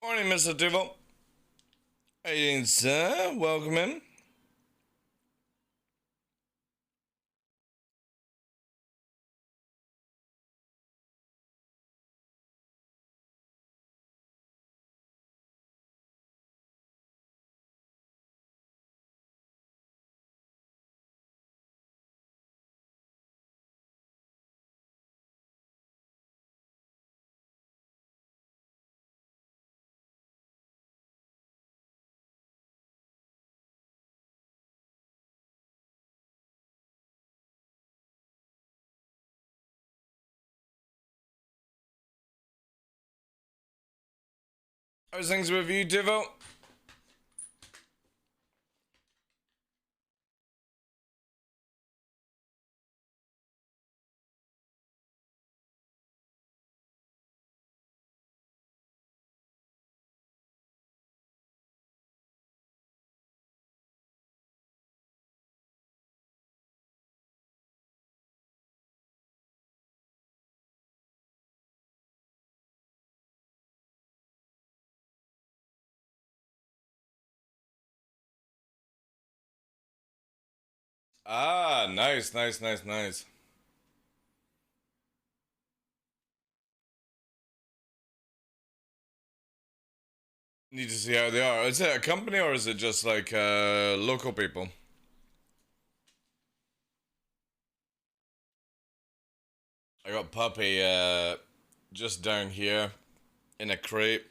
Morning, Mr. Duval. How you doing, sir? Welcome in. How's things with you, Duval? Ah, nice, nice, nice, nice. Need to see how they are. Is it a company or is it just like local people? I got Puppy just down here in a crate.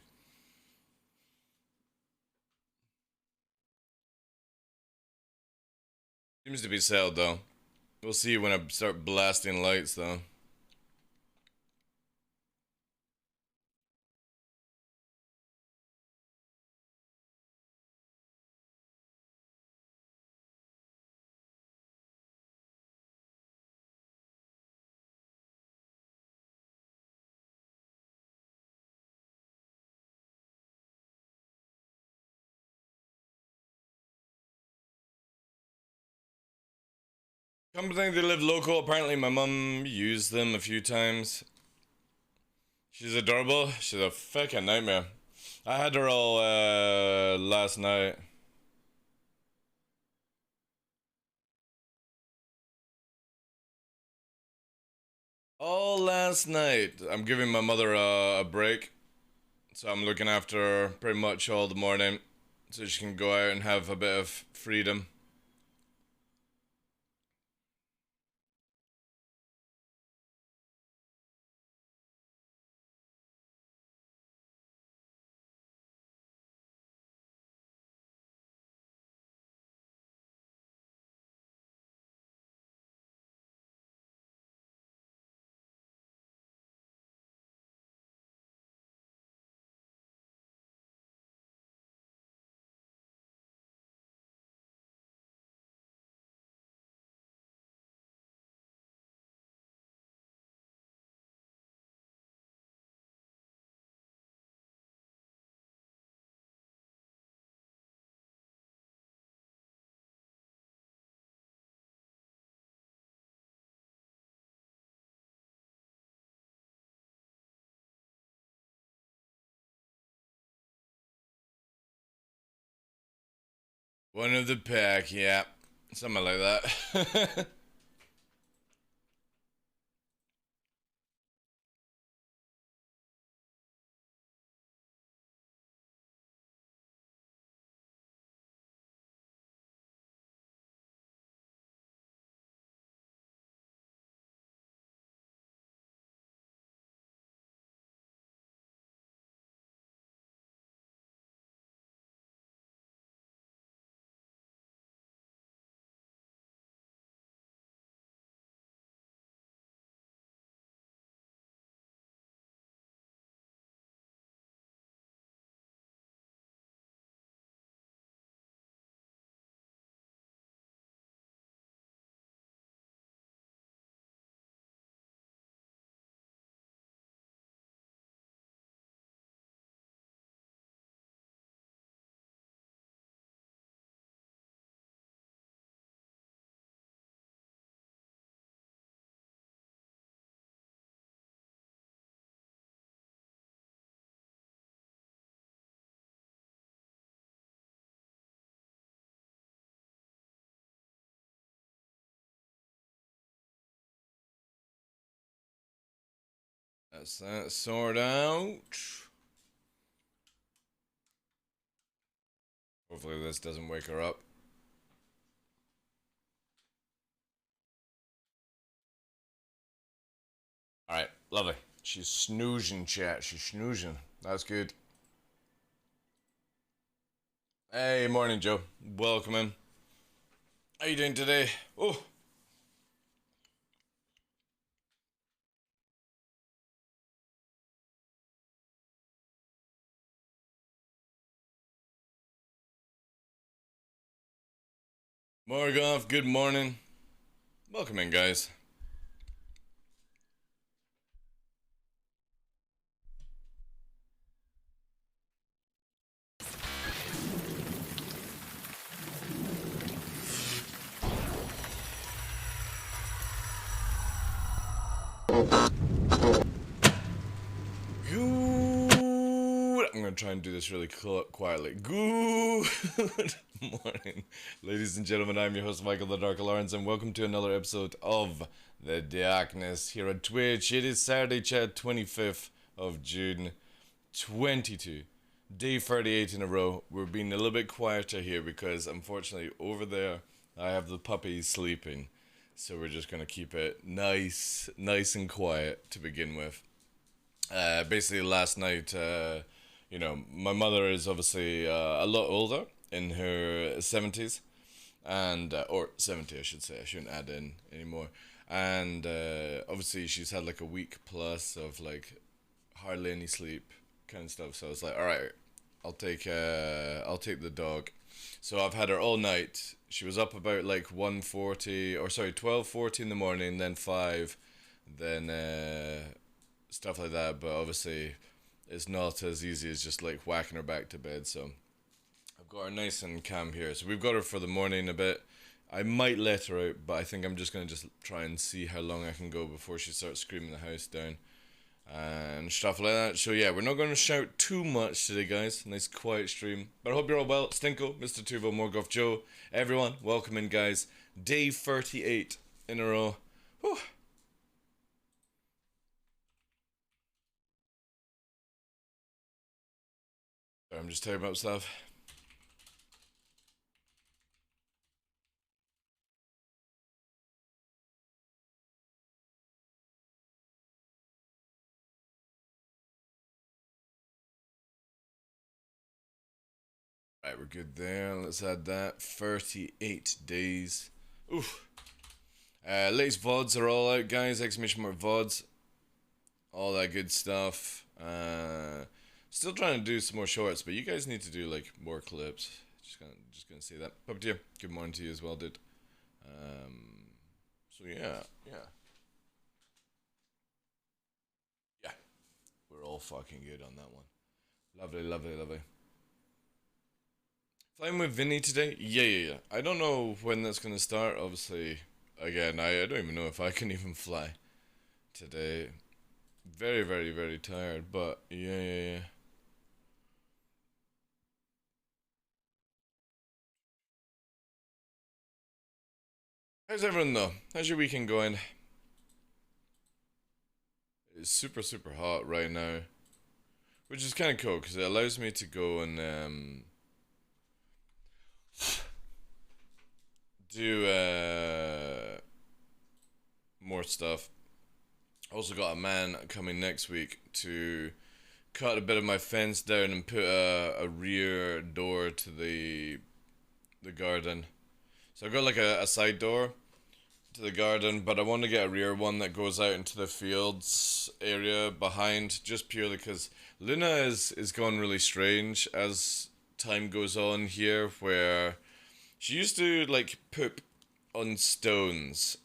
Seems to be sold though. We'll see when I start blasting lights though. Company they live local. Apparently my mum used them a few times. She's adorable. She's a fucking nightmare. I had her all last night. All last night. I'm giving my mother a break. So I'm looking after her pretty much all the morning. So she can go out and have a bit of freedom. One of the pack, yeah. Something like that. That's that sort out. Hopefully this doesn't wake her up. Alright, lovely. She's snoozing, chat. She's snoozing. That's good. Hey, morning, Joe. Welcome in. How you doing today? Oh. Morgoth, good morning. Welcome in, guys. Good. I'm gonna try and do this really quietly. Good morning, ladies and gentlemen. I'm your host, Michael the Dark Lawrence, and welcome to another episode of The Darkness here on Twitch. It is Saturday, chat, 25th of June, 22. Day 38 in a row. We're being a little bit quieter here because, unfortunately, over there, I have the puppy sleeping. So we're just gonna keep it nice and quiet to begin with. Basically, last night, you know, my mother is obviously a lot older, in her 70s, and or 70, I should say. I shouldn't add in anymore. And obviously, she's had like a week plus of like hardly any sleep kind of stuff. So I was like, all right, I'll take the dog. So I've had her all night. She was up about like 1:40, or sorry, 12:40 in the morning, then 5, then stuff like that. But obviously, it's not as easy as just like whacking her back to bed. So I've got her nice and calm here. So we've got her for the morning a bit. I might let her out, but I think I'm just gonna just try and see how long I can go before she starts screaming the house down and stuff like that. So yeah, we're not going to shout too much today, guys. Nice quiet stream. But I hope you're all well. Stinko, Mr. Tuvo, Morgoth, Joe, everyone, welcome in, guys. Day 38 in a row. Whew. Sorry, I'm just typing up stuff. Right, we're good there. Let's add that. 38 days. Oof. Latest VODs are all out, guys. Exclamation mark VODs. All that good stuff. Still trying to do some more shorts, but you guys need to do like more clips. Just gonna say that. Up to you. Good morning to you as well, dude. So yeah. We're all fucking good on that one. Lovely. Flying with Vinny today? Yeah. I don't know when that's gonna start. Obviously, again, I don't even know if I can even fly today. Very tired, but yeah. How's everyone though? How's your weekend going? It's super hot right now, which is kind of cool because it allows me to go and do more stuff. Also got a man coming next week to cut a bit of my fence down and put a rear door to the garden. So I've got like a side door to the garden, but I want to get a rear one that goes out into the fields area behind, just purely because Luna is going really strange as time goes on here, where she used to like poop on stones.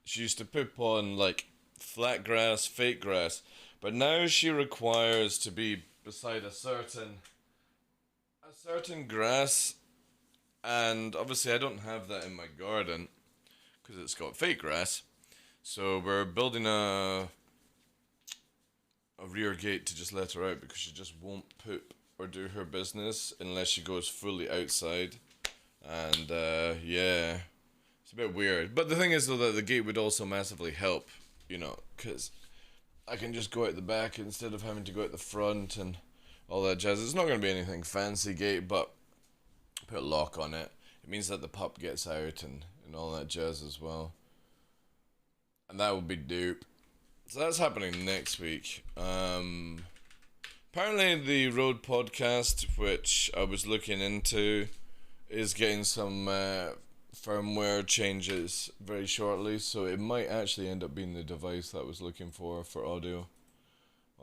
She used to poop on like flat grass, fake grass, but now she requires to be beside a certain grass, and obviously I don't have that in my garden because it's got fake grass. So we're building a rear gate to just let her out because she just won't poop or do her business unless she goes fully outside. And yeah, it's a bit weird. But the thing is though that the gate would also massively help, you know, because I can just go out the back instead of having to go out the front and all that jazz. It's not going to be anything fancy gate, but put a lock on it. It means that the pup gets out and all that jazz as well. And that would be dope. So that's happening next week. Apparently the road podcast, which I was looking into, is getting some firmware changes very shortly, so it might actually end up being the device that I was looking for audio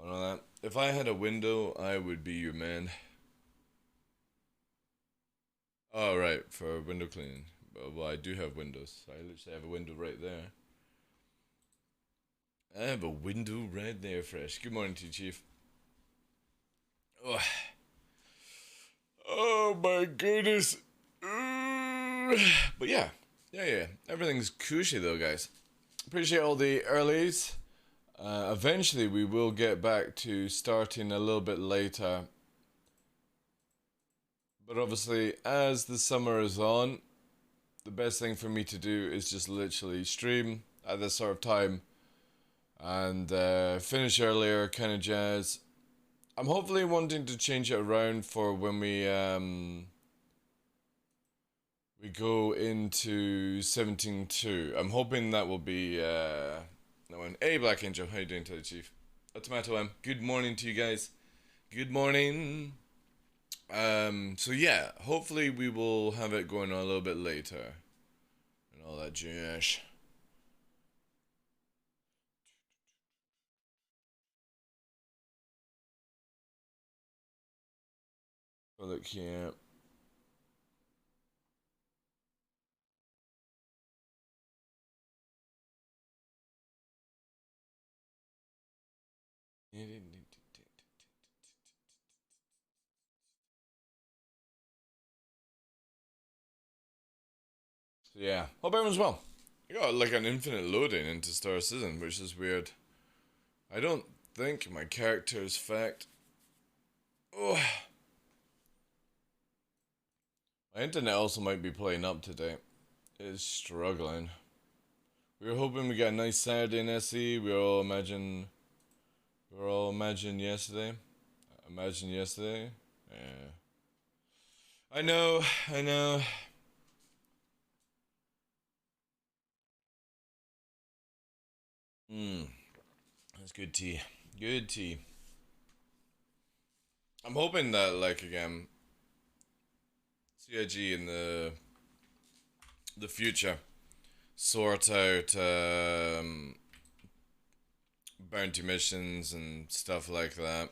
and all that. If I had a window, I would be your man. Oh, right, for window cleaning. Well, I do have windows. I literally have a window right there. I have a window right there, Fresh. Good morning to you, Chief. Oh, oh my goodness. But yeah. Everything's cushy though, guys. Appreciate all the earlies. Eventually we will get back to starting a little bit later. But obviously, as the summer is on, the best thing for me to do is just literally stream at this sort of time and finish earlier, kind of jazz. I'm hopefully wanting to change it around for when we go into 17.2. I'm hoping that will be that one. Hey, Black Angel, how you doing today, Chief? Tomato M. Good morning to you guys. Good morning. So yeah, hopefully we will have it going on a little bit later and all that jazz. Oh, look here. So yeah, hope everyone's well. I got like an infinite loading into Star Citizen, which is weird. I don't think my character is fact. Oh. My internet also might be playing up today. It is struggling. We were hoping we got a nice Saturday in SE. We were all imagining yesterday. Imagine yesterday. Yeah. I know. That's good tea. Good tea. I'm hoping that, like, again, CIG in the future sort out bounty missions and stuff like that.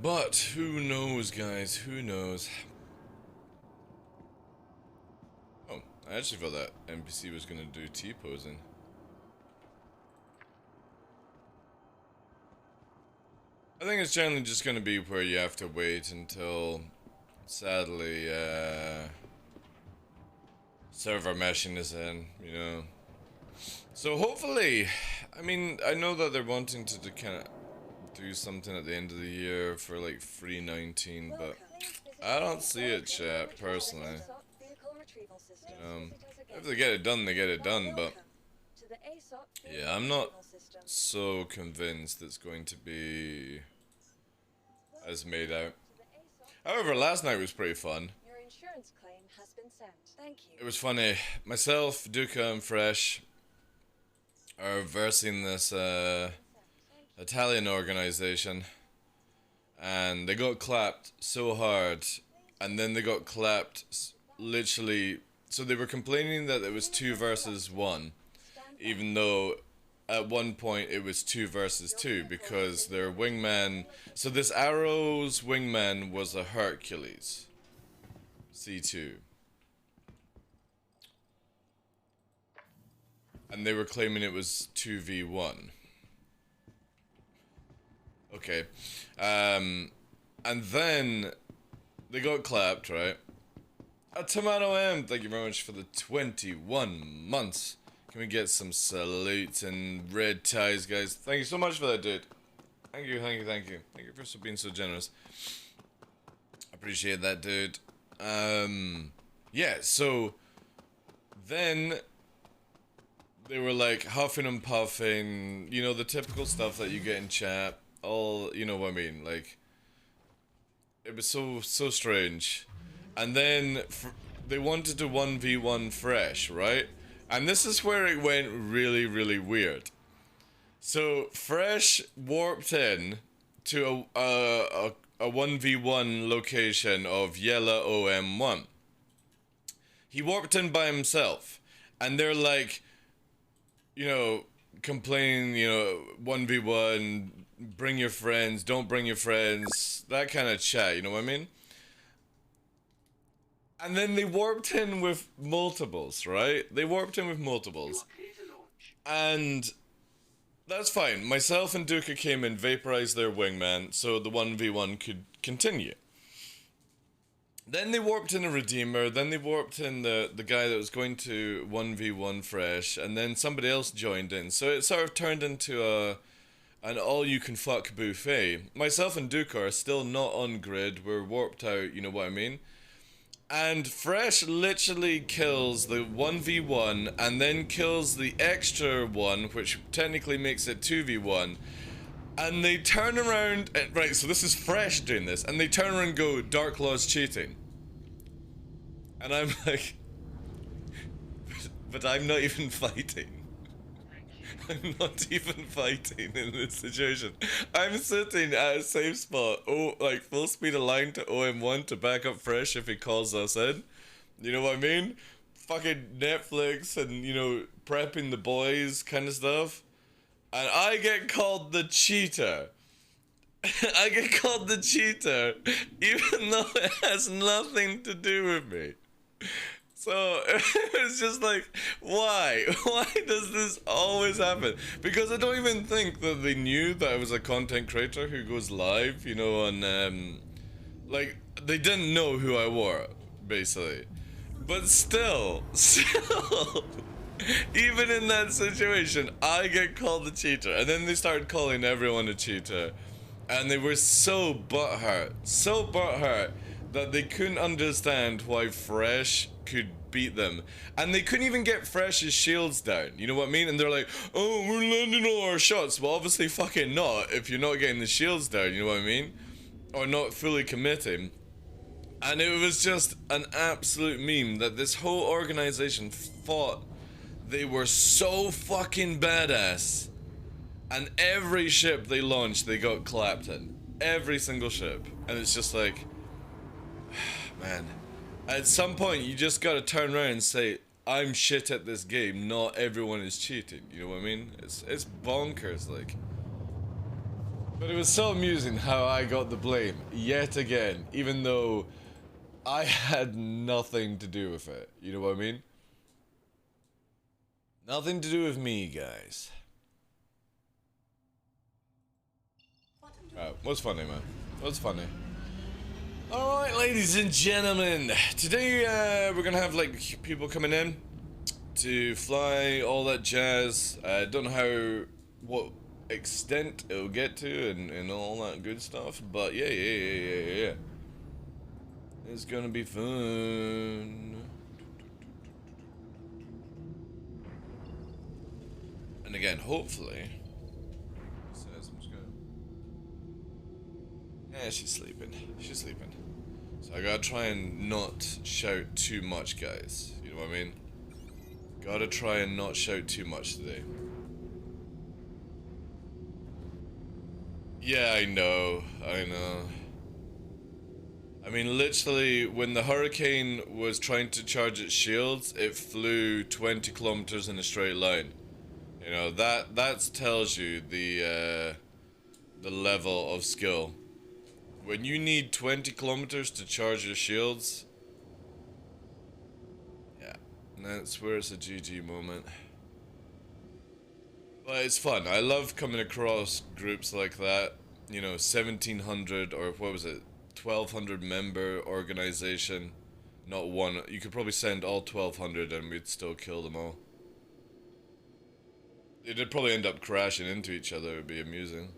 But who knows, guys? Who knows? Oh, I actually thought that NPC was gonna do T-posing. I think it's generally just gonna be where you have to wait until, sadly, server meshing is in, you know. So hopefully, I mean, I know that they're wanting to kind of do something at the end of the year for like 319, but I don't see it, chat, personally. If they get it done, they get it done, but yeah, I'm not so convinced it's going to be as made out. However, last night was pretty fun. It was funny. Myself, Duca, and Fresh are versing this Italian organization, and they got clapped so hard, and then they got clapped literally. So they were complaining that it was 2 versus 1, even though at one point it was 2 versus 2 because their wingman. So this Arrow's wingman was a Hercules C2. And they were claiming it was 2v1. Okay. And then they got clapped, right? Tomato M, thank you very much for the 21 months. Can we get some salutes and red ties, guys? Thank you so much for that, dude. Thank you. Thank you for being so generous. Appreciate that, dude. Yeah, so then they were like huffing and puffing, you know, the typical stuff that you get in chat. All, you know what I mean? Like, it was so strange. And then they wanted to 1v1 Fresh, right? And this is where it went really weird. So Fresh warped in to a 1v1 location of Yella OM1. He warped in by himself, and they're like, you know, complaining, you know, 1v1, bring your friends, don't bring your friends, that kind of chat, you know what I mean? And then they warped in with multiples, right? They warped in with multiples. And that's fine. Myself and Duka came in, vaporized their wingman, so the 1v1 could continue. Then they warped in a Redeemer, then they warped in the guy that was going to 1v1 Fresh, and then somebody else joined in. So it sort of turned into an all-you-can-fuck buffet. Myself and Duka are still not on grid, we're warped out, you know what I mean? And Fresh literally kills the 1v1 and then kills the extra one, which technically makes it 2v1. And they turn around, and, right, so this is Fresh doing this, and they turn around and go, TheDarkLaw's cheating. And I'm like, but I'm not even fighting. I'm not even fighting in this situation. I'm sitting at a safe spot, like full speed aligned to OM1 to back up Fresh if he calls us in. You know what I mean? Fucking Netflix and, you know, prepping the boys kind of stuff. And I get called the cheater. I get called the cheater, even though it has nothing to do with me. So it's just like, why? Why does this always happen? Because I don't even think that they knew that I was a content creator who goes live, you know, on, like, they didn't know who I were, basically. But still, even in that situation, I get called a cheater. And then they started calling everyone a cheater. And they were so butthurt that they couldn't understand why Fresh could beat them. And they couldn't even get Fresh's shields down, you know what I mean? And they're like, oh, we're landing all our shots. Well, obviously fucking not, if you're not getting the shields down, you know what I mean? Or not fully committing. And it was just an absolute meme that this whole organization thought they were so fucking badass. And every ship they launched, they got clapped in. Every single ship. And it's just like, man, at some point you just gotta turn around and say, I'm shit at this game, not everyone is cheating, you know what I mean? It's bonkers, like. But it was so amusing how I got the blame, yet again, even though I had nothing to do with it, you know what I mean? Nothing to do with me, guys. What's funny, man? What's funny? Alright, ladies and gentlemen, today we're gonna have like people coming in to fly, all that jazz. I don't know what extent it'll get to and all that good stuff, but yeah. It's gonna be fun. And again, hopefully. Yeah, she's sleeping. She's sleeping. So I gotta try and not shout too much, guys. You know what I mean? Gotta try and not shout too much today. Yeah, I know. I mean, literally, when the Hurricane was trying to charge its shields, it flew 20 kilometers in a straight line. You know, that tells you the level of skill. When you need 20 kilometers to charge your shields, yeah, that's where it's a GG moment. But it's fun. I love coming across groups like that. You know, 1,700 or what was it, 1,200 member organization. Not one. You could probably send all 1,200 and we'd still kill them all. It'd probably end up crashing into each other. It'd be amusing.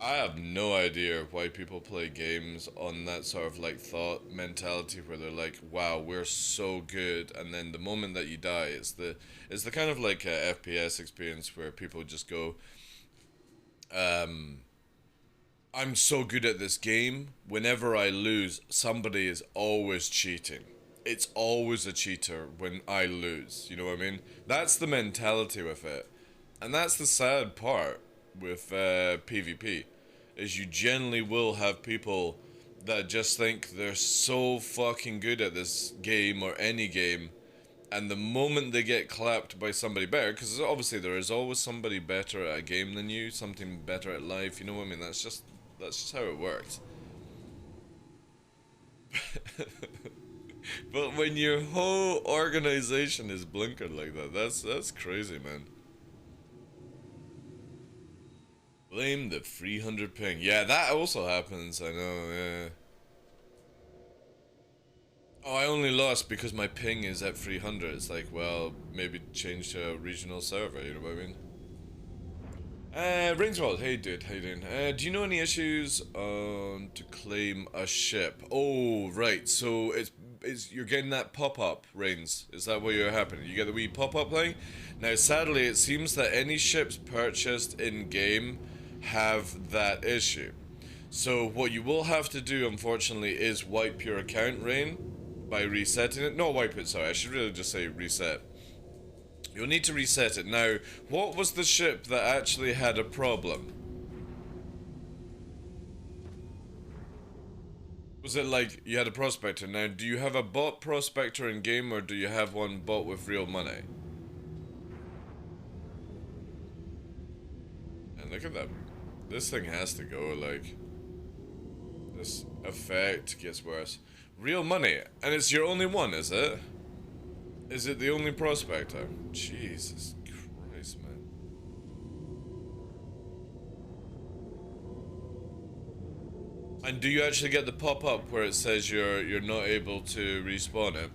I have no idea why people play games on that sort of like thought mentality where they're like, "Wow, we're so good," and then the moment that you die, it's the kind of like FPS experience where people just go, um, "I'm so good at this game. Whenever I lose, somebody is always cheating. It's always a cheater when I lose." You know what I mean? That's the mentality with it, and that's the sad part with PvP is you generally will have people that just think they're so fucking good at this game or any game, and the moment they get clapped by somebody better, because obviously there is always somebody better at a game than you, something better at life, you know what I mean? That's just how it works. But when your whole organization is blinkered like that, that's crazy, man. Blame the 300 ping. Yeah, that also happens, I know, yeah. Oh, I only lost because my ping is at 300. It's like, well, maybe change to a regional server, you know what I mean? Ringswald, hey dude, how you doing? Do you know any issues to claim a ship? Oh, right, so it's you're getting that pop-up, Reigns. Is that what you're happening? You get the wee pop-up thing? Now, sadly, it seems that any ships purchased in-game have that issue. So what you will have to do, unfortunately, is wipe your account, Rain, by resetting it. No, wipe it, sorry, I should really just say reset. You'll need to reset it. Now, what was the ship that actually had a problem? Was it like you had a prospector? Now, do you have a bot prospector in game or do you have one bought with real money? And look at that. This thing has to go, like, this effect gets worse. Real money. And it's your only one, is it? Is it the only prospector? Jesus Christ, man. And do you actually get the pop-up where it says you're not able to respawn it?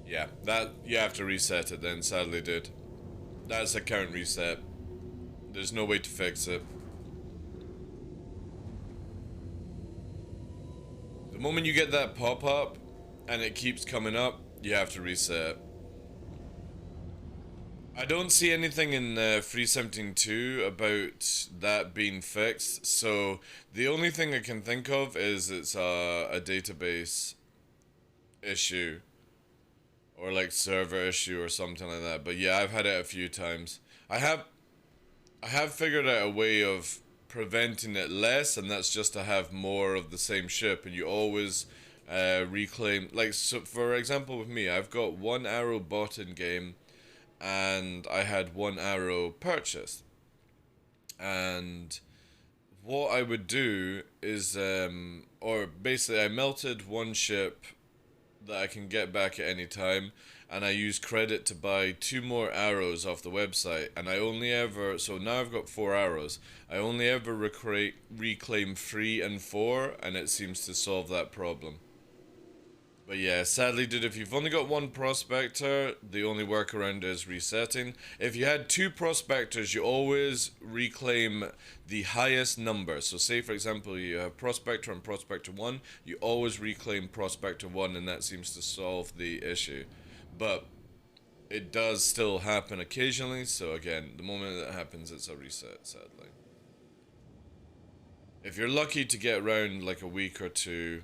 Yeah, that you have to reset it then, sadly dude. That's account reset. There's no way to fix it. The moment you get that pop-up and it keeps coming up, you have to reset. I don't see anything in 3.17.2 about that being fixed, so the only thing I can think of is it's a database issue or like server issue or something like that. But yeah, I've had it a few times. I have figured out a way of preventing it less, and that's just to have more of the same ship, and you always reclaim. Like, so for example, with me, I've got one arrow bought in game, and I had one arrow purchased. And what I would do is, or basically, I melted one ship that I can get back at any time, and I use credit to buy two more arrows off the website, and I only ever, so now I've got four arrows, I only ever reclaim 3 and 4, and it seems to solve that problem. But yeah, sadly dude, if you've only got one prospector, the only workaround is resetting. If you had two prospectors, you always reclaim the highest number. So say for example you have prospector and prospector 1, you always reclaim prospector 1, and that seems to solve the issue. But it does still happen occasionally, so again, the moment that happens, it's a reset, sadly. If you're lucky to get around like a week or two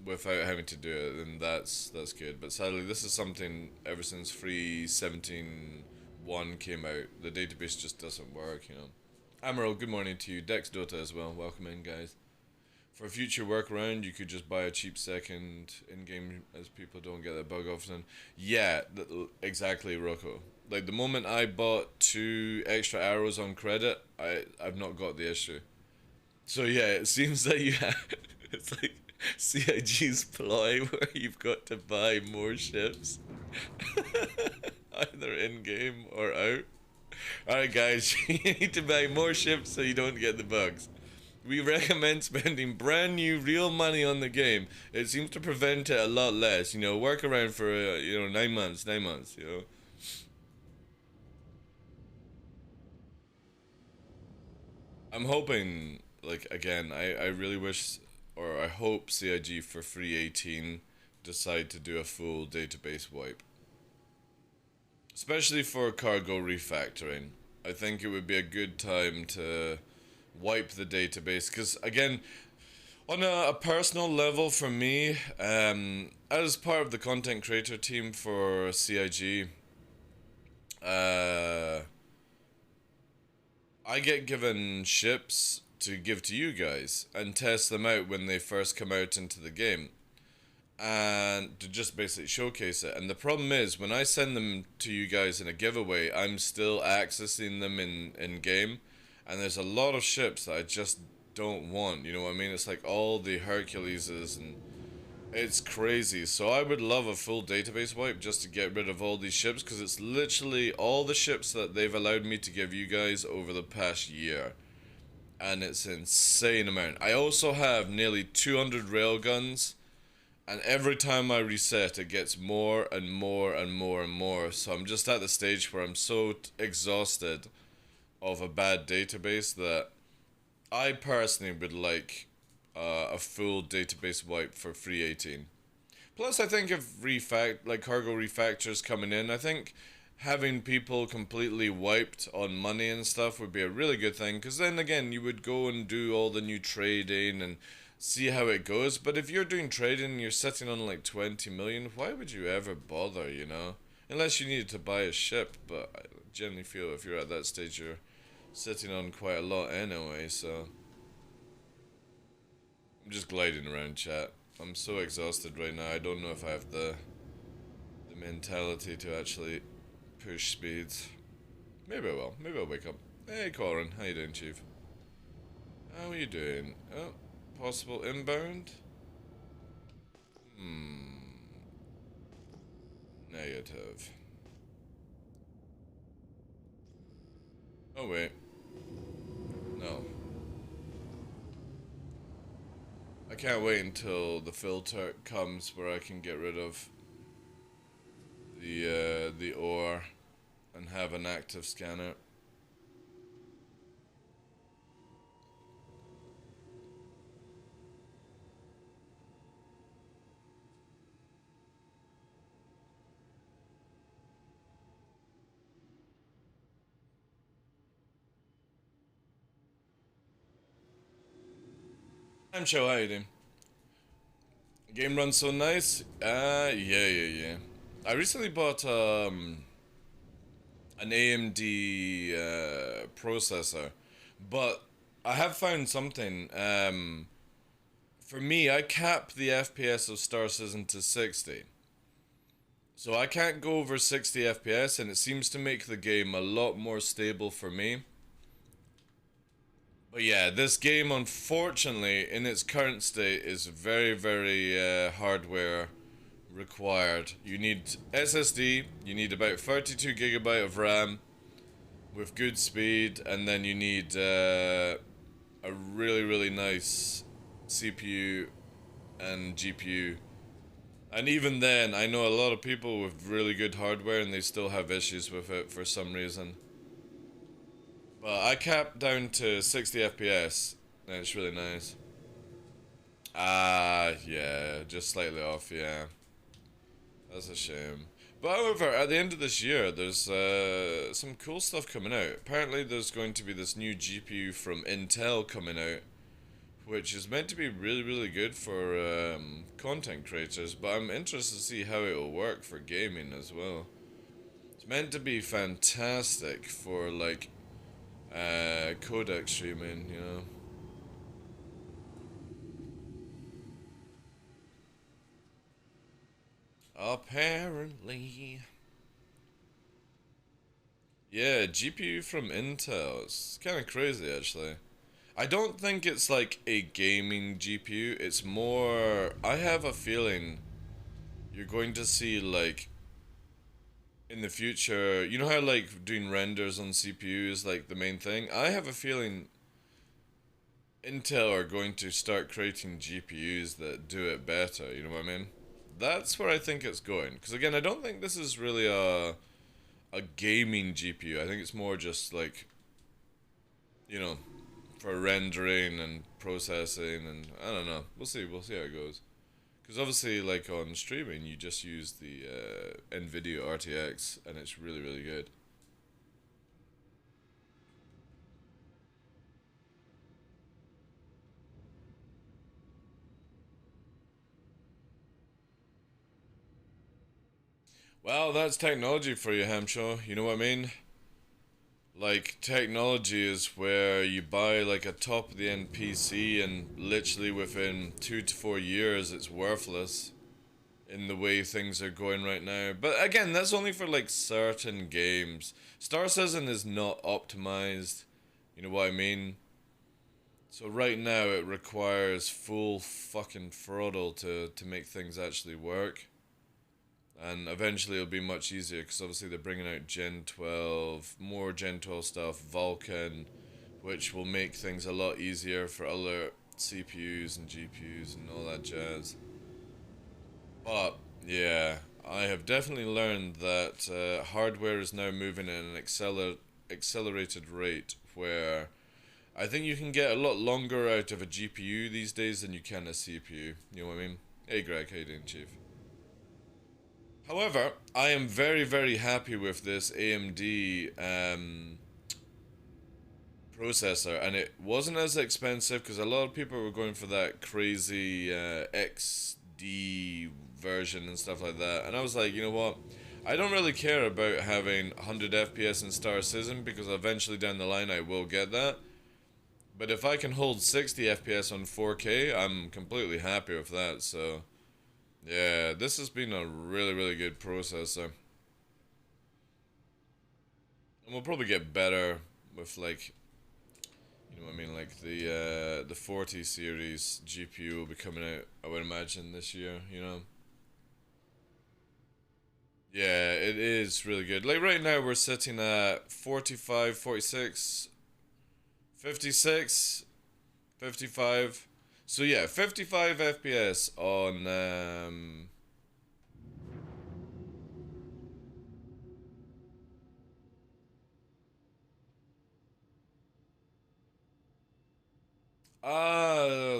without having to do it, then that's good. But sadly, this is something ever since 3.17.1 came out, the database just doesn't work, you know. Amaral, good morning to you. Dex Dota as well. Welcome in, guys. For a future workaround, you could just buy a cheap second in-game, as people don't get that bug often. Yeah, exactly, Rocco. Like, the moment I bought 2 extra arrows on credit, I've not got the issue. So yeah, it seems that you have... It's like CIG's ploy where you've got to buy more ships. Either in-game or out. Alright guys, you need to buy more ships so you don't get the bugs. We recommend spending brand new real money on the game. It seems to prevent it a lot less. You know, work around for 9 months, you know. I'm hoping, like, again, I really wish, or I hope CIG for free 18 decide to do a full database wipe. Especially for cargo refactoring. I think it would be a good time to wipe the database, because again, on a personal level for me, as part of the content creator team for CIG, I get given ships to give to you guys and test them out when they first come out into the game, and to just basically showcase it. And the problem is, when I send them to you guys in a giveaway, I'm still accessing them in game, and there's a lot of ships that I just don't want. You know what I mean? It's like all the Herculeses, and it's crazy. So I would love a full database wipe just to get rid of all these ships, because it's literally all the ships that they've allowed me to give you guys over the past year, and it's an insane amount. I also have nearly 200 railguns, and every time I reset it gets more and more and more and more. So I'm just at the stage where I'm so exhausted of a bad database that I personally would like a full database wipe for free 18. Plus, I think if cargo refactors coming in, I think having people completely wiped on money and stuff would be a really good thing, because then again you would go and do all the new trading and see how it goes. But if you're doing trading and you're sitting on like 20 million, why would you ever bother, you know? Unless you needed to buy a ship, but I generally feel if you're at that stage you're sitting on quite a lot anyway, so I'm just gliding around, chat. I'm so exhausted right now. I don't know if I have the mentality to actually push speeds. Maybe I will. Maybe I'll wake up. Hey, Corin. How you doing, Chief? How are you doing? Oh, possible inbound? Negative. Oh, wait. No. I can't wait until the filter comes where I can get rid of the ore and have an active scanner. I'm sure how you doing? Game runs so nice. Yeah. I recently bought an AMD processor, but I have found something. For me, I cap the FPS of Star Citizen to 60. So I can't go over 60 FPS, and it seems to make the game a lot more stable for me. But yeah, this game, unfortunately, in its current state, is very hardware required. You need SSD, you need about 32 GB of RAM with good speed, and then you need a really nice CPU and GPU. And even then, I know a lot of people with really good hardware and they still have issues with it for some reason. But I capped down to 60 FPS, and it's really nice. Yeah, just slightly off, yeah. That's a shame. But however, at the end of this year, there's some cool stuff coming out. Apparently there's going to be this new GPU from Intel coming out, which is meant to be really good for content creators, but I'm interested to see how it will work for gaming as well. It's meant to be fantastic for like codec streaming, you know. Apparently. Yeah, GPU from Intel. It's kind of crazy, actually. I don't think it's like a gaming GPU. It's more... I have a feeling you're going to see, like, in the future... You know how, like, doing renders on CPU is, like, the main thing? I have a feeling Intel are going to start creating GPUs that do it better, you know what I mean? That's where I think it's going. Because, again, I don't think this is really a gaming GPU. I think it's more just, like, you know, for rendering and processing, and I don't know. We'll see how it goes. Because obviously, like on streaming, you just use the NVIDIA RTX, and it's really, really good. Well, that's technology for you, Hamshaw. You know what I mean? Like, technology is where you buy like a top of the end PC, and literally within 2 to 4 years, it's worthless in the way things are going right now. But again, that's only for like certain games. Star Citizen is not optimized. You know what I mean? So right now it requires full fucking throttle to make things actually work. And eventually it'll be much easier because obviously they're bringing out Gen 12, more Gen 12 stuff, Vulkan, which will make things a lot easier for other CPUs and GPUs and all that jazz. But yeah, I have definitely learned that hardware is now moving at an accelerated rate where I think you can get a lot longer out of a GPU these days than you can a CPU. You know what I mean? Hey Greg, how you doing, Chief? However, I am very, very happy with this AMD processor, and it wasn't as expensive because a lot of people were going for that crazy XD version and stuff like that, and I was like, you know what? I don't really care about having 100 FPS in Star Citizen because eventually down the line I will get that. But if I can hold 60 FPS on 4K, I'm completely happy with that, so yeah, this has been a really, really good processor. And we'll probably get better with like, you know what I mean, like the 40 series GPU will be coming out, I would imagine, this year, you know. Yeah, it is really good. Like right now we're sitting at 45, 46, 56, 55. So yeah, 55 FPS on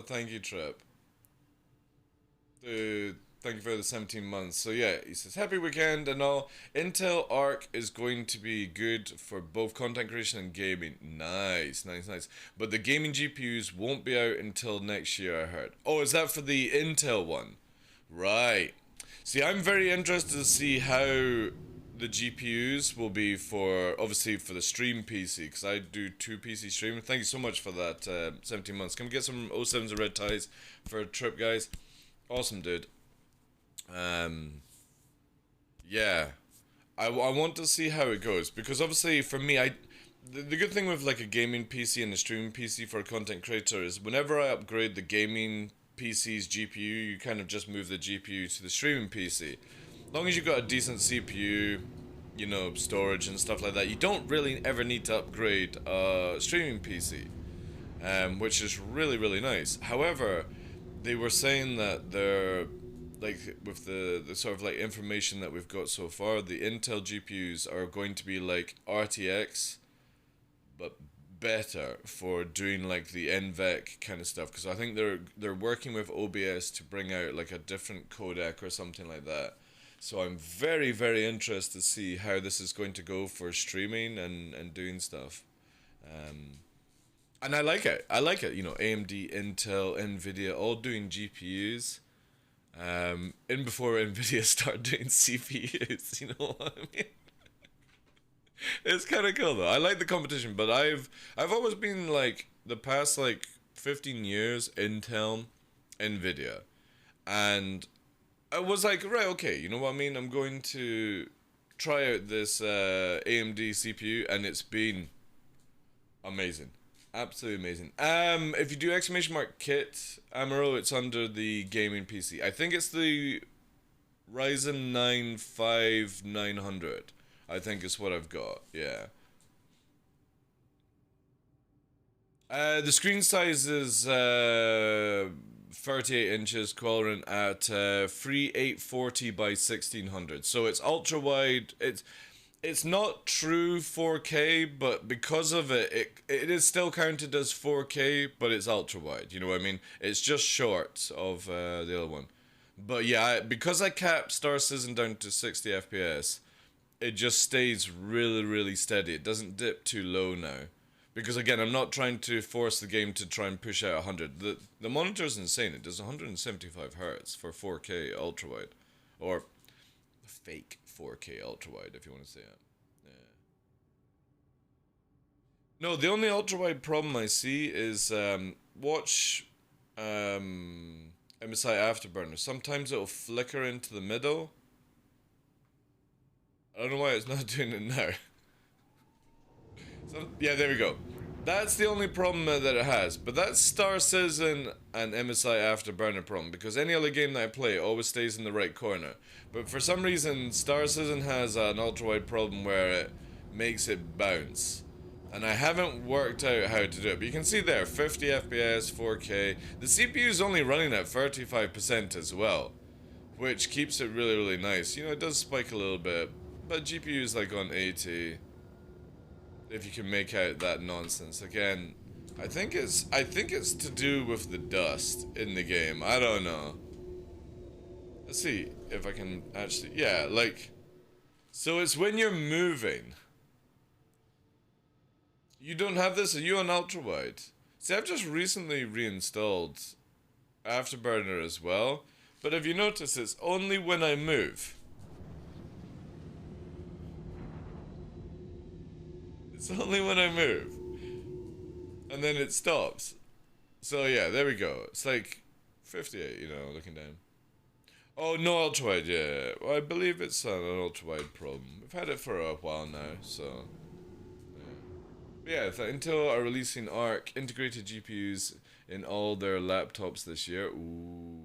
thank you, Trip. Dude, thank you for the 17 months. So yeah, he says happy weekend and all. Intel Arc is going to be good for both content creation and gaming. Nice, nice, nice. But the gaming GPUs won't be out until next year, I heard. Oh, is that for the Intel one? Right. See, I'm very interested to see how the GPUs will be for, obviously, for the stream PC, because I do 2 PC streaming. Thank you so much for that, 17 months. Can we get some 07s of red ties for a trip, guys? Awesome, dude. Um, yeah. I want to see how it goes, because obviously for me, the good thing with like a gaming PC and a streaming PC for a content creator is whenever I upgrade the gaming PC's GPU, you kind of just move the GPU to the streaming PC. As long as you've got a decent CPU, you know, storage and stuff like that, you don't really ever need to upgrade a streaming PC, which is really, really nice. However, they were saying that they're like with the sort of like information that we've got so far, the Intel GPUs are going to be like RTX, but better for doing like the NVEC kind of stuff. Because I think they're working with OBS to bring out like a different codec or something like that. So I'm very, very interested to see how this is going to go for streaming and doing stuff. Um, and I like it. I like it. You know, AMD, Intel, Nvidia, all doing GPUs. In before Nvidia start doing CPUs. You know what I mean? It's kind of cool though. I like the competition, but I've always been like the past like 15 years Intel, Nvidia, and I was like, right, okay, you know what I mean? I'm going to try out this AMD CPU, and it's been amazing. Absolutely amazing. If you do exclamation mark kit Amaro, it's under the gaming PC. I think it's the Ryzen 9 5900. I think is what I've got. Yeah. The screen size is 38 inches, quadrant at 3840 by 1600. So it's ultra wide. it's not true 4K, but because of it is still counted as 4K, but it's ultra wide. You know what I mean? It's just short of the other one. But yeah, because I capped Star Citizen down to 60 FPS, it just stays really, really steady. It doesn't dip too low now. Because again, I'm not trying to force the game to try and push out 100. The monitor's insane. It does 175 hertz for 4K ultra wide, or fake 4K ultra wide, if you want to say it. Yeah. No, the only ultra wide problem I see is watch MSI Afterburner. Sometimes it'll flicker into the middle. I don't know why it's not doing it now. Yeah, there we go. That's the only problem that it has. But that's Star Citizen and MSI Afterburner problem, because any other game that I play always stays in the right corner. But for some reason, Star Citizen has an ultra-wide problem where it makes it bounce. And I haven't worked out how to do it. But you can see there, 50 FPS, 4K. The CPU is only running at 35% as well, which keeps it really, really nice. You know, it does spike a little bit, but GPU is like on 80. If you can make out that nonsense. Again, I think it's to do with the dust in the game. I don't know. Let's see if I can actually, yeah, like, so it's when you're moving. You don't have this? Are you on ultra wide? See, I've just recently reinstalled Afterburner as well, but have you noticed it's only when I move? It's only when I move. And then it stops. So yeah, there we go. It's like 58, you know, looking down. Oh, no ultra wide, yeah. Well, I believe it's an ultra wide problem. We've had it for a while now, so. Yeah, Intel are releasing ARC integrated GPUs in all their laptops this year. Ooh.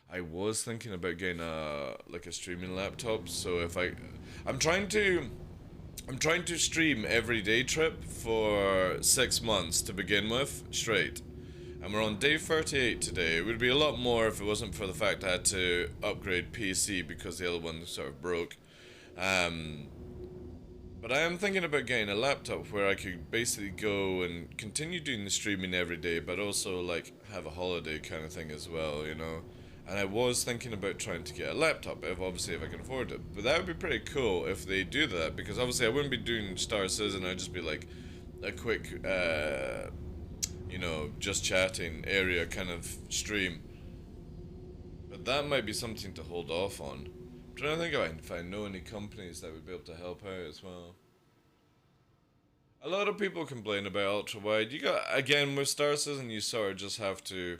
I was thinking about getting a streaming laptop, so if I'm trying to stream every day trip for 6 months to begin with, straight. And we're on day 38 today. It would be a lot more if it wasn't for the fact I had to upgrade PC because the other one sort of broke. But I am thinking about getting a laptop where I could basically go and continue doing the streaming every day, but also like have a holiday kind of thing as well, you know. And I was thinking about trying to get a laptop, if I can afford it. But that would be pretty cool if they do that, because obviously I wouldn't be doing Star Citizen, I'd just be like a quick, you know, just chatting area kind of stream. But that might be something to hold off on. I'm trying to think if I know any companies that would be able to help out as well. A lot of people complain about ultra wide. You got, again, with Star Citizen, you sort of just have to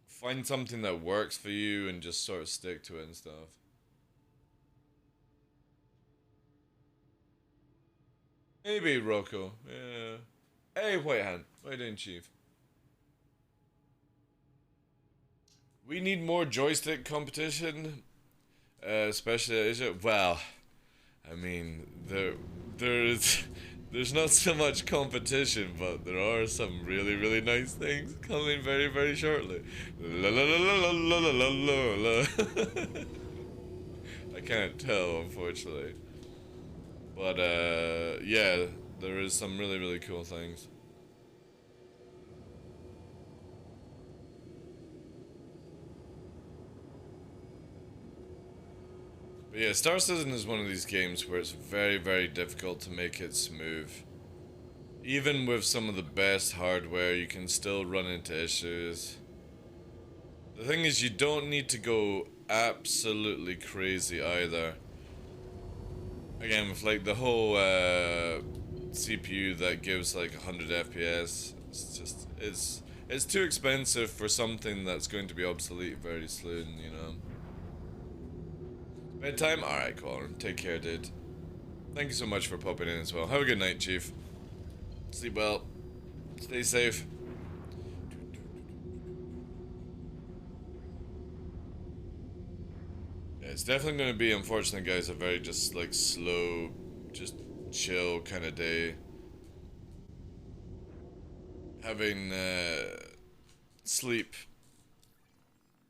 find something that works for you and just sort of stick to it and stuff. Maybe Rocco. Yeah. Hey, Whitehand. How you doing, Chief? We need more joystick competition, especially Asia. Well, I mean, there's not so much competition, but there are some really, really nice things coming very, very shortly. La la la la la la la la la. I can't tell, unfortunately. But yeah, there is some really, really cool things. But yeah, Star Citizen is one of these games where it's very, very difficult to make it smooth. Even with some of the best hardware, you can still run into issues. The thing is, you don't need to go absolutely crazy either. Again, with like the whole CPU that gives like 100 FPS, it's too expensive for something that's going to be obsolete very soon, you know. Bedtime? Alright, Colin. Take care, dude. Thank you so much for popping in as well. Have a good night, Chief. Sleep well. Stay safe. Yeah, it's definitely going to be, unfortunately, guys, a very just, like, slow, just chill kind of day. Having, sleep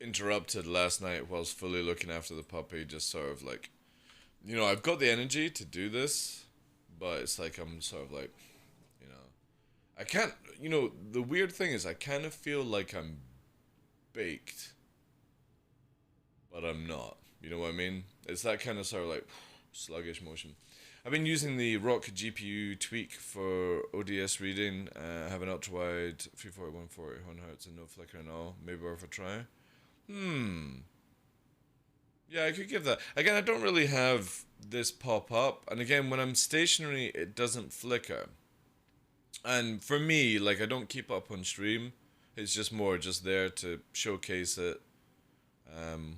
interrupted last night whilst fully looking after the puppy just sort of, like, you know, I've got the energy to do this, but it's like I'm sort of like, you know, I can't, you know, the weird thing is I kind of feel like I'm baked, but I'm not. You know what I mean? It's that kind of sort of like sluggish motion. I've been using the Rock GPU tweak for ODS reading. I have an ultra wide 340, 140, 100 hertz and no flicker and all. Maybe worth a try. Yeah, I could give that. Again, I don't really have this pop up. And again, when I'm stationary, it doesn't flicker. And for me, like, I don't keep up on stream. It's just more just there to showcase it.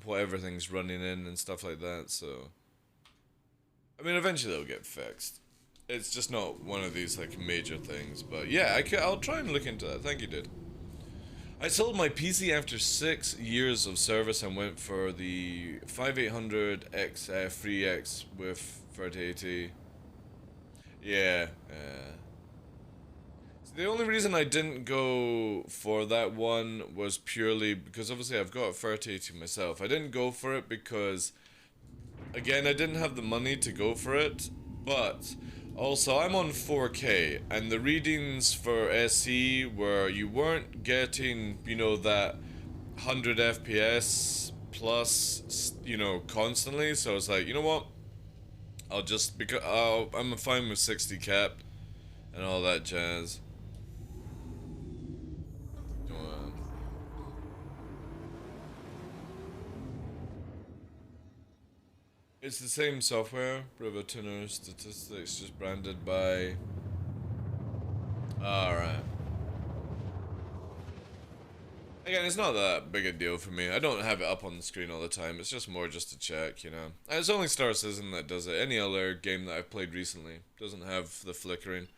What everything's running in and stuff like that, so... I mean, eventually it'll get fixed. It's just not one of these, like, major things. But yeah, I'll try and look into that. Thank you, dude. I sold my PC after 6 years of service and went for the 5800X 3X with 3080. Yeah, so the only reason I didn't go for that one was purely because obviously I've got a 3080 myself. I didn't go for it because, again, I didn't have the money to go for it, but also I'm on 4K and the readings for SE were you weren't getting, you know, that 100 FPS plus, you know, constantly, so I was like, you know what, I'll just, because I'm fine with 60 cap and all that jazz. It's the same software, River Tuner Statistics, just branded by... Alright. Again, it's not that big a deal for me. I don't have it up on the screen all the time. It's just more just to check, you know. And it's only Star Citizen that does it. Any other game that I've played recently doesn't have the flickering.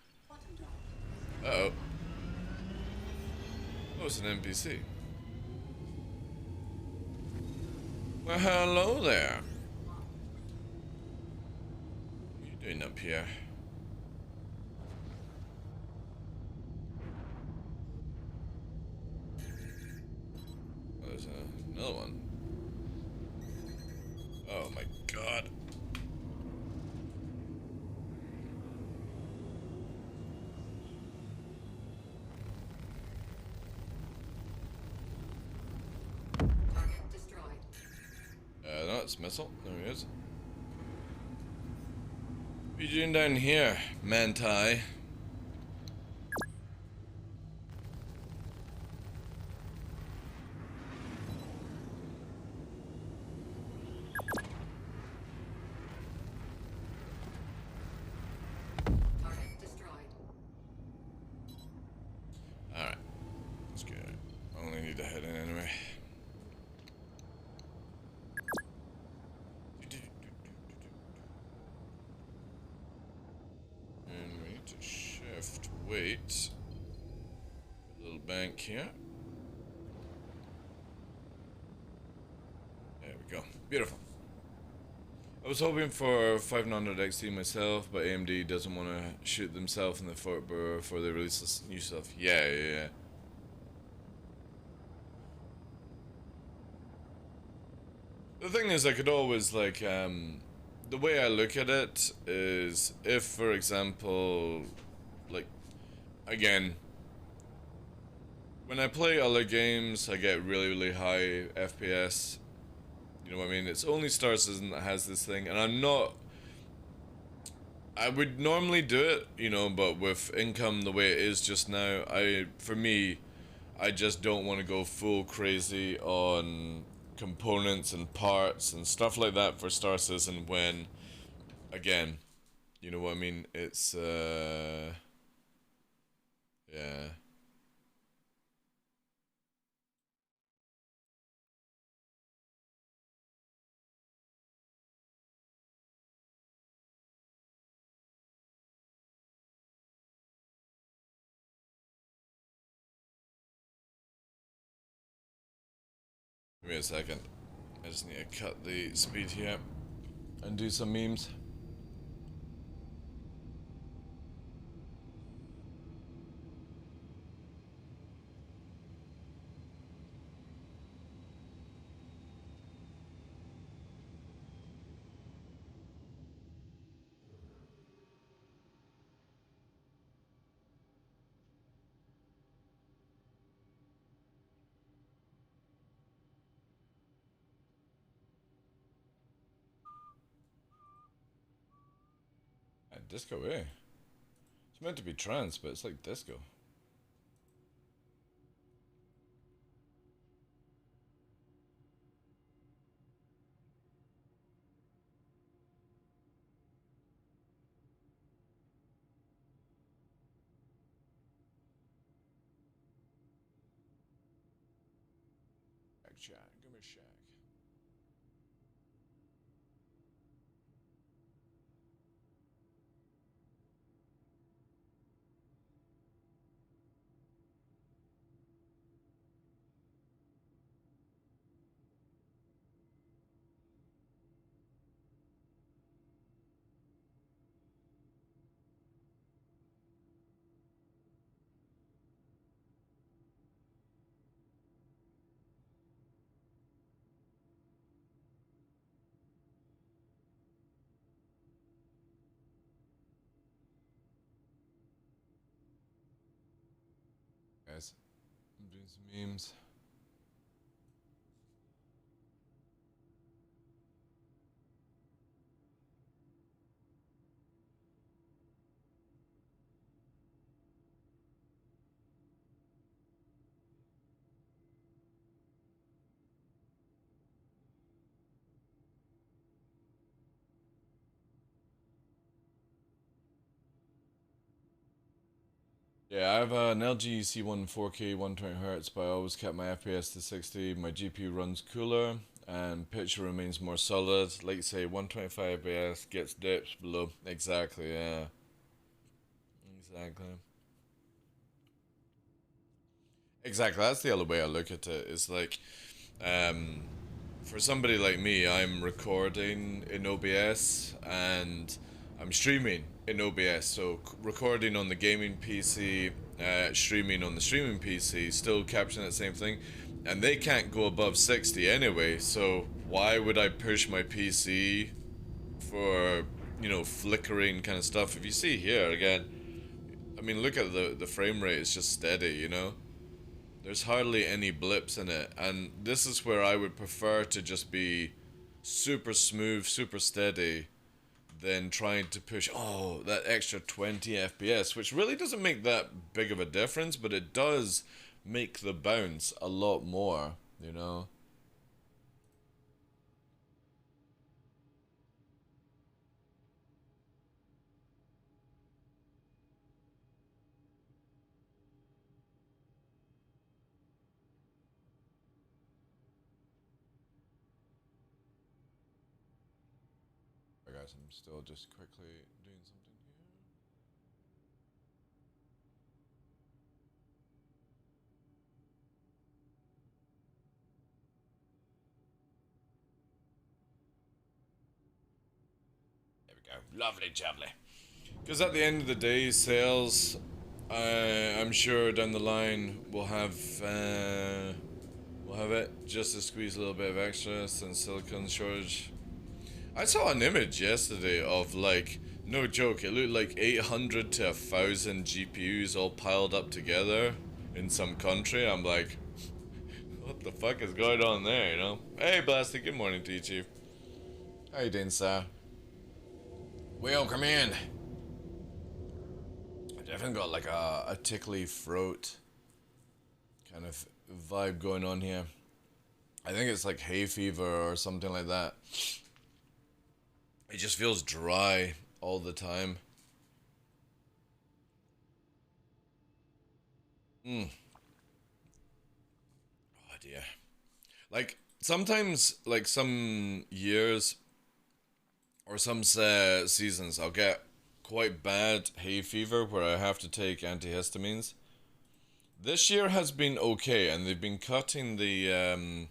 Uh-oh. Oh, it's an NPC. Well, hello there. What are you doing up here? Oh, there's another one. Oh my god. Target destroyed. No, it's missile. There he is. What are you doing down here, Manti? Target destroyed. Alright. Let's go. I only need to head in anyway. And we need to shift weight. A little bank here. There we go. Beautiful. I was hoping for 500 XT myself, but AMD doesn't want to shoot themselves in the foot before they release this new stuff. Yeah. The thing is, I could always, like, the way I look at it is if, for example, like, again, when I play other games, I get really high FPS. You know what I mean? It's only Star Citizen that has this thing, and I would normally do it, you know, but with income the way it is just now, for me, I just don't want to go full crazy on components and parts and stuff like that for Star Citizen when, again, you know what I mean? It's, yeah. Give me a second. I just need to cut the speed here and do some memes. disco, eh? It's meant to be trance, but it's like disco. Shack, give me a shack. Guys, I'm doing some memes. Yeah, I have an LG C1 4K 120Hz, but I always kept my FPS to 60. My GPU runs cooler, and picture remains more solid. Like say, 125 FPS gets dips below. Exactly, yeah. Exactly. Exactly, that's the other way I look at it. It's like, um, for somebody like me, I'm recording in OBS and I'm streaming in OBS. So recording on the gaming PC, streaming on the streaming PC, still capturing that same thing, and they can't go above 60 anyway. So why would I push my PC for flickering kind of stuff? If you see here again, I mean, look at the frame rate. It's just steady, you know. There's hardly any blips in it, and this is where I would prefer to just be super smooth, super steady, than trying to push, that extra 20 FPS, which really doesn't make that big of a difference, but it does make the bounce a lot more, you know? Alright guys, I'm still just quickly doing something here. There we go. Lovely jubbly. Because at the end of the day, sales, I'm sure down the line we'll have it just to squeeze a little bit of extra since silicon shortage. I saw an image yesterday of like, no joke, it looked like 800 to 1,000 GPUs all piled up together in some country. I'm like, what the fuck is going on there, you know? Hey Blasty, good morning to you, Chief. How you doing, sir? Welcome in. I definitely got like a tickly throat kind of vibe going on here. I think it's like hay fever or something like that. It just feels dry all the time. Oh dear. Like sometimes, like some years or some seasons, I'll get quite bad hay fever where I have to take antihistamines. This year has been okay, and they've been cutting the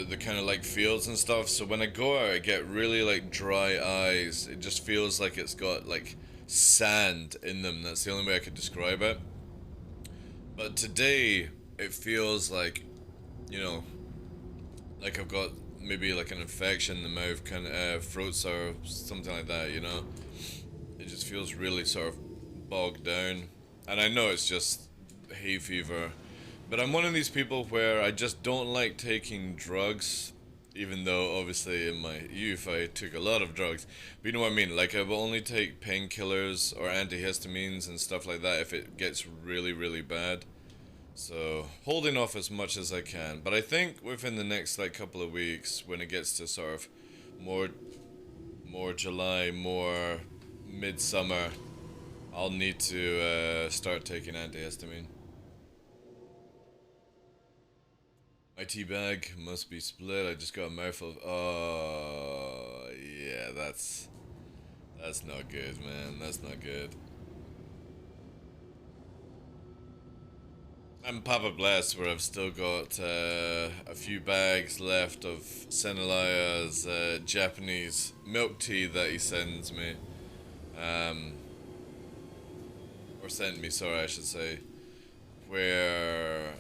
the kind of like fields and stuff. So when I go out, I get really like dry eyes. It just feels like it's got like sand in them. That's the only way I could describe it. But today, it feels like, you know, like I've got maybe like an infection in the mouth, kind of throat sour, something like that. You know, it just feels really sort of bogged down. And I know it's just hay fever, but I'm one of these people where I just don't like taking drugs, Even though obviously in my youth I took a lot of drugs. But you know what I mean? Like I will only take painkillers or antihistamines and stuff like that if it gets really, really bad. So holding off as much as I can. But I think within the next like couple of weeks, when it gets to sort of more July, more midsummer, I'll need to start taking antihistamine. My tea bag must be split. I just got a mouthful of. Oh, yeah, that's not good, man. That's not good. I'm Papa Blessed, where I've still got a few bags left of Senelaya's Japanese milk tea that he sends me. Or sent me, sorry, I should say. Where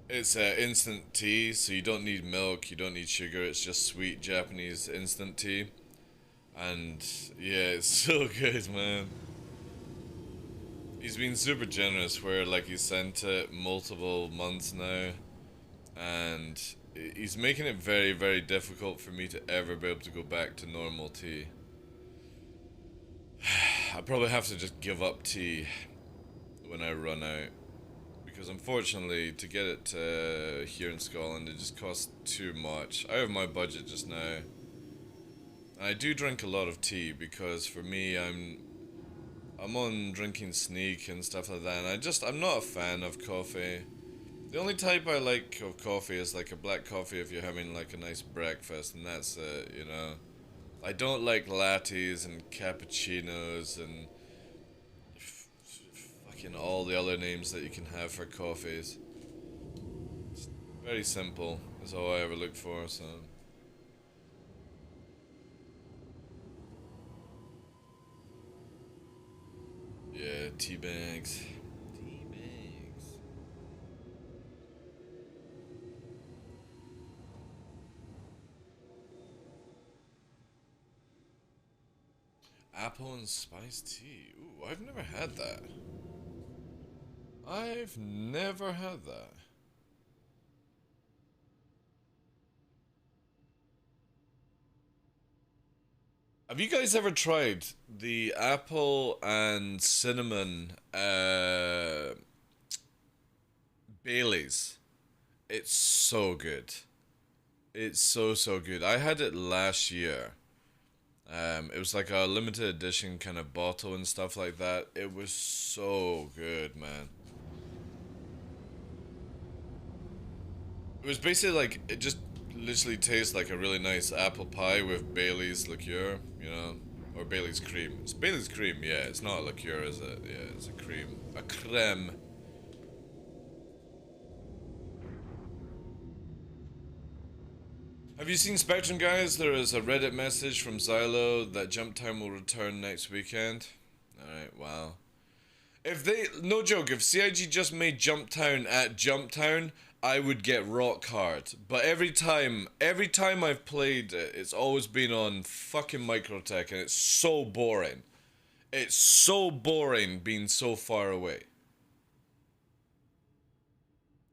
it's instant tea, so you don't need milk, you don't need sugar, it's just sweet Japanese instant tea. And yeah, it's so good, man. He's been super generous where like he sent it multiple months now, and he's making it very, very difficult for me to ever be able to go back to normal tea. I probably have to just give up tea when I run out. Because unfortunately, to get it here in Scotland, it just costs too much. I have my budget just now. I do drink a lot of tea because for me, I'm on drinking Sneak and stuff like that, and I'm not a fan of coffee. The only type I like of coffee is like a black coffee if you're having like a nice breakfast, and that's it, you know. I don't like lattes and cappuccinos and fucking all the other names that you can have for coffees. It's very simple, is all I ever look for, so. Yeah, tea bags. Tea bags. Apple and spice tea. Ooh, I've never had that. I've never had that. Have you guys ever tried the apple and cinnamon Bailey's? It's so good. It's so good. I had it last year. It was like a limited edition kind of bottle and stuff like that. It was so good, man. It was basically like, it just literally tastes like a really nice apple pie with Bailey's liqueur, you know? Or Bailey's cream. It's Bailey's cream, yeah. It's not a liqueur, is it? Yeah, it's a cream. A creme. Have you seen Spectrum, guys? There is a Reddit message from Xylo that Jump Time will return next weekend. Alright, wow. If they, no joke, if CIG just made Jump Town at Jump Town, I would get rock hard. But every time I've played it, it's always been on fucking Microtech, and it's so boring. It's so boring being so far away.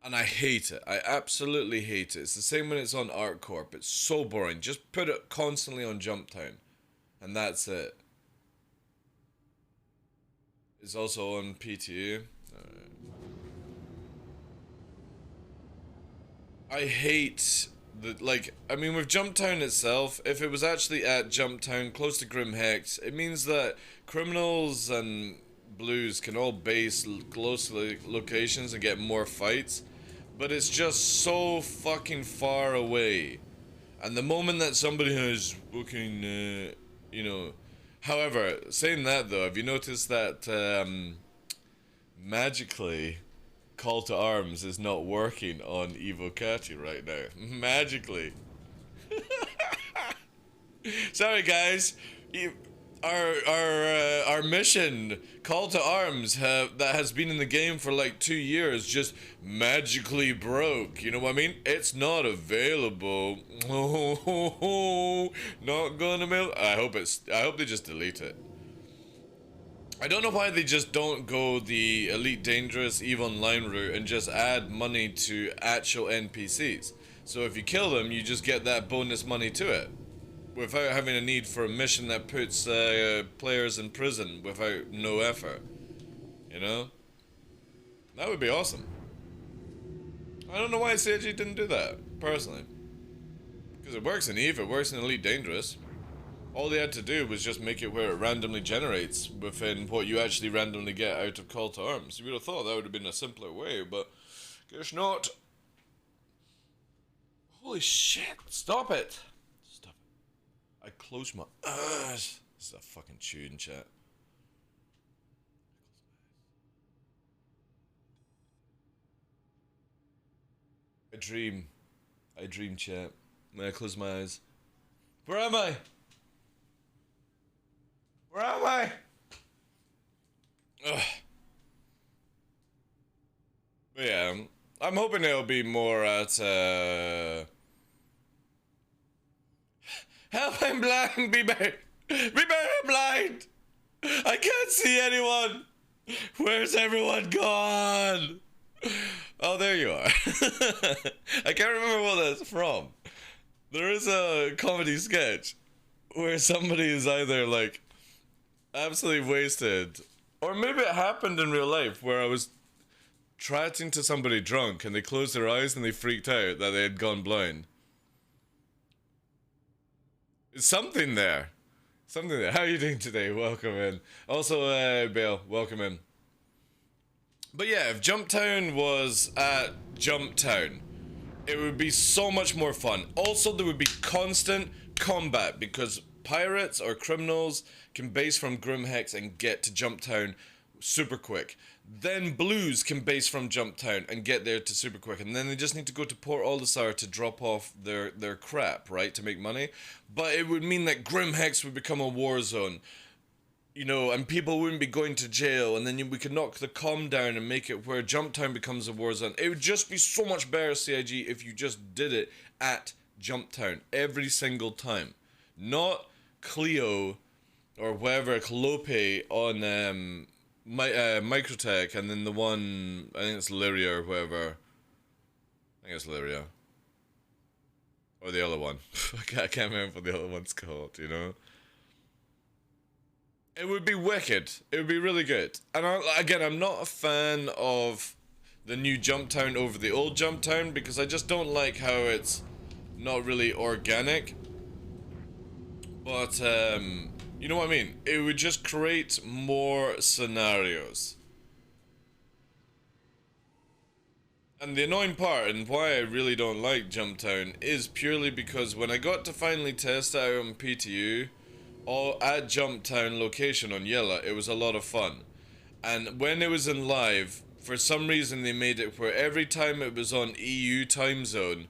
And I hate it. I absolutely hate it. It's the same when it's on ArtCorp. It's so boring. Just put it constantly on Jump Town. And that's it. It's also on PTU. I hate the, like, I mean, with Jump Town itself, if it was actually at Jump Town, close to Grim Hex, it means that criminals and blues can all base close locations and get more fights. But it's just so fucking far away. And the moment that somebody has fucking, you know... However, saying that though, have you noticed that, magically, Call to Arms is not working on Evocati right now? Magically. Sorry guys, our mission, Call to Arms, that has been in the game for like 2 years, just magically broke. You know what I mean? It's not available. Not gonna be. I hope they just delete it. I don't know why they just don't go the Elite Dangerous EVE Online route and just add money to actual NPCs. So if you kill them, you just get that bonus money to it, without having a need for a mission that puts players in prison without no effort. You know? That would be awesome. I don't know why CIG didn't do that, personally. Because it works in EVE, it works in Elite Dangerous. All they had to do was just make it where it randomly generates within what you actually randomly get out of Call to Arms. You would have thought that would have been a simpler way, but guess not. Holy shit, stop it! Stop it. I close my eyes. This is a fucking tune, chat. I dream, chat. When I close my eyes. Where am I? Where am I? Ugh. But yeah, I'm hoping it'll be more at, help, I'm blind, be better, I'm blind! I can't see anyone! Where's everyone gone? Oh, there you are. I can't remember what that's from. There is a comedy sketch where somebody is either like absolutely wasted, or maybe it happened in real life where I was chatting to somebody drunk and they closed their eyes and they freaked out that they had gone blind. It's something there. Something there. How are you doing today? Welcome in. Also, Bale, welcome in. But yeah, if Jumptown was at Jumptown, it would be so much more fun. Also, there would be constant combat because pirates or criminals can base from Grimhex and get to Jumptown super quick. Then blues can base from Jumptown and get there to super quick, and then they just need to go to Port Aldisar to drop off their crap, right, to make money. But it would mean that Grimhex would become a war zone, you know, and people wouldn't be going to jail, and then we could knock the comm down and make it where Jumptown becomes a war zone. It would just be so much better, CIG, if you just did it at Jumptown every single time. Not Clio or whatever, Clope on Microtech, and then the one, I think it's Lyria or whatever. I think it's Lyria. Or the other one. I can't remember what the other one's called, you know? It would be wicked. It would be really good. And again, I'm not a fan of the new Jumptown over the old Jumptown because I just don't like how it's not really organic. But, you know what I mean? It would just create more scenarios. And the annoying part, and why I really don't like Jumptown, is purely because when I got to finally test it out on PTU, or at Jumptown location on Yella, it was a lot of fun. And when it was in live, for some reason they made it where every time it was on EU time zone,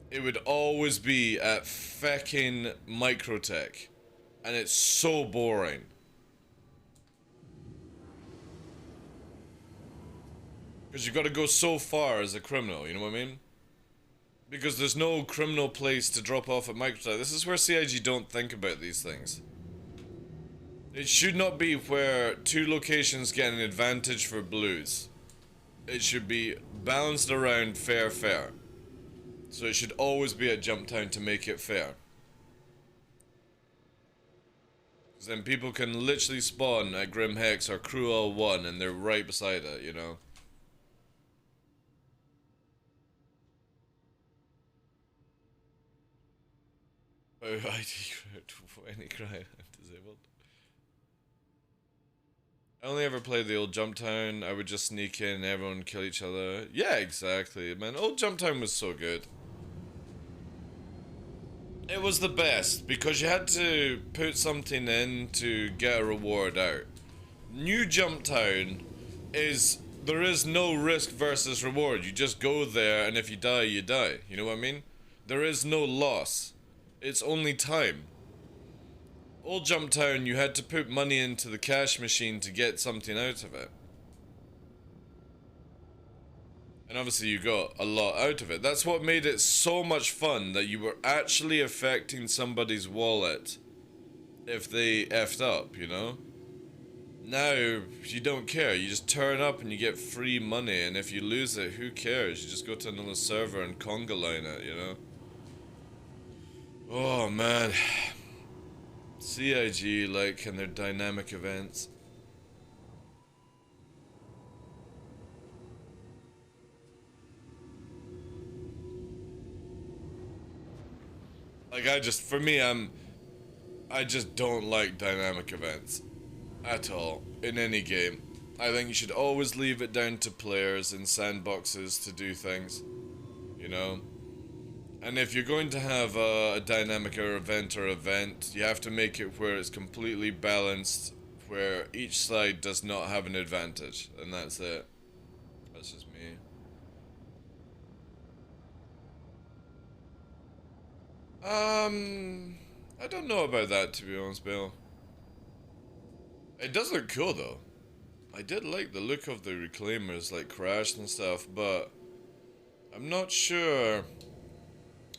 it would always be at feckin' Microtech. And it's so boring. Because you've got to go so far as a criminal, you know what I mean? Because there's no criminal place to drop off at Microtech. This is where CIG don't think about these things. It should not be where two locations get an advantage for blues. It should be balanced around fair. So it should always be at Jumptown to make it fair. Because then people can literally spawn at Grimhex or Cruel 1 and they're right beside it, you know? Oh, ID for any crime I'm disabled. I only ever played the old Jumptown. I would just sneak in, everyone kill each other. Yeah, exactly, man. Old Jumptown was so good. It was the best because you had to put something in to get a reward out. New Jumptown is, there is no risk versus reward. You just go there and if you die, you die. You know what I mean? There is no loss. It's only time. Old Jumptown, you had to put money into the cash machine to get something out of it. And obviously you got a lot out of it. That's what made it so much fun, that you were actually affecting somebody's wallet if they effed up, you know? Now, you don't care. You just turn up and you get free money, and if you lose it, who cares? You just go to another server and conga line it, you know? Oh, man. CIG, like, and their dynamic events. Like, for me, I just don't like dynamic events. At all, in any game. I think you should always leave it down to players in sandboxes to do things, you know? And if you're going to have a dynamic or event, you have to make it where it's completely balanced, where each side does not have an advantage, and that's it. That's just me. I don't know about that, to be honest, Bill. It does look cool, though. I did like the look of the reclaimers, like crashed and stuff, but I'm not sure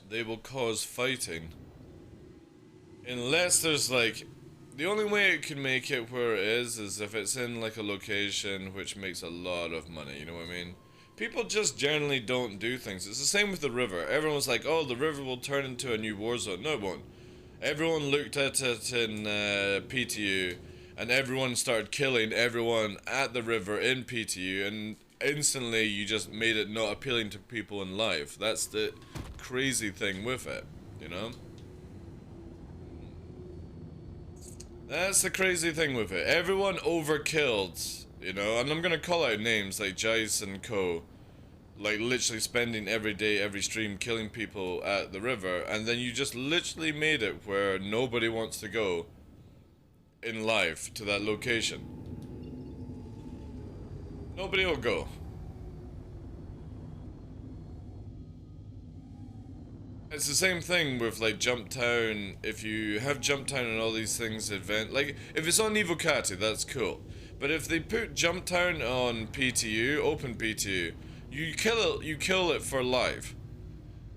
they will cause fighting. Unless there's like, the only way it can make it where it is if it's in like a location which makes a lot of money, you know what I mean? People just generally don't do things. It's the same with the river. Everyone's like, oh, the river will turn into a new war zone. No, it won't. Everyone looked at it in PTU, and everyone started killing everyone at the river in PTU, and instantly you just made it not appealing to people in life. That's the crazy thing with it, you know? That's the crazy thing with it. Everyone overkilled, you know? And I'm gonna call out names like Jace and Co. Like literally spending every day, every stream killing people at the river, and then you just literally made it where nobody wants to go in life to that location. Nobody will go. It's the same thing with like Jump Town. If you have Jump Town and all these things like if it's on Evocati, that's cool. But if they put Jump Town on PTU, open PTU, you kill it for life.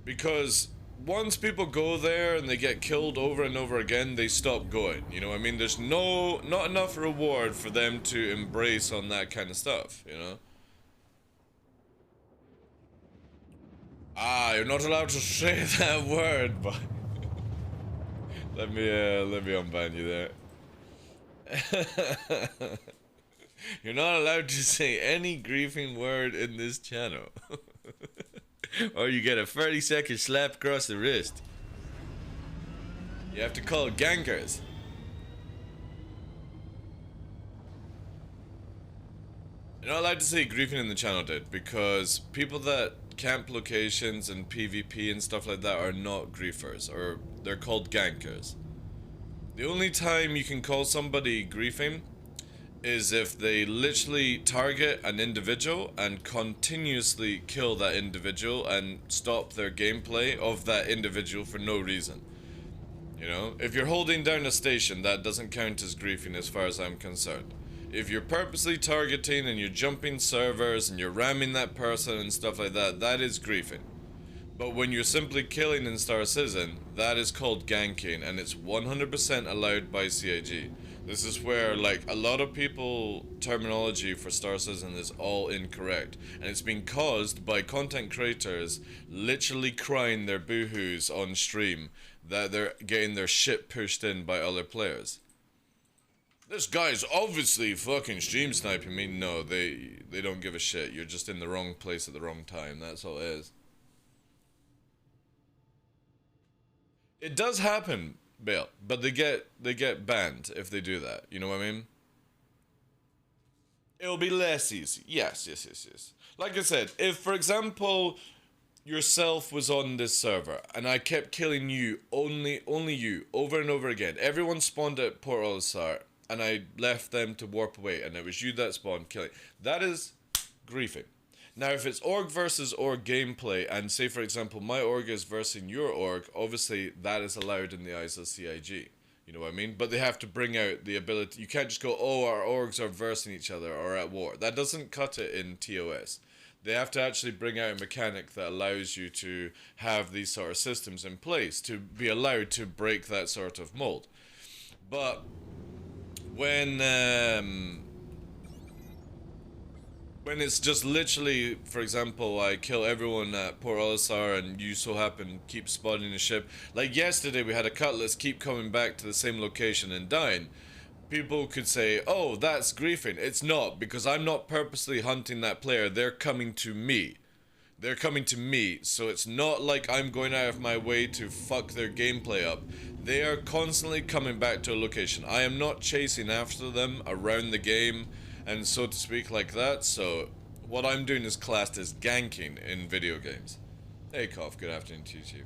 Because once people go there and they get killed over and over again, they stop going. You know what I mean? There's not enough reward for them to embrace on that kind of stuff, you know? Ah, you're not allowed to say that word, but let me unban you there. You're not allowed to say any griefing word in this channel. Or you get a 30-second slap across the wrist. You have to call gankers. You're not allowed to say griefing in the channel, dude, because people that camp locations and PvP and stuff like that are not griefers, or they're called gankers. The only time you can call somebody griefing is if they literally target an individual and continuously kill that individual and stop their gameplay of that individual for no reason. You know, if you're holding down a station, that doesn't count as griefing as far as I'm concerned. If you're purposely targeting and you're jumping servers and you're ramming that person and stuff like that, that is griefing. But when you're simply killing in Star Citizen, that is called ganking, and it's 100% allowed by CIG. This is where, like, a lot of people terminology for Star Citizen is all incorrect, and it's been caused by content creators literally crying their boohoos on stream that they're getting their shit pushed in by other players. This guy's obviously fucking stream sniping me. No, they don't give a shit. You're just in the wrong place at the wrong time. That's all it is. It does happen, Bill, but they get banned if they do that. You know what I mean? It'll be less easy. Yes. Like I said, if for example yourself was on this server and I kept killing you, only you, over and over again. Everyone spawned at Port Olisar and I left them to warp away and it was you that spawned killing. That is griefing. Now, if it's org versus org gameplay, and say, for example, my org is versing your org, obviously that is allowed in the eyes of CIG. You know what I mean? But they have to bring out the ability. You can't just go, oh, our orgs are versing each other or at war. That doesn't cut it in TOS. They have to actually bring out a mechanic that allows you to have these sort of systems in place to be allowed to break that sort of mold. But when When it's just literally, for example, I kill everyone at Port Olisar and you so happen keep spotting the ship. Like yesterday we had a Cutlass keep coming back to the same location and dying. People could say, oh, that's griefing. It's not, because I'm not purposely hunting that player. They're coming to me. They're coming to me, so it's not like I'm going out of my way to fuck their gameplay up. They are constantly coming back to a location. I am not chasing after them around the game, and so to speak like that, so what I'm doing is classed as ganking in video games. Hey Koff, good afternoon to you, Chief.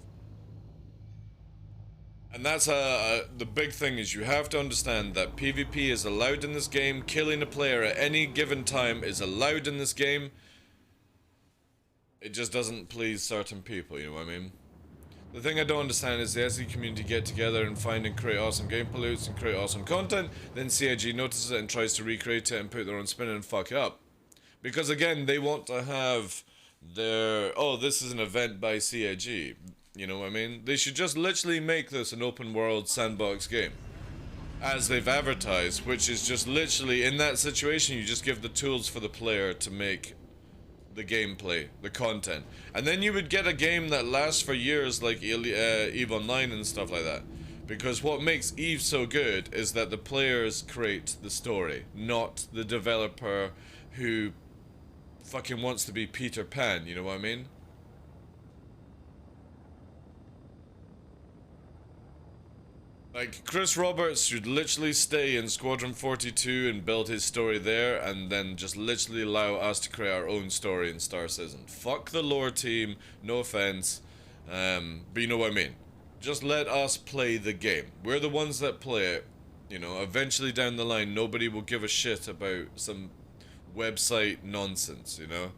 And that's the big thing is you have to understand that PvP is allowed in this game, killing a player at any given time is allowed in this game. It just doesn't please certain people, you know what I mean? The thing I don't understand is the SE community get together and find and create awesome gameplay loops and create awesome content, then CIG notices it and tries to recreate it and put their own spin and fuck it up. Because again, they want to have their, oh, this is an event by CIG, you know what I mean? They should just literally make this an open world sandbox game. As they've advertised, which is just literally, in that situation, you just give the tools for the player to make the gameplay, the content. And then you would get a game that lasts for years like EVE Online and stuff like that. Because what makes EVE so good is that the players create the story, not the developer who fucking wants to be Peter Pan, you know what I mean? Like, Chris Roberts should literally stay in Squadron 42 and build his story there, and then just literally allow us to create our own story in Star Citizen. Fuck the lore team, no offense, but you know what I mean. Just let us play the game. We're the ones that play it. You know, eventually down the line, nobody will give a shit about some website nonsense, you know?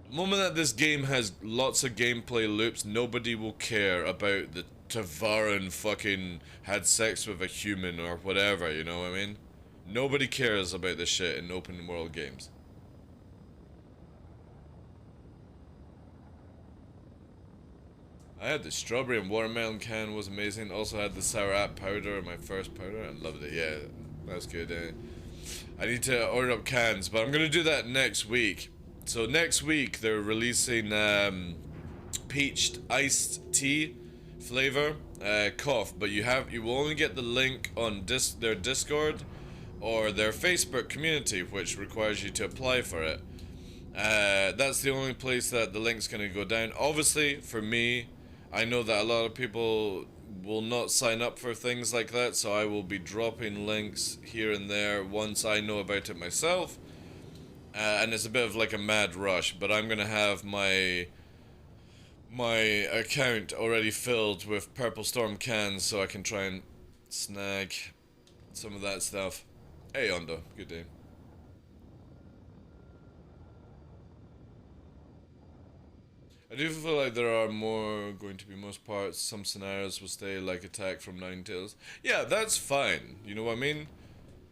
The moment that this game has lots of gameplay loops, nobody will care about the Tavaran fucking had sex with a human or whatever, you know what I mean? Nobody cares about this shit in open world games. I had the strawberry and watermelon can, was amazing. Also had the sour apple powder, my first powder, and loved it. Yeah, that's good. I need to order up cans, but I'm gonna do that next week. So next week they're releasing peached iced tea flavor, cough, but you will only get the link on their Discord or their Facebook community, which requires you to apply for it. That's the only place that the link's gonna go down. Obviously, for me, I know that a lot of people will not sign up for things like that, so I will be dropping links here and there once I know about it myself. And it's a bit of like a mad rush, but I'm gonna have my account already filled with Purple Storm cans so I can try and snag some of that stuff. Hey Ondo, good day. I do feel like there are going to be most parts. Some scenarios will stay like attack from Ninetales. Yeah, that's fine. You know what I mean?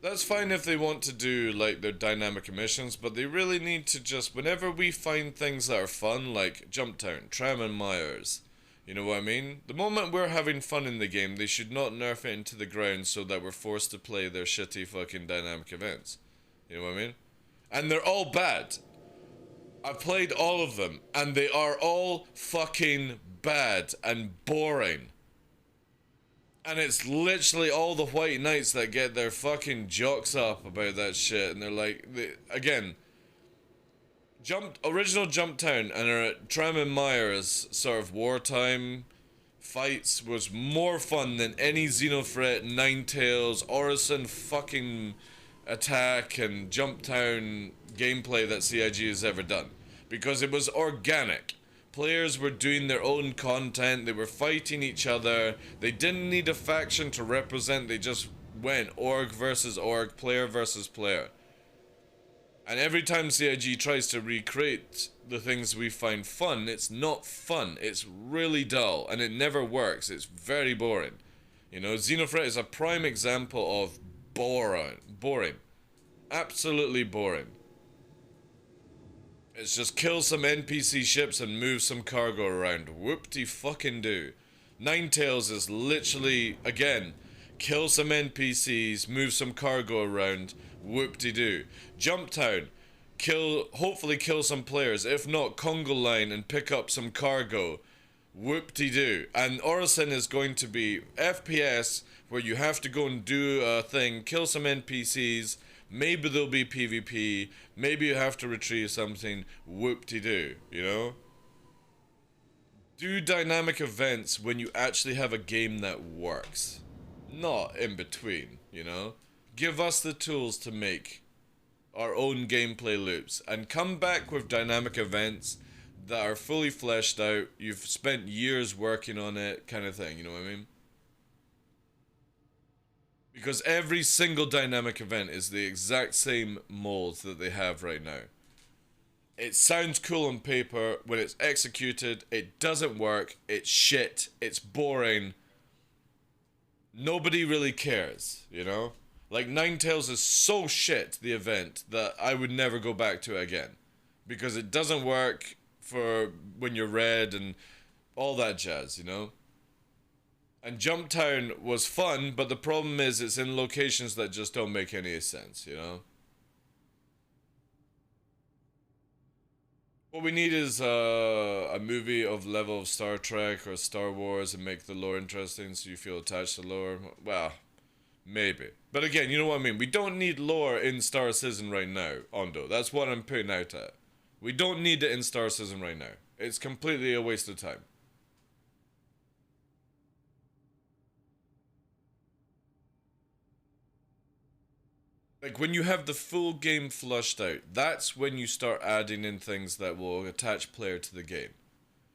That's fine if they want to do like their dynamic emissions, but they really need to just, whenever we find things that are fun, like Jump Town, Tram and Myers, you know what I mean? The moment we're having fun in the game, they should not nerf it into the ground so that we're forced to play their shitty fucking dynamic events. You know what I mean? And they're all bad. I've played all of them, and they are all fucking bad and boring. And it's literally all the white knights that get their fucking jocks up about that shit, and they're like, again, original Jump Town and Tram and Myers sort of wartime fights was more fun than any Xenothreat, Ninetales, Orison fucking Attack and Jump Town gameplay that CIG has ever done, because it was organic. Players were doing their own content, they were fighting each other, they didn't need a faction to represent, they just went org versus org, player versus player. And every time CIG tries to recreate the things we find fun, it's not fun, it's really dull, and it never works, it's very boring. You know, Xenothreat is a prime example of boring. Absolutely boring. It's just kill some NPC ships and move some cargo around. Whoop-de-fucking-do. Ninetales is literally, again, kill some NPCs, move some cargo around, Whoop-de-doo. Jump Town, hopefully kill some players. If not, Congo Line and pick up some cargo. Whoop-de-doo. And Orison is going to be FPS, where you have to go and do a thing, kill some NPCs, maybe there'll be PvP, maybe you have to retrieve something, whoop-de-doo, you know? Do dynamic events when you actually have a game that works. Not in between, you know? Give us the tools to make our own gameplay loops and come back with dynamic events that are fully fleshed out, you've spent years working on it, kind of thing, you know what I mean? Because every single dynamic event is the exact same mold that they have right now. It sounds cool on paper. When it's executed, it doesn't work. It's shit. It's boring. Nobody really cares, you know? Like, Ninetales is so shit, the event, that I would never go back to it again. Because it doesn't work for when you're red and all that jazz, you know? And Jump Town was fun, but the problem is it's in locations that just don't make any sense, you know? What we need is a movie of level of Star Trek or Star Wars and make the lore interesting so you feel attached to lore. Well, maybe. But again, you know what I mean? We don't need lore in Star Citizen right now, Ondo. That's what I'm putting out at. We don't need it in Star Citizen right now. It's completely a waste of time. Like, when you have the full game flushed out, that's when you start adding in things that will attach player to the game.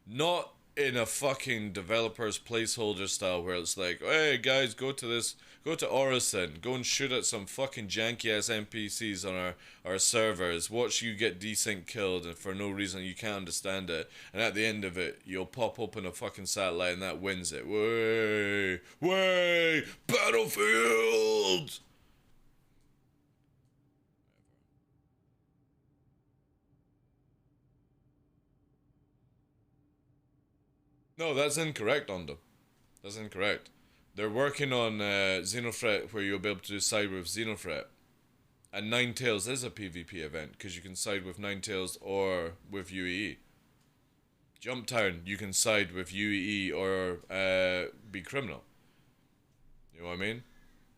Not in a fucking developer's placeholder style where it's like, hey guys, go to Orison, go and shoot at some fucking janky ass NPCs on our servers, watch you get desync killed and for no reason you can't understand it, and at the end of it, you'll pop open a fucking satellite and that wins it. Way, Battlefield! No, that's incorrect, Ondo. That's incorrect. They're working on Xenothreat, where you'll be able to side with Xenothreat. And Ninetales is a PvP event, because you can side with Ninetales or with UEE. Jump Town, you can side with UEE or be criminal. You know what I mean?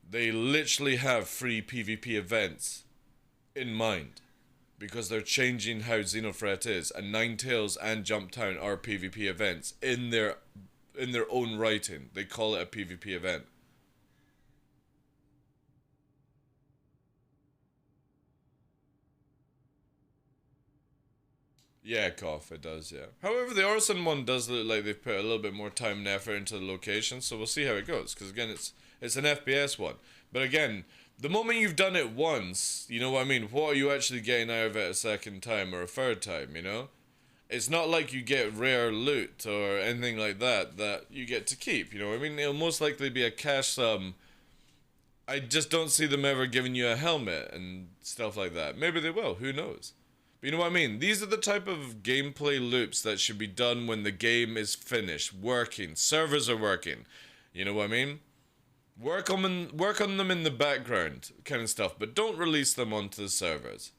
They literally have free PvP events in mind. Because they're changing how Xenothreat is, and Ninetales and Jump Town are PvP events in their own writing. They call it a PvP event. Yeah, cough, it does, yeah. However, the Orison one does look like they've put a little bit more time and effort into the location, so we'll see how it goes. Because again, it's an FPS one. But again, the moment you've done it once, you know what I mean? What are you actually getting out of it a second time or a third time, you know? It's not like you get rare loot or anything like that you get to keep, you know what I mean? It'll most likely be a cash sum. I just don't see them ever giving you a helmet and stuff like that. Maybe they will, who knows? But you know what I mean? These are the type of gameplay loops that should be done when the game is finished, working, servers are working. You know what I mean? Work on them in the background, kind of stuff, but don't release them onto the servers.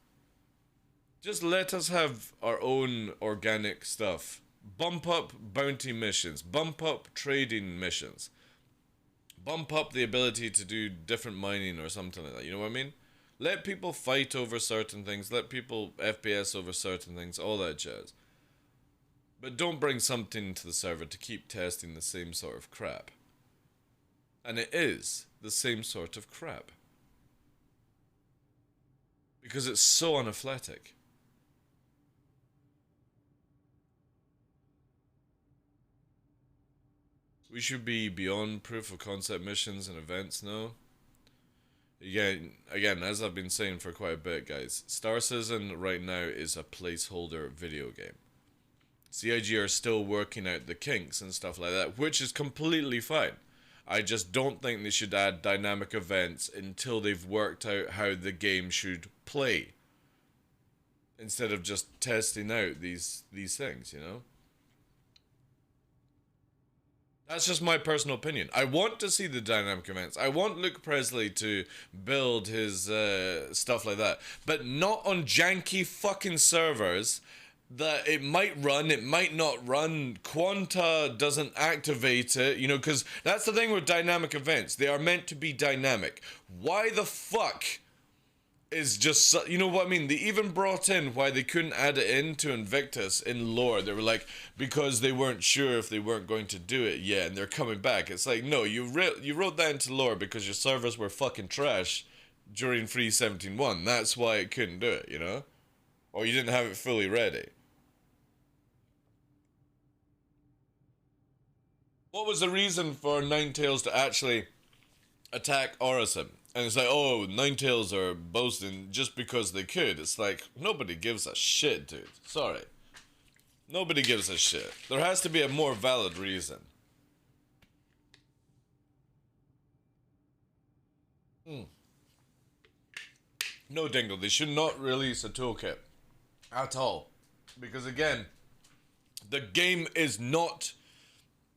Just let us have our own organic stuff. Bump up bounty missions, bump up trading missions, bump up the ability to do different mining or something like that, you know what I mean? Let people fight over certain things, let people FPS over certain things, all that jazz. But don't bring something to the server to keep testing the same sort of crap. And it is the same sort of crap. Because it's so unathletic. We should be beyond proof of concept missions and events now. Again, as I've been saying for quite a bit, guys, Star Citizen right now is a placeholder video game. CIG are still working out the kinks and stuff like that, which is completely fine. I just don't think they should add dynamic events until they've worked out how the game should play. Instead of just testing out these things, you know? That's just my personal opinion. I want to see the dynamic events. I want Luke Presley to build his stuff like that. But not on janky fucking servers that it might run, it might not run. Quanta doesn't activate it, you know, because that's the thing with dynamic events. They are meant to be dynamic. Why the fuck is just, you know what I mean? They even brought in why they couldn't add it into Invictus in lore. They were like, because they weren't sure if they weren't going to do it yet, and they're coming back. It's like, no, you wrote that into lore because your servers were fucking trash during 3.17.1. That's why it couldn't do it, you know? Or you didn't have it fully ready. What was the reason for Ninetales to actually attack Orison? And it's like, oh, Ninetales are boasting just because they could. It's like, nobody gives a shit, dude. Sorry. Nobody gives a shit. There has to be a more valid reason. No, Dingle, they should not release a toolkit. At all. Because again, the game is not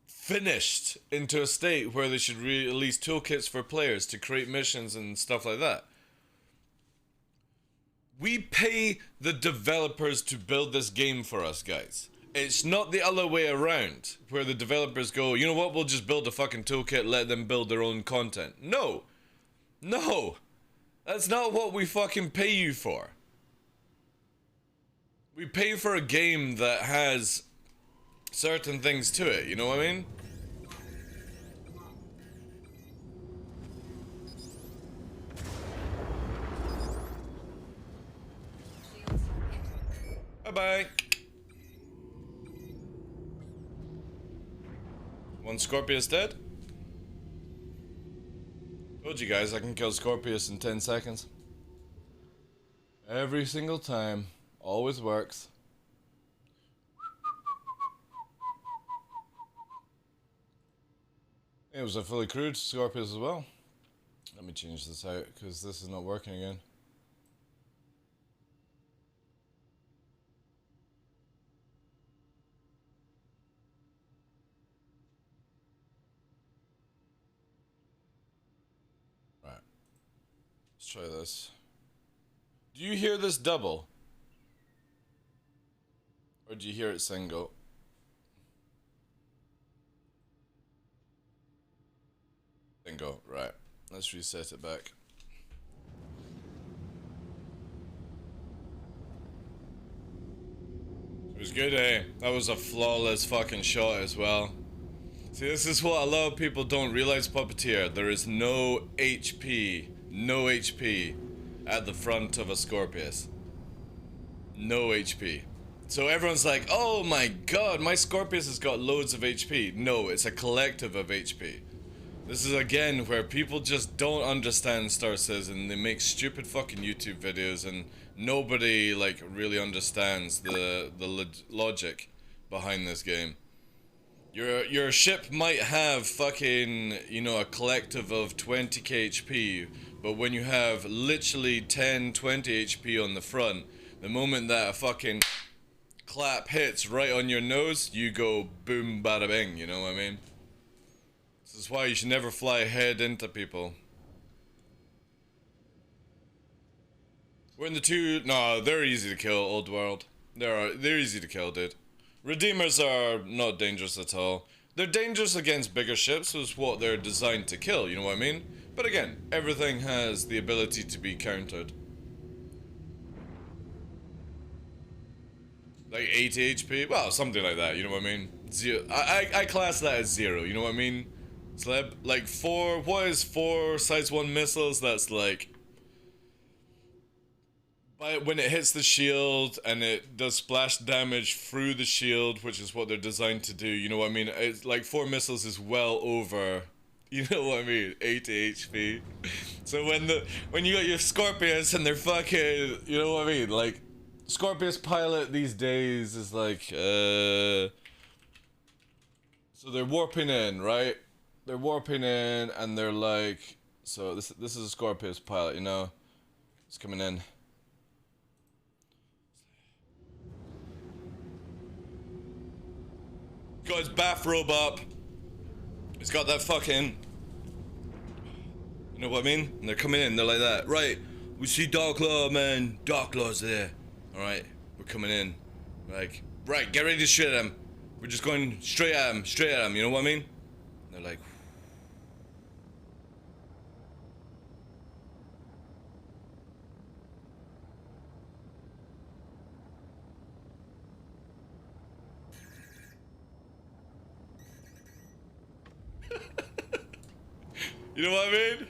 finished into a state where they should release toolkits for players to create missions and stuff like that. We pay the developers to build this game for us, guys. It's not the other way around, where the developers go, you know what, we'll just build a fucking toolkit, let them build their own content. No. No. That's not what we fucking pay you for. We pay for a game that has certain things to it, you know what I mean? Bye-bye. One Scorpius dead? Told you guys I can kill Scorpius in 10 seconds. Every single time. Always works. It was a fully crewed Scorpius as well. Let me change this out because this is not working again. Right. Let's try this. Do you hear this double? Or do you hear it single? Single, right. Let's reset it back. It was good, eh? That was a flawless fucking shot as well. See, this is what a lot of people don't realize, Puppeteer. There is no HP at the front of a Scorpius. No HP. So everyone's like, oh my god, my Scorpius has got loads of HP. No, it's a collective of HP. This is again where people just don't understand Star Citizen and they make stupid fucking YouTube videos and nobody like really understands the logic behind this game. Your ship might have fucking, you know, a collective of 20k HP, but when you have literally 10, 20 HP on the front, the moment that a fucking clap hits right on your nose, you go boom bada bing, you know what I mean? This is why you should never fly head into people. We're in the two. No, they're easy to kill, Old World. They're easy to kill, dude. Redeemers are not dangerous at all. They're dangerous against bigger ships, is what they're designed to kill, you know what I mean? But again, everything has the ability to be countered. Like 80 HP? Well, something like that, you know what I mean? Zero. I class that as 0, you know what I mean? Sleb? Like 4, what is 4 size 1 missiles? That's like... But when it hits the shield and it does splash damage through the shield, which is what they're designed to do, you know what I mean? It's like 4 missiles is well over, you know what I mean, 80 HP. So when you got your Scorpius and they're fucking, you know what I mean? Like, Scorpius pilot these days is like, so they're warping in, right? They're warping in and they're like, so this is a Scorpius pilot, you know? It's coming in. Got his bathrobe up. It's got that fucking... You know what I mean? And they're coming in, they're like that. Right, we see DarkLaw, man. DarkLaw's there. Alright, we're coming in. Like, right, get ready to shoot at him. We're just going straight at him, you know what I mean? And they're like... You know what I mean?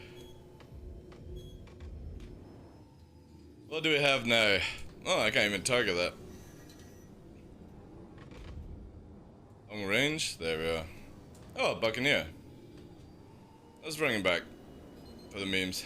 What do we have now? Oh, I can't even target that. Long range, there we are. Oh, Buccaneer. Let's bring him back for the memes.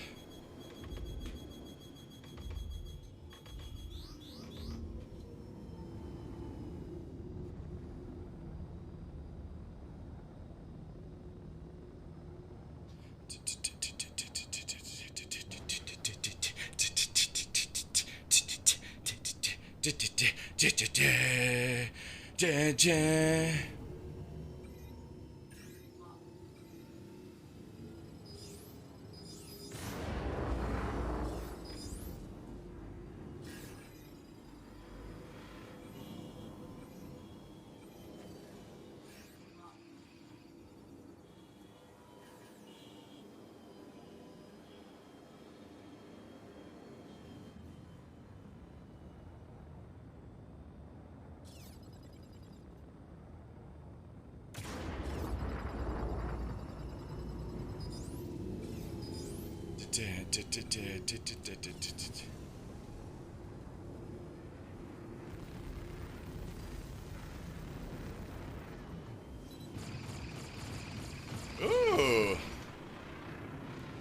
Ooh.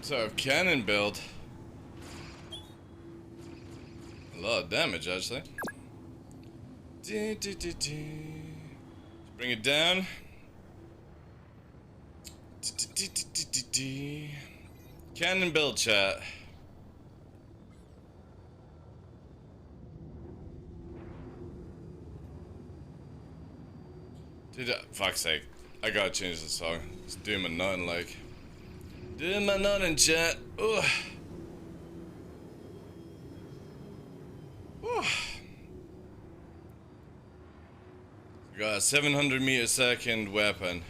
So cannon build. A lot of damage actually. Bring it down. Cannon build chat. Dude, fuck's sake. I gotta change the song. It's doing my nothing like. Doing my nothing chat. Ugh. Ugh. Got a 700 meter second weapon.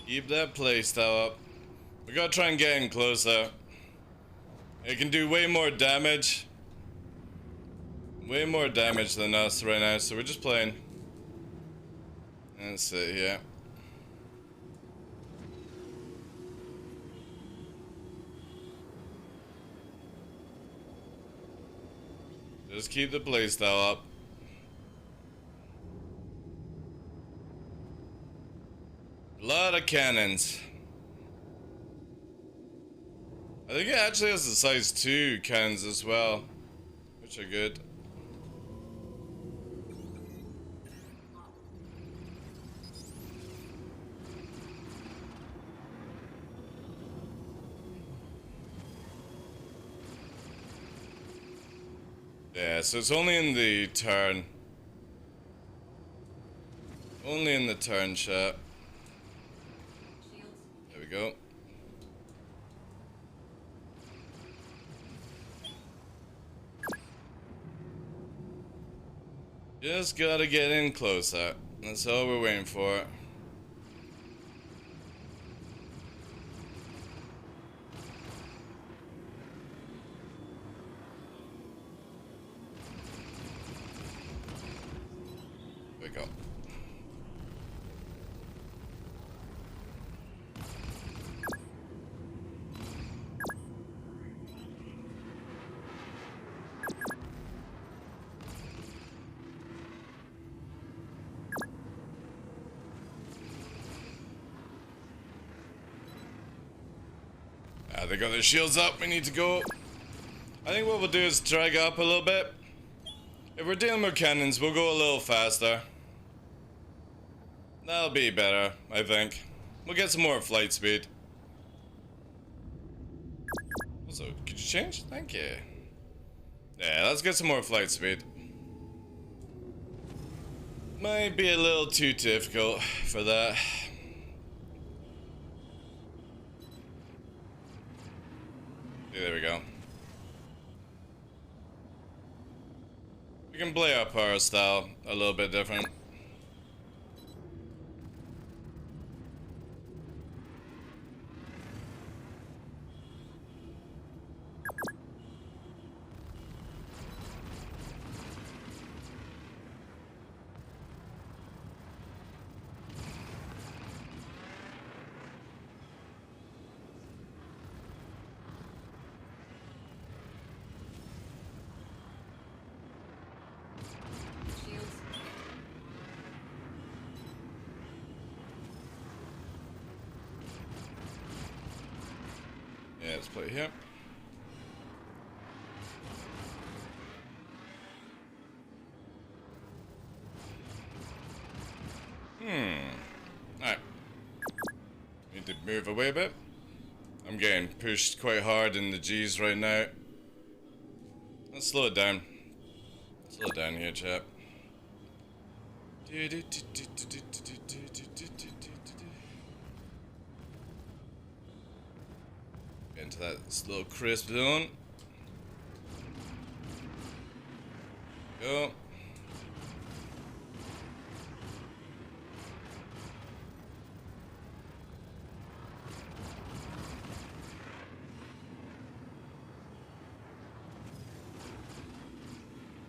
Keep that playstyle up. We gotta try and get in closer. It can do way more damage. Way more damage than us right now, so we're just playing. That's it, yeah. Just keep the playstyle up. A lot of cannons. I think it actually has the size 2 cannons as well, which are good. Yeah, so it's only in the turn. Only in the turn, chat. There we go. Just gotta get in closer. That's all we're waiting for. There we go. They got their shields up, we need to go. I think what we'll do is drag up a little bit. If we're dealing with cannons, we'll go a little faster. That'll be better, I think. We'll get some more flight speed. Also, could you change? Thank you. Yeah, let's get some more flight speed. Might be a little too difficult for that. Yeah, there we go. We can play our power style a little bit different. Shields. Yeah, let's play here. Alright. Need to move away a bit. I'm getting pushed quite hard in the G's right now. Let's slow it down. Slow it down here, chap. Get into that little crisp zone. Go.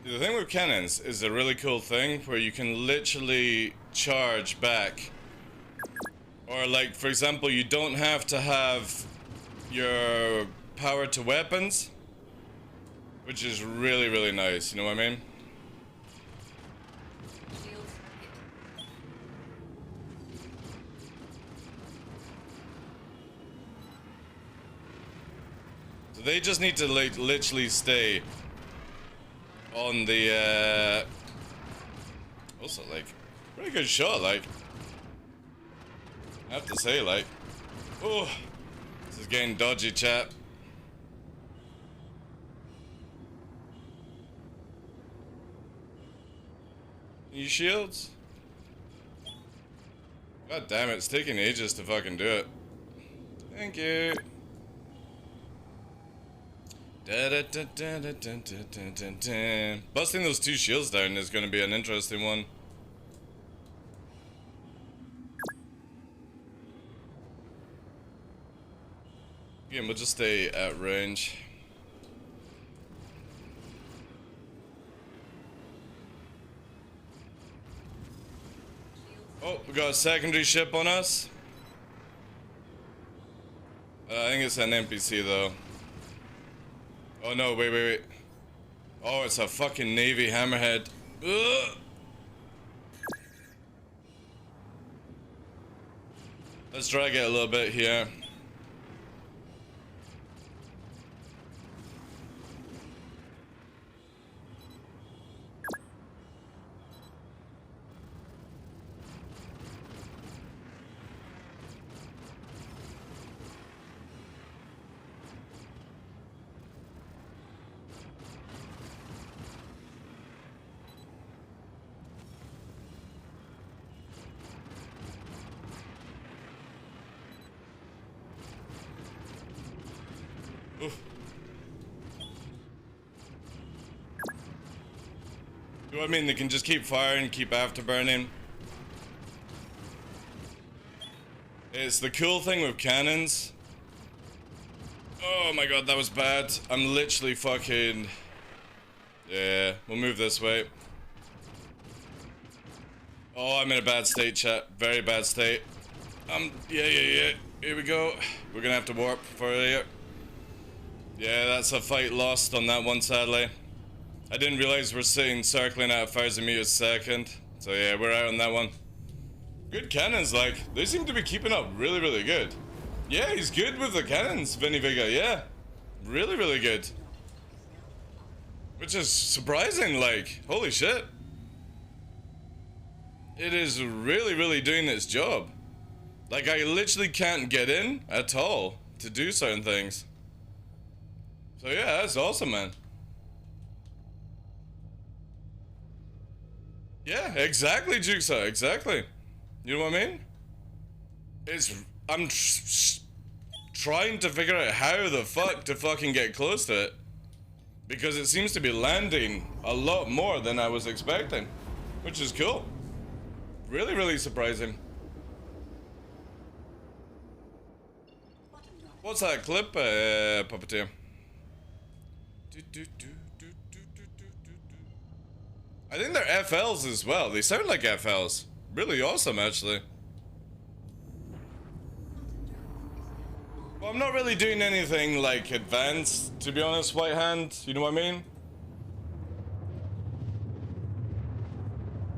The thing with cannons is a really cool thing where you can literally charge back. Or like, for example, you don't have to have your power to weapons, which is really, really nice, you know what I mean? Shields. So they just need to like literally stay on the also like pretty good shot, like I have to say, like, oh, this is getting dodgy, chap. Any shields? God damn it, it's taking ages to fucking do it. Thank you. Busting those two shields down is going to be an interesting one. Again, we'll just stay at range. Oh, we got a secondary ship on us. I think it's an NPC though. Oh no, wait. Oh, it's a fucking Navy hammerhead. Ugh. Let's drag it a little bit here. Oof. Do I mean they can just keep firing, keep afterburning? It's the cool thing with cannons. Oh my god, that was bad. I'm literally fucking... Yeah, we'll move this way. Oh, I'm in a bad state, chat. Very bad state. Yeah. Here we go. We're gonna have to warp for here. Yeah, that's a fight lost on that one, sadly. I didn't realize we're sitting circling at 1,000 meters a second. So yeah, we're out on that one. Good cannons, like, they seem to be keeping up really, really good. Yeah, he's good with the cannons, Vinny Vega, yeah. Really, really good. Which is surprising, like, holy shit. It is really, really doing its job. Like, I literally can't get in at all to do certain things. So yeah, that's awesome, man. Yeah, exactly, Jigsaw, exactly. You know what I mean? I'm trying to figure out how the fuck to fucking get close to it. Because it seems to be landing a lot more than I was expecting. Which is cool. Really, really surprising. What's that clip, Puppeteer? I think they're FLs as well. They sound like FLs. Really awesome, actually. Well, I'm not really doing anything like advanced, to be honest, White Hand. You know what I mean?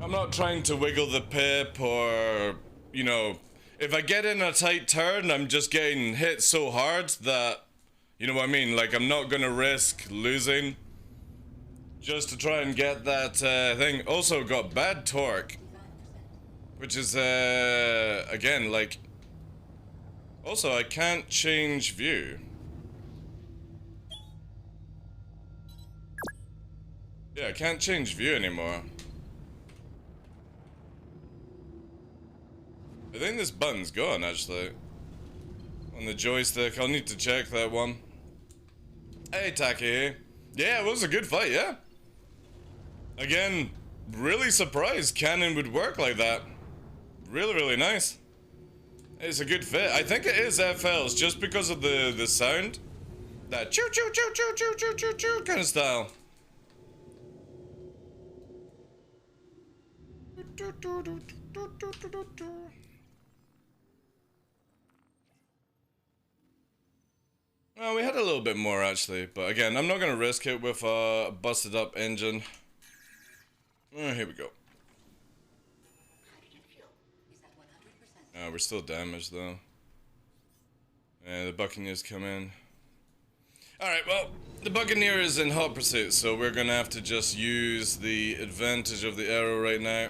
I'm not trying to wiggle the pip or, you know, if I get in a tight turn, I'm just getting hit so hard that, you know what I mean? Like, I'm not gonna risk losing just to try and get that thing. Also got bad torque, which is, again, like, also I can't change view. Yeah, I can't change view anymore. I think this button's gone, actually. On the joystick, I'll need to check that one. Hey, Taki. Yeah, it was a good fight, yeah. Again, really surprised cannon would work like that. Really, really nice. It's a good fit. I think it is FLs, just because of the sound. That choo choo choo choo choo choo choo choo kind of style. Well, we had a little bit more actually, but again, I'm not gonna risk it with a busted up engine. Here we go. We're still damaged though. The Buccaneers come in. Alright, well, the Buccaneer is in hot pursuit, so we're gonna have to just use the advantage of the arrow right now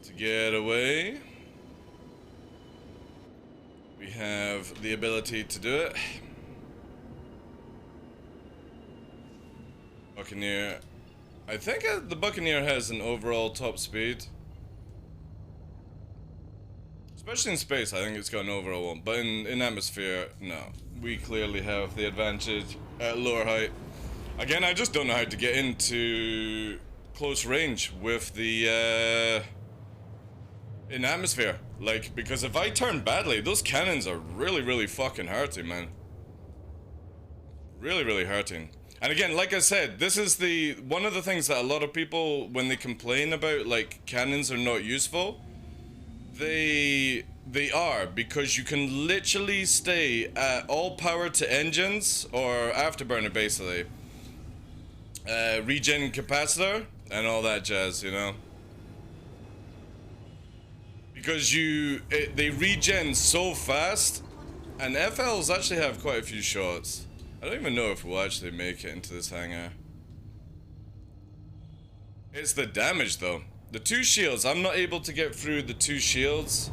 to get away. We have the ability to do it. Buccaneer. I think the Buccaneer has an overall top speed. Especially in space, I think it's got an overall one. But in atmosphere, no. We clearly have the advantage at lower height. Again, I just don't know how to get into close range with the in atmosphere. Like, because if I turn badly, those cannons are really, really fucking hurting, man. Really, really hurting. And again, like I said, this is one of the things that a lot of people, when they complain about, like, cannons are not useful, they are, because you can literally stay at all power to engines, or afterburner basically, regen capacitor, and all that jazz, you know? Because they regen so fast, and FLs actually have quite a few shots. I don't even know if we'll actually make it into this hangar. It's the damage though. The two shields, I'm not able to get through the two shields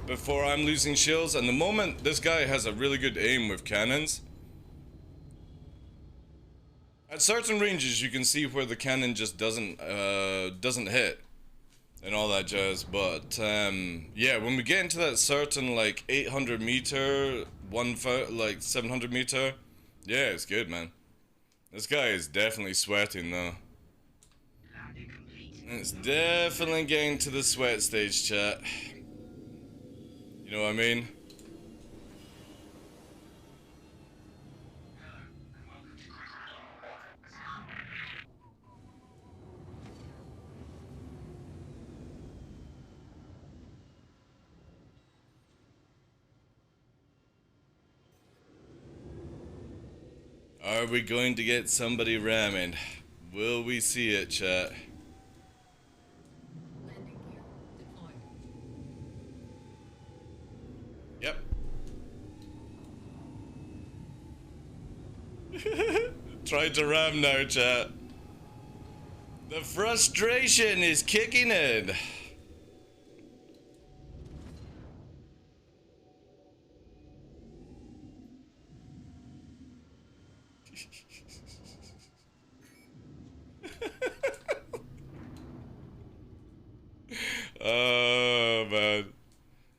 before I'm losing shields, and the moment this guy has a really good aim with cannons. At certain ranges you can see where the cannon just doesn't hit and all that jazz, but yeah, when we get into that certain like 800 meter, like 700 meter, yeah, it's good, man. This guy is definitely sweating though. It's definitely getting to the sweat stage, chat. You know what I mean? Are we going to get somebody ramming? Will we see it, chat? Landing gear deployed. Yep. Try to ram now, chat. The frustration is kicking in. Oh man,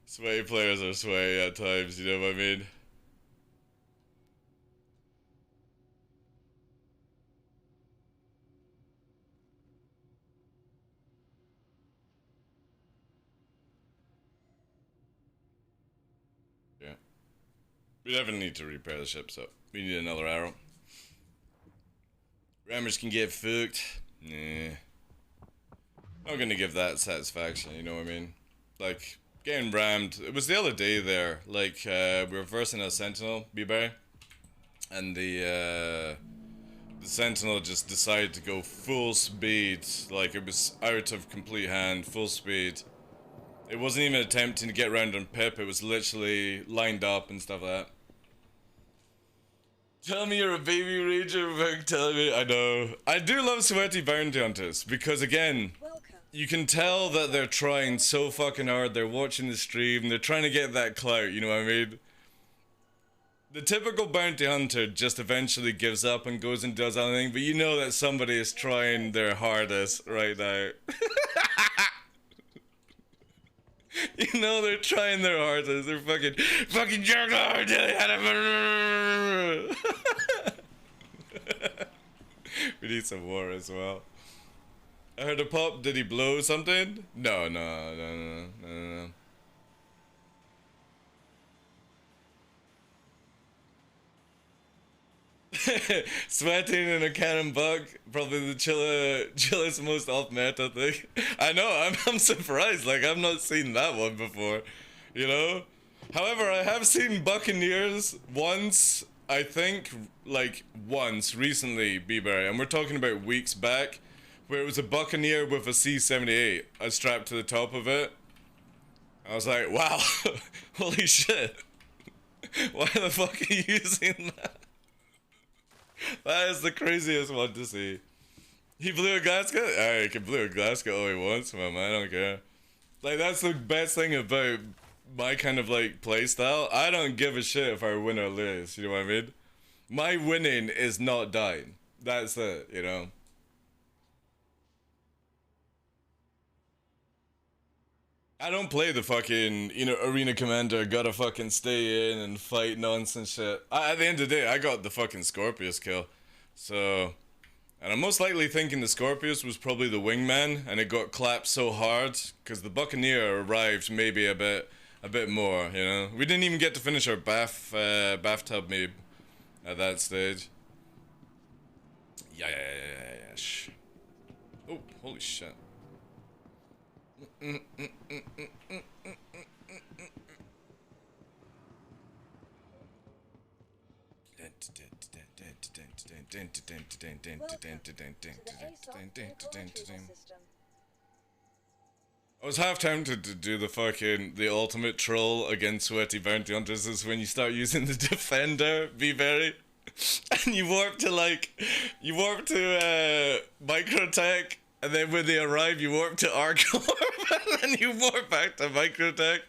sweaty players are sweaty at times. You know what I mean? Yeah. We definitely need to repair the ship, so we need another arrow. Rammers can get fucked. Nah. Not gonna give that satisfaction, you know what I mean? Like, getting rammed. It was the other day there, like, we were versing a Sentinel, B-Berry, and the Sentinel just decided to go full speed. Like, it was out of complete hand, full speed. It wasn't even attempting to get around on Pip, it was literally lined up and stuff like that. Tell me you're a baby rager, fuck, tell me. I know. I do love sweaty bounty hunters, because again, you can tell that they're trying so fucking hard, they're watching the stream, they're trying to get that clout, you know what I mean? The typical bounty hunter just eventually gives up and goes and does other thing, but you know that somebody is trying their hardest right now. You know they're trying their hardest. They're fucking jerk hard. We need some war as well. I heard a pop. Did he blow something? No. Sweating in a cannon bug, probably the chillest most off meta thing. I know, I'm surprised, like I've not seen that one before, you know? However, I have seen Buccaneers once, I think, like once, recently, B-Berry, and we're talking about weeks back, where it was a Buccaneer with a C-78, strapped to the top of it. I was like, wow, holy shit, why the fuck are you using that? That is the craziest one to see. He blew a Glasgow? Alright, he can blow a Glasgow all he wants, man. I don't care. Like, that's the best thing about my kind of, like, playstyle. I don't give a shit if I win or lose, you know what I mean? My winning is not dying. That's it, you know? I don't play the fucking, you know, arena commander, gotta fucking stay in and fight nonsense shit. At the end of the day, I got the fucking Scorpius kill. So, and I'm most likely thinking the Scorpius was probably the wingman, and it got clapped so hard, because the Buccaneer arrived maybe a bit more, you know? We didn't even get to finish our bathtub maybe at that stage. Yeah. Shh. Oh, holy shit. I was half tempted to do the ultimate troll against sweaty bounty hunters is when you start using the defender, be very, and you warp to microtech, and then when they arrive you warp to Arcorp, and then you warp back to microtech.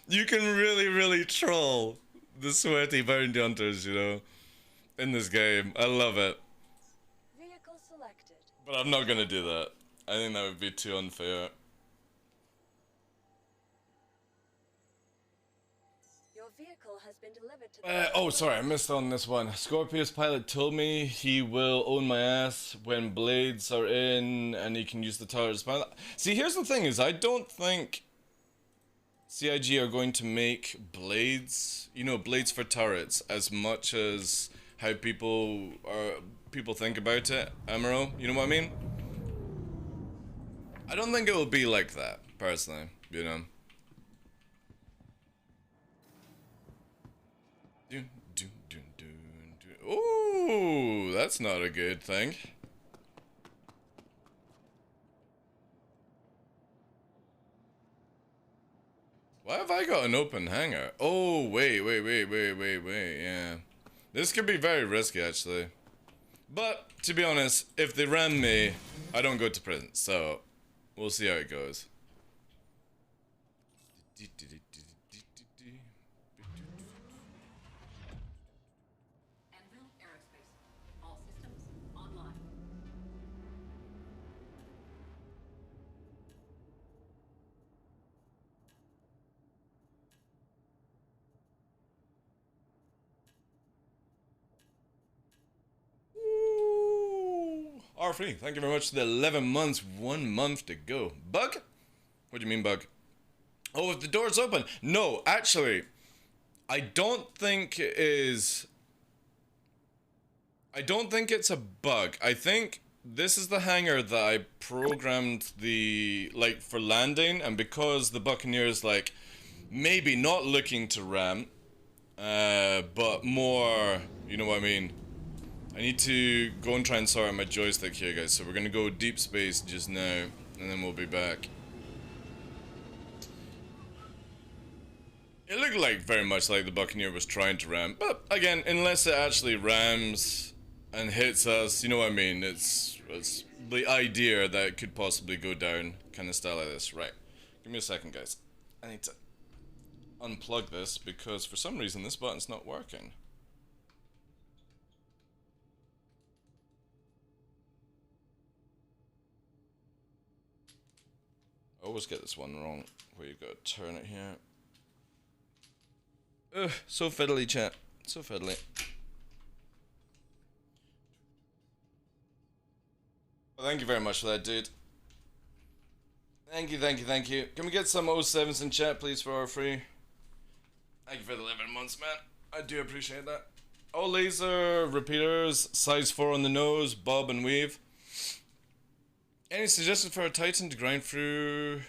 You can really troll the sweaty bounty hunters, you know, in this game. I love it. Vehicle selected. But I'm not gonna do that. I think that would be too unfair. Your vehicle has been delivered to the Oh, sorry, I missed on this one. Scorpius pilot told me he will own my ass when blades are in and he can use the turrets. See, here's the thing is, I don't think CIG are going to make blades, you know, blades for turrets as much as how people think about it, Amaro, you know what I mean? I don't think it will be like that, personally, you know. Ooh, that's not a good thing. Why have I got an open hangar? Oh, wait, yeah. This could be very risky, actually. But, to be honest, if they ram me, I don't go to prison, so we'll see how it goes. R3, thank you very much for the 11 months, 1 month to go. Bug? What do you mean, bug? Oh, if the door's open. No, actually, I don't think it is. I don't think it's a bug. I think this is the hangar that I programmed the, like, for landing, and because the Buccaneers, like, maybe not looking to ram, but more, you know what I mean? I need to go and try and sort out my joystick here, guys, so we're gonna go deep space just now, and then we'll be back. It looked like very much like the Buccaneer was trying to ram, but again, unless it actually rams and hits us, you know what I mean? It's the idea that it could possibly go down, kind of style like this. Right, give me a second, guys. I need to unplug this because for some reason this button's not working. I always get this one wrong, where you gotta turn it here. Ugh, so fiddly, chat. So fiddly. Well, thank you very much for that, dude. Thank you, thank you, thank you. Can we get some 07s in chat, please, for our free? Thank you for the 11 months, man. I do appreciate that. Oh, laser repeaters, size 4 on the nose, bob and weave. Any suggestions for a Titan to grind through?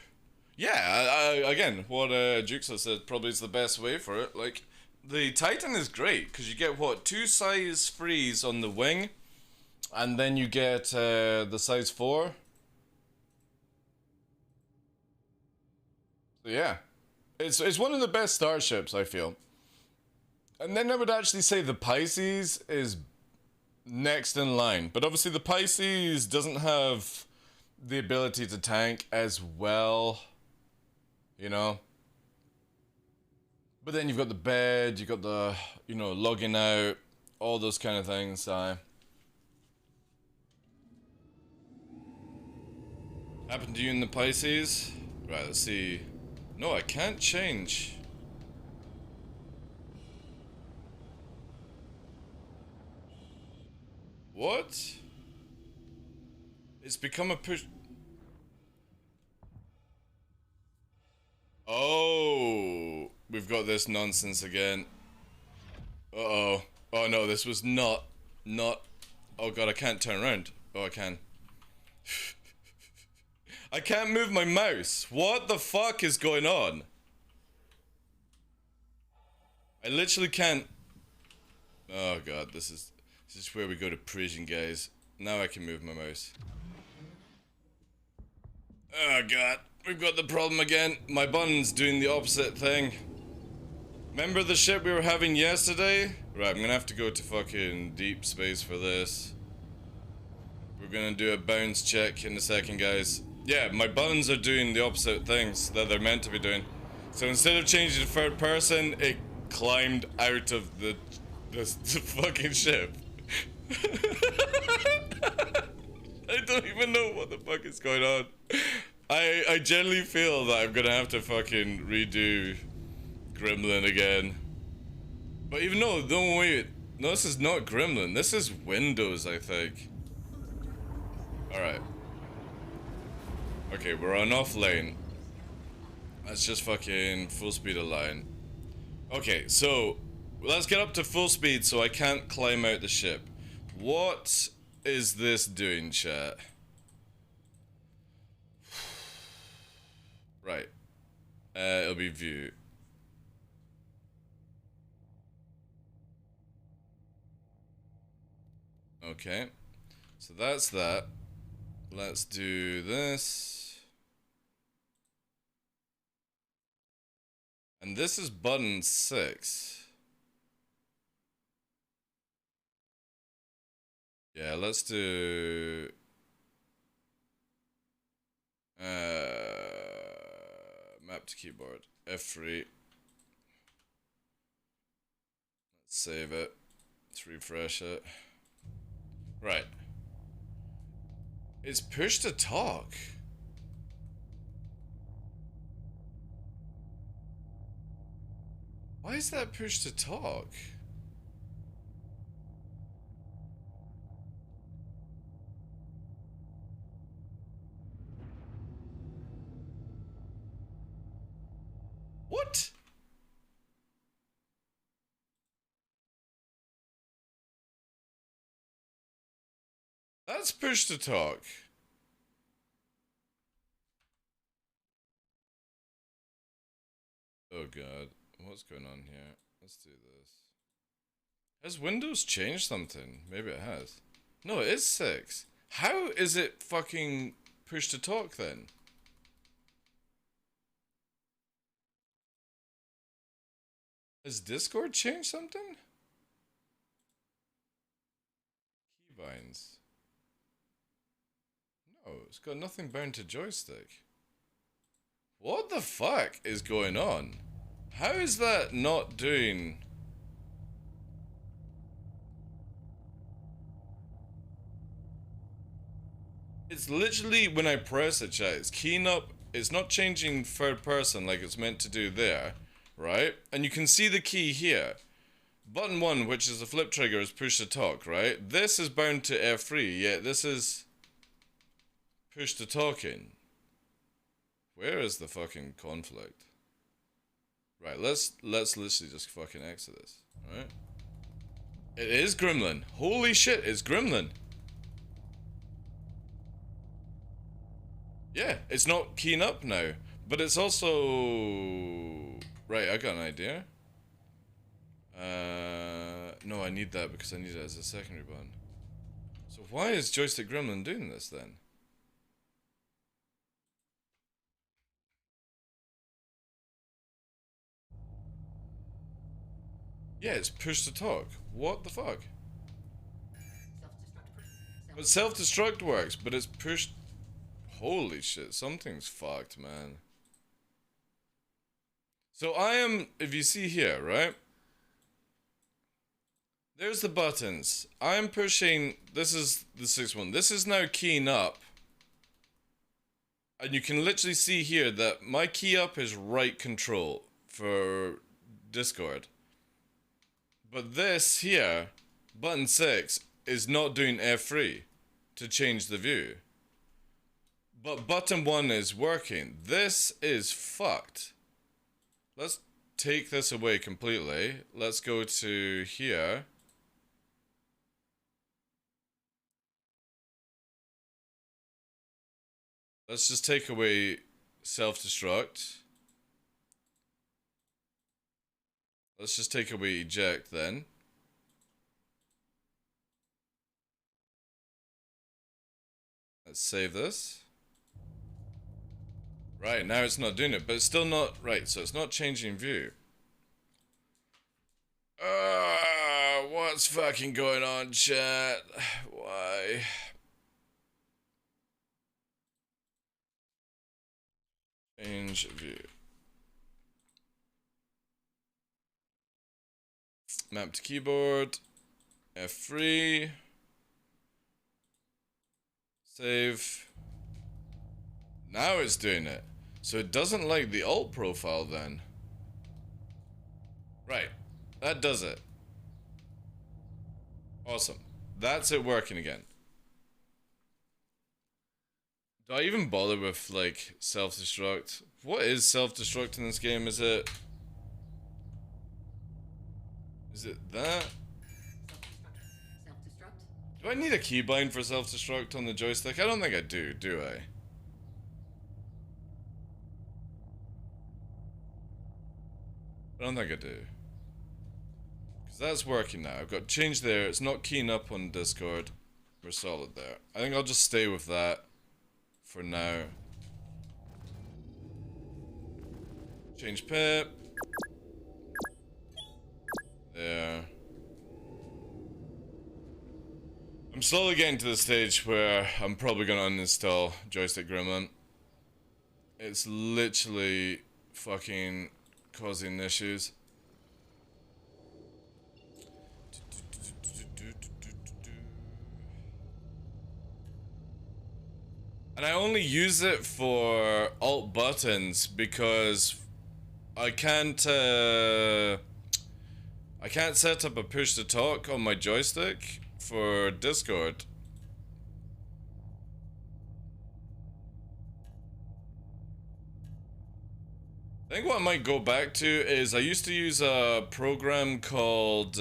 Yeah, again, what Jukes said probably is the best way for it. Like, the Titan is great, because you get, what, 2 size 3s on the wing, and then you get the size 4. So yeah, it's one of the best starships, I feel. And then I would actually say the Pisces is next in line, but obviously the Pisces doesn't have the ability to tank as well, you know. But then you've got the bed, you've got the, you know, logging out, all those kind of things. Happened to you in the Pisces? Right, let's see. No, I can't change. What? It's become a push. Oh, we've got this nonsense again. Uh-oh. Oh no, this was not. Oh god, I can't turn around. Oh, I can. I can't move my mouse. What the fuck is going on? I literally can't. Oh god, this is where we go to prison, guys. Now I can move my mouse. Oh god, we've got the problem again. My button's doing the opposite thing. Remember the shit we were having yesterday? Right, I'm gonna have to go to fucking deep space for this. We're gonna do a bounce check in a second, guys. Yeah, my buttons are doing the opposite things that they're meant to be doing. So instead of changing to third person, it climbed out of the fucking ship. I don't even know what the fuck is going on. I generally feel that I'm gonna have to fucking redo Gremlin again. But even though, don't wait. No, this is not Gremlin. This is Windows, I think. Alright. Okay, we're on off lane. Let's just fucking full speed align. Okay, so let's get up to full speed so I can't climb out the ship. What is this doing, chat? Right. It'll be view. Okay. So that's that. Let's do this. And this is button 6. Yeah, let's do map to keyboard. F3. Let's save it. Let's refresh it. Right. It's push to talk. Why is that push to talk? That's push to talk. Oh god, what's going on here? Let's do this. Has Windows changed something? Maybe it has. No, it is 6. How is it fucking push to talk then? Has Discord changed something? Keybinds. No, it's got nothing bound to joystick. What the fuck is going on? How is that not doing... It's literally when I press it, chat, it's keying up, it's not changing third person like it's meant to do there, right? And you can see the key here. Button 1, which is the flip trigger, is push to talk, right? This is bound to F3, yet this is push to talking. Where is the fucking conflict? Right, let's literally just fucking exit this, alright? It is Gremlin. Holy shit, it's Gremlin. Yeah, it's not keying up now, but it's also... Right, I got an idea. No, I need that because I need it as a secondary button. So why is Joystick Gremlin doing this then? Yeah, it's push to talk. What the fuck? But self-destruct works, but it's push... Holy shit, something's fucked, man. So I am, if you see here, right? There's the buttons. I'm pushing, this is the 6th one. This is now keying up. And you can literally see here that my key up is right control for Discord. But this here, button 6, is not doing F3 to change the view. But button 1 is working. This is fucked. Let's take this away completely. Let's go to here. Let's just take away self-destruct. Let's just take away eject then. Let's save this. Right, now it's not doing it, but it's still not... Right, so it's not changing view. What's fucking going on, chat? Why? Change view. Map to keyboard. F3. Save. Now it's doing it. So it doesn't like the alt profile then. Right. That does it. Awesome. That's it working again. Do I even bother with, like, self-destruct? What is self-destruct in this game? Is it... Is it that? Self-destruct. Do I need a keybind for self-destruct on the joystick? I don't think I do I? I don't think I do. Because that's working now. I've got change there. It's not keying up on Discord. We're solid there. I think I'll just stay with that for now. Change pip. There. I'm slowly getting to the stage where I'm probably going to uninstall Joystick Gremlin. It's literally fucking causing issues. And I only use it for alt buttons because I can't set up a push to talk on my joystick for Discord. I think what I might go back to is I used to use a program called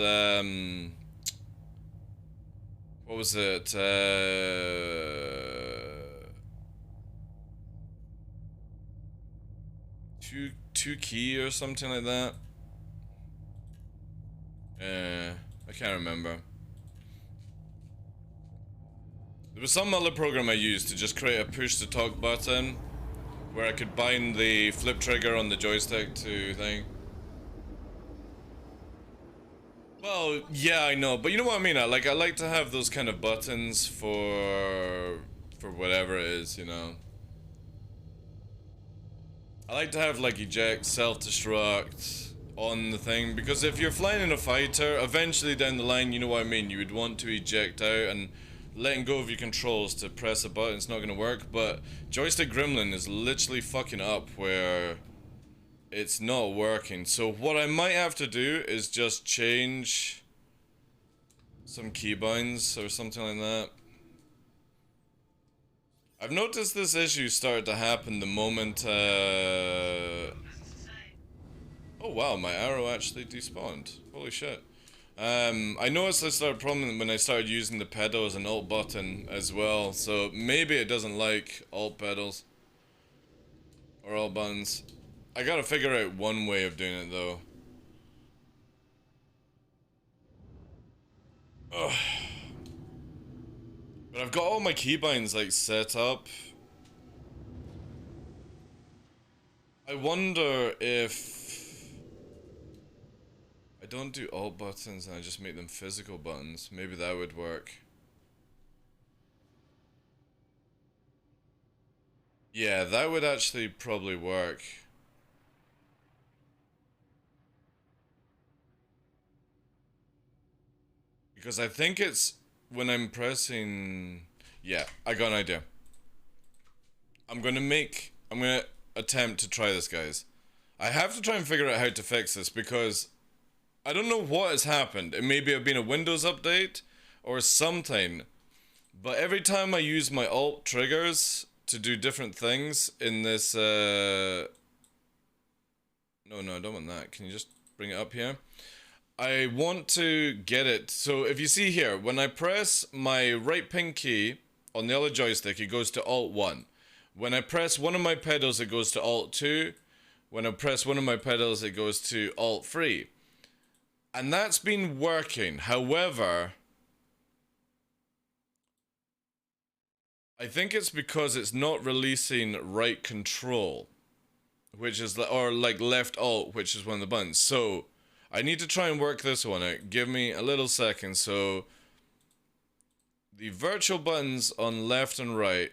What was it? Two key or something like that. I can't remember. There was some other program I used to just create a push to talk button where I could bind the flip trigger on the joystick to thing. Well, yeah, I know, but you know what I mean. I like to have those kind of buttons for whatever it is, you know. I like to have like eject, self-destruct on the thing because if you're flying in a fighter, eventually down the line, you know what I mean. You would want to eject out, and letting go of your controls to press a button is not going to work. But joystick gremlin is literally fucking up where it's not working. So what I might have to do is just change some keybinds or something like that. I've noticed this issue started to happen the moment, oh wow, my arrow actually despawned. Holy shit. I noticed I started problem when I started using the pedal as an alt button as well, so maybe it doesn't like alt pedals. Or alt buttons. I gotta figure out one way of doing it though. Ugh. But I've got all my keybinds like set up. I wonder if I don't do alt buttons and I just make them physical buttons. Maybe that would work. Yeah, that would actually probably work. Because I think it's when I'm pressing... Yeah, I got an idea. I'm gonna attempt to try this, guys. I have to try and figure out how to fix this because I don't know what has happened. It may have been a Windows update or something. But every time I use my alt triggers to do different things in this, No, I don't want that. Can you just bring it up here? I want to get it. So if you see here, when I press my right pin key on the other joystick, it goes to Alt 1. When I press one of my pedals, it goes to Alt 2. When I press one of my pedals, it goes to Alt 3. And that's been working. However, I think it's because it's not releasing right control, which is, or like left alt, which is one of the buttons. So I need to try and work this one out. Give me a little second. So the virtual buttons on left and right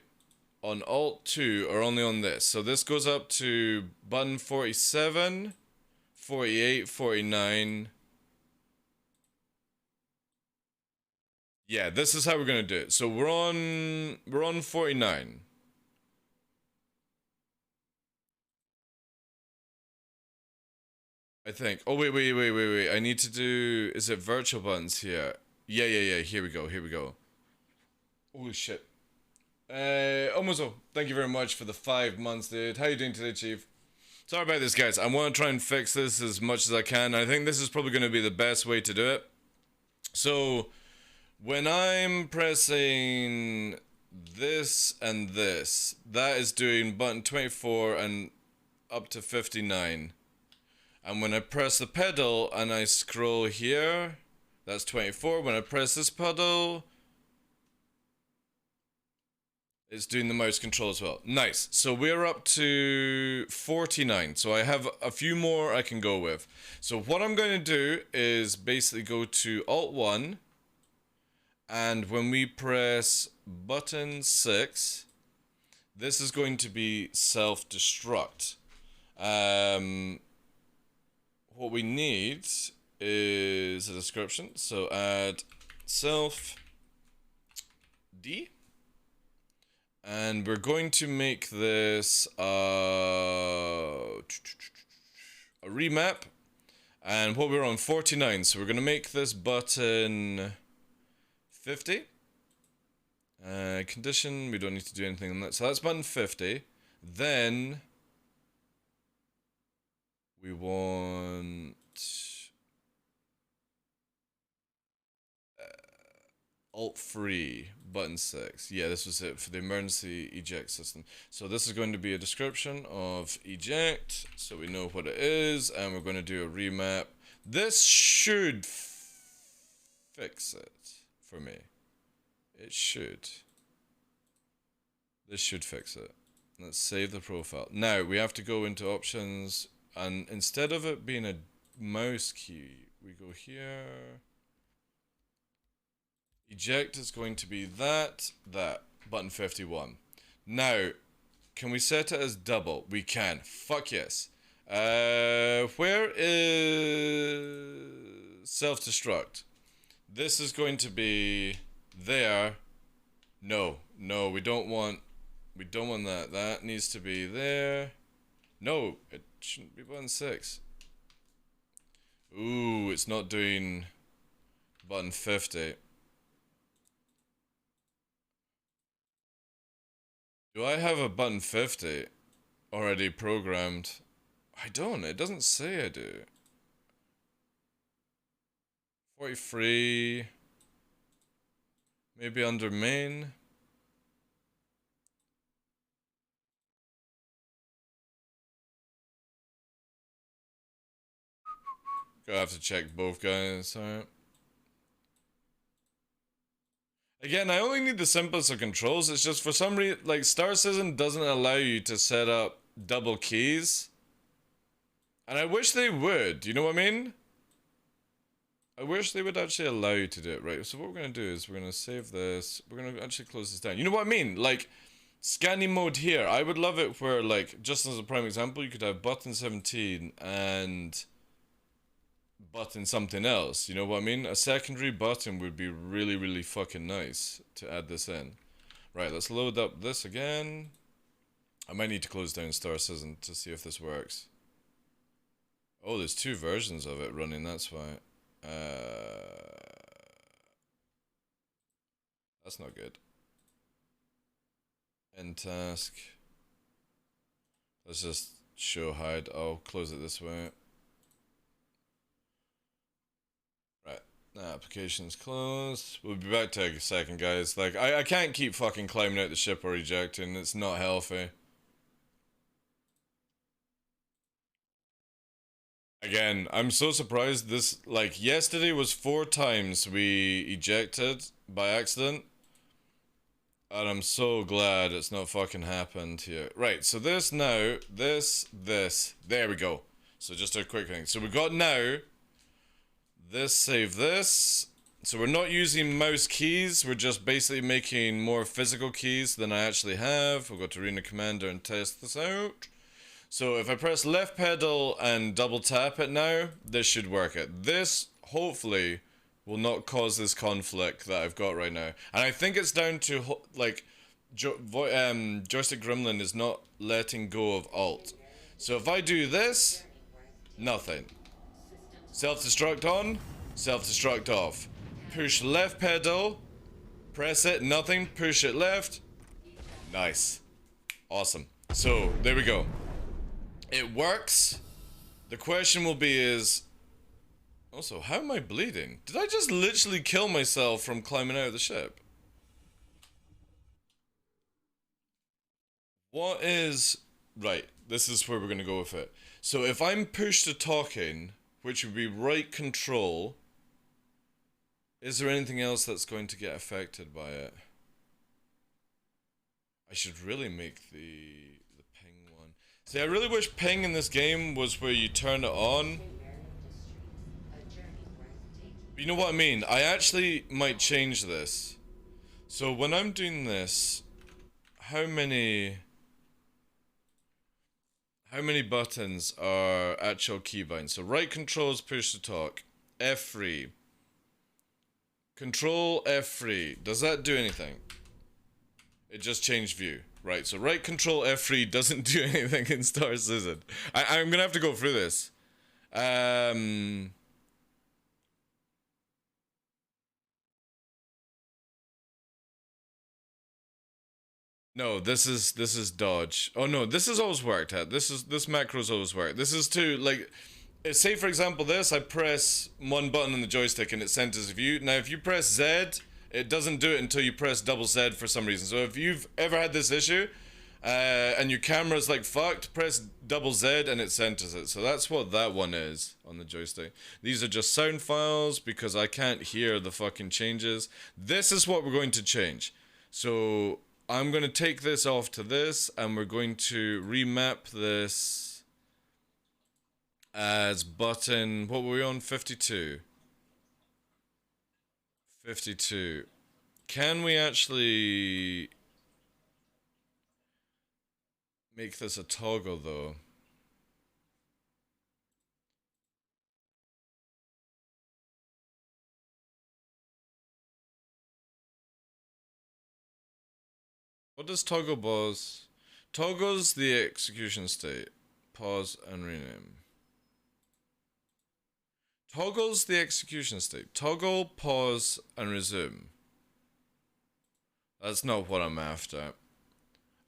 on Alt 2 are only on this. So this goes up to button 47, 48, 49. Yeah, this is how we're gonna do it. So we're on 49. I think. Oh wait. I need to do. Is it virtual buttons here? Yeah. Here we go. Holy shit. Omozo, thank you very much for the 5 months, dude. How you doing today, Chief? Sorry about this, guys. I want to try and fix this as much as I can. I think this is probably going to be the best way to do it. So, when I'm pressing this and this, that is doing button 24 and up to 59. And when I press the pedal and I scroll here, that's 24. When I press this pedal, it's doing the mouse control as well. Nice. So we're up to 49. So I have a few more I can go with. So what I'm going to do is basically go to Alt 1. And when we press button 6, this is going to be self-destruct. What we need is a description. So add self D. And we're going to make this a remap. And what we're on 49. So we're going to make this button 50. Condition, we don't need to do anything on that. So that's button 50. Then we want Alt free, button 6. Yeah, this was it for the emergency eject system. So this is going to be a description of eject, so we know what it is, and we're going to do a remap. This should fix it for me. It should. This should fix it. Let's save the profile. Now, we have to go into options, and instead of it being a mouse key, we go here. Eject is going to be that, button 51. Now, can we set it as double? We can. Fuck yes. Where is self-destruct? This is going to be there. No, we don't want that. That needs to be there. No, it shouldn't be button 6. Ooh, it's not doing button 50. Do I have a button 50 already programmed? I don't. It doesn't say I do. 43. Maybe under main. Gonna have to check both guys. Alright. Again, I only need the simplest of controls. It's just for some reason, like, Star Citizen doesn't allow you to set up double keys. And I wish they would, you know what I mean? I wish they would actually allow you to do it, right? So what we're going to do is we're going to save this. We're going to actually close this down. You know what I mean? Like, scanning mode here. I would love it where, like, just as a prime example, you could have button 17 and button something else, you know what I mean? A secondary button would be really, really fucking nice to add this in. Right, let's load up this again. I might need to close down Star Citizen to see if this works. Oh, there's 2 versions of it running, that's why. That's not good. End task. Let's just show hide. I'll close it this way. Application's closed. We'll be back to a second, guys. Like, I can't keep fucking climbing out the ship or ejecting. It's not healthy. Again, I'm so surprised this, like, yesterday was 4 times we ejected by accident. And I'm so glad it's not fucking happened here. Right, so this now, this, there we go. So just a quick thing. So we got now... This, save this. So we're not using mouse keys, we're just basically making more physical keys than I actually have. We'll go to Arena Commander and test this out. So if I press left pedal and double tap it now, this should work it. This, hopefully, will not cause this conflict that I've got right now. And I think it's down to, like, Joystick Gremlin is not letting go of Alt. So if I do this, nothing. Self-destruct on, self-destruct off. Push left pedal, press it, nothing, push it left. Nice. Awesome. So, there we go. It works. The question will be is... Also, how am I bleeding? Did I just literally kill myself from climbing out of the ship? What is... Right, this is where we're going to go with it. So if I'm push to talking... which would be right control. Is there anything else that's going to get affected by it? I should really make the ping one. See, I really wish ping in this game was where you turn it on. But you know what I mean? I actually might change this. So when I'm doing this, how many buttons are actual keybinds? So right control is push to talk. F3. Control F3. Does that do anything? It just changed view. Right, so right control F3 doesn't do anything in Star Citizen. I'm gonna have to go through this. No, this is dodge. Oh no, this has always worked. This macro's always worked. This is to, like, say for example this, I press one button on the joystick and it centers view. Now if you press Z, It doesn't do it until you press double Z for some reason. So if you've ever had this issue, and your camera's like fucked, press double Z and it centers it. So that's what that one is on the joystick. These are just sound files because I can't hear the fucking changes. This is what we're going to change. So I'm going to take this off to this and we're going to remap this as button, what were we on? 52. 52. Can we actually make this a toggle though? What does toggle pause? Toggles the execution state. Pause and rename. Toggles the execution state. Toggle, pause, and resume. That's not what I'm after.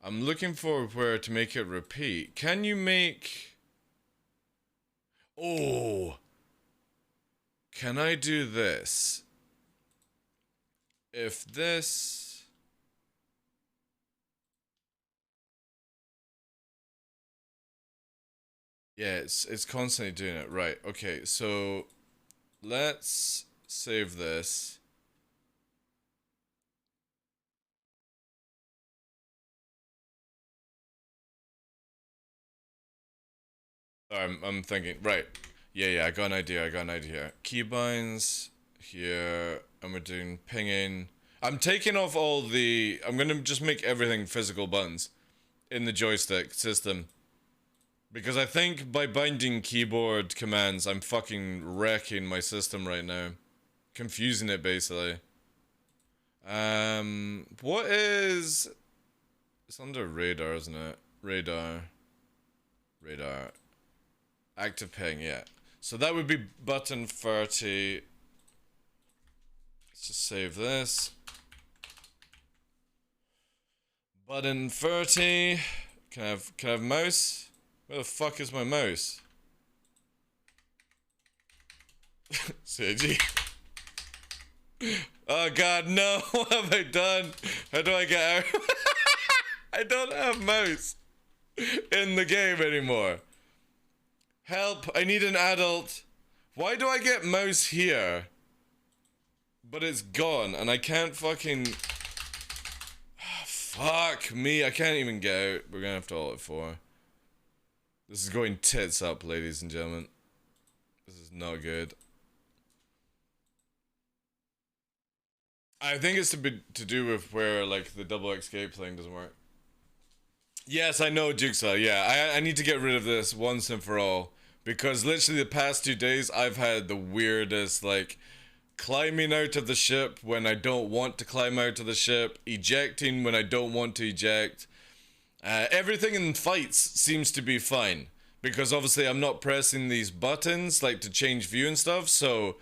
I'm looking for where to make it repeat. Can you make... Oh! Can I do this? If this... Yeah, it's constantly doing it. Right, okay, so... Let's save this. I'm thinking, right. Yeah, I got an idea. Keybinds here, and we're doing pinging. I'm taking off all the, I'm gonna just make everything physical buttons in the joystick system. Because I think by binding keyboard commands, I'm fucking wrecking my system right now. Confusing it, basically. What is... It's under radar, isn't it? Radar. Active ping, yeah. So that would be button 30. Let's just save this. Button 30. Can I have mouse? Where the fuck is my mouse? CG. Oh god, no! What have I done? How do I get out? I don't have mouse in the game anymore. Help! I need an adult. Why do I get mouse here? But it's gone and I can't fucking... Fuck me, I can't even get out. We're gonna have to alt F4. This is going tits up, ladies and gentlemen. This is not good. I think it's to do with where, like, the double escape thing doesn't work. Yes, I know, Jigsaw, yeah. I need to get rid of this once and for all. Because literally the past 2 days, I've had the weirdest, like, climbing out of the ship when I don't want to climb out of the ship, ejecting when I don't want to eject. Everything in fights seems to be fine. Because obviously I'm not pressing these buttons, like to change view and stuff, so...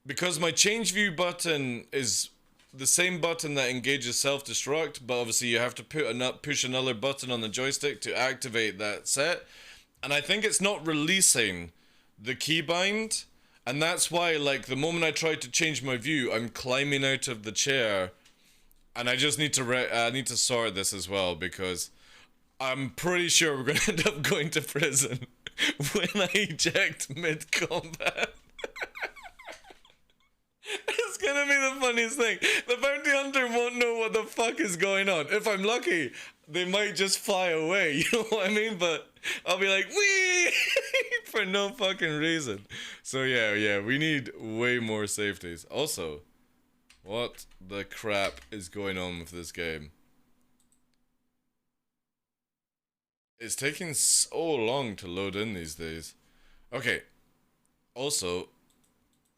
Because my change view button is the same button that engages self-destruct, but obviously you have to push another button on the joystick to activate that set. And I think it's not releasing the keybind, and that's why, like, the moment I try to change my view, I'm climbing out of the chair, and I just need to sort this as well, because I'm pretty sure we're gonna end up going to prison when I eject mid-combat. It's gonna be the funniest thing. The bounty hunter won't know what the fuck is going on. If I'm lucky, they might just fly away, you know what I mean? But I'll be like, wee! For no fucking reason. So yeah, we need way more safeties. Also, what the crap is going on with this game? It's taking so long to load in these days. Okay. Also,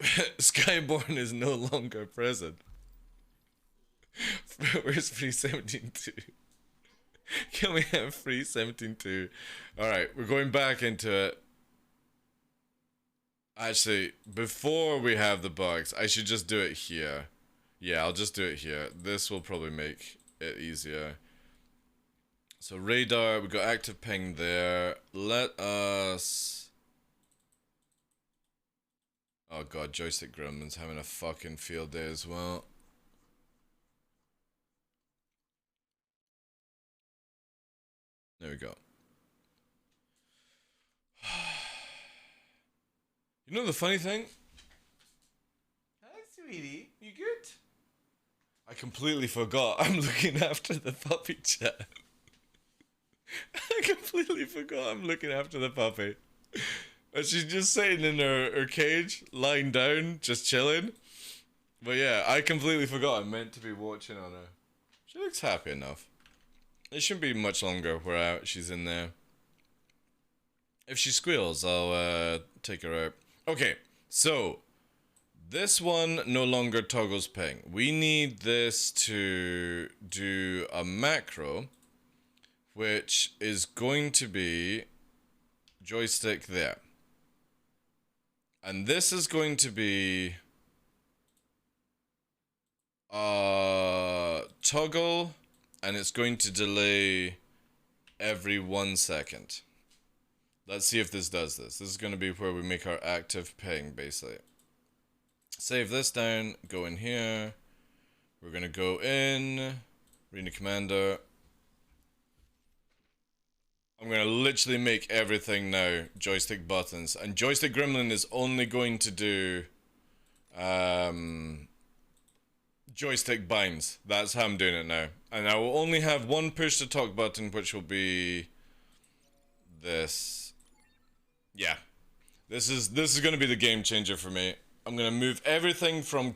Skyborn is no longer present. Where's free 17.2? Can we have free 17.2? Alright, we're going back into it. Actually, before we have the bugs, I should just do it here. Yeah, I'll just do it here. This will probably make it easier. So radar, we got active ping there. Let us... Oh god, Joystick Gremlin's having a fucking field day as well. There we go. You know the funny thing? Hi, sweetie. You good? I completely forgot I'm looking after the puppy, chat. I completely forgot I'm looking after the puppy. And she's just sitting in her cage, lying down, just chilling. But yeah, I completely forgot I'm meant to be watching on her. She looks happy enough. It shouldn't be much longer where she's in there. If she squeals, I'll take her out. Okay, so this one no longer toggles ping. We need this to do a macro, which is going to be joystick there. And this is going to be toggle, and it's going to delay every 1 second. Let's see if this does this. This is going to be where we make our active ping, basically. Save this down, go in here. We're going to go in, Arena Commander. I'm going to literally make everything now joystick buttons. And joystick gremlin is only going to do joystick binds. That's how I'm doing it now. And I will only have one push to talk button, which will be this. Yeah. This is going to be the game changer for me. I'm going to move everything from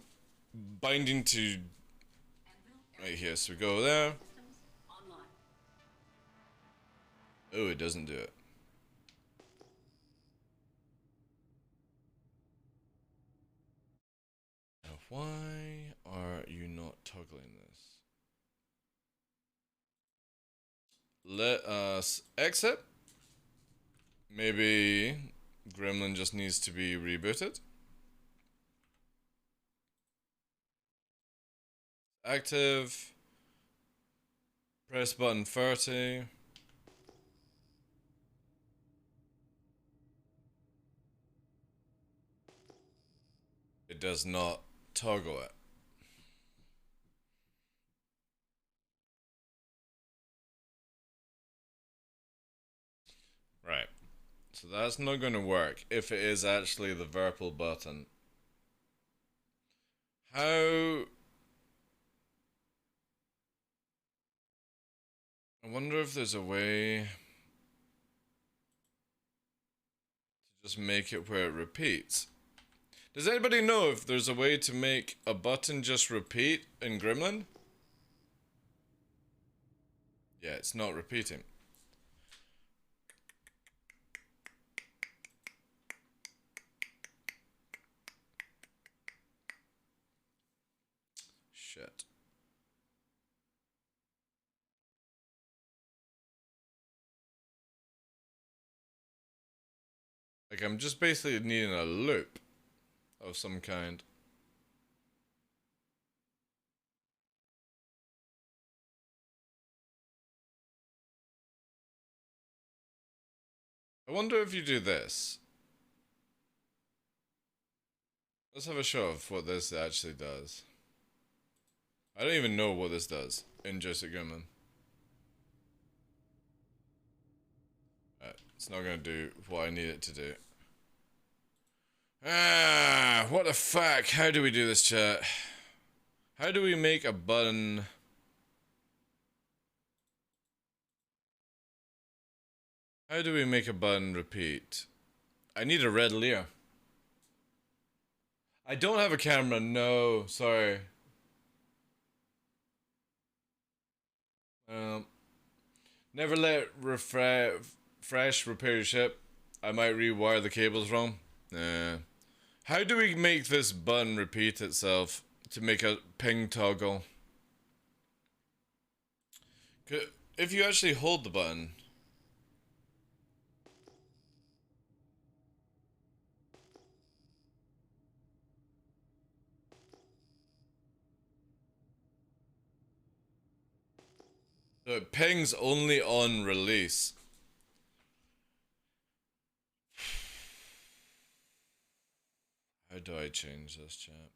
binding to right here. So we go there. Oh, it doesn't do it. Now, why are you not toggling this? Let us exit. Maybe Gremlin just needs to be rebooted. Active. Press button 30. It does not toggle it. Right. So that's not going to work if it is actually the Verpal button. How... I wonder if there's a way to just make it where it repeats. Does anybody know if there's a way to make a button just repeat in Gremlin? Yeah, it's not repeating. Shit. Like, I'm just basically needing a loop of some kind. I wonder if you do this. Let's have a show of what this actually does. I don't even know what this does in Joystick Gremlin. It's not gonna do what I need it to do. Ah, what the fuck? How do we do this, chat? How do we make a button? How do we make a button repeat? I need a red layer. I don't have a camera, no, sorry. Never let refresh repair your ship. I might rewire the cables wrong. How do we make this button repeat itself to make a ping toggle? If you actually hold the button. So it pings only on release. How do I change this, chat?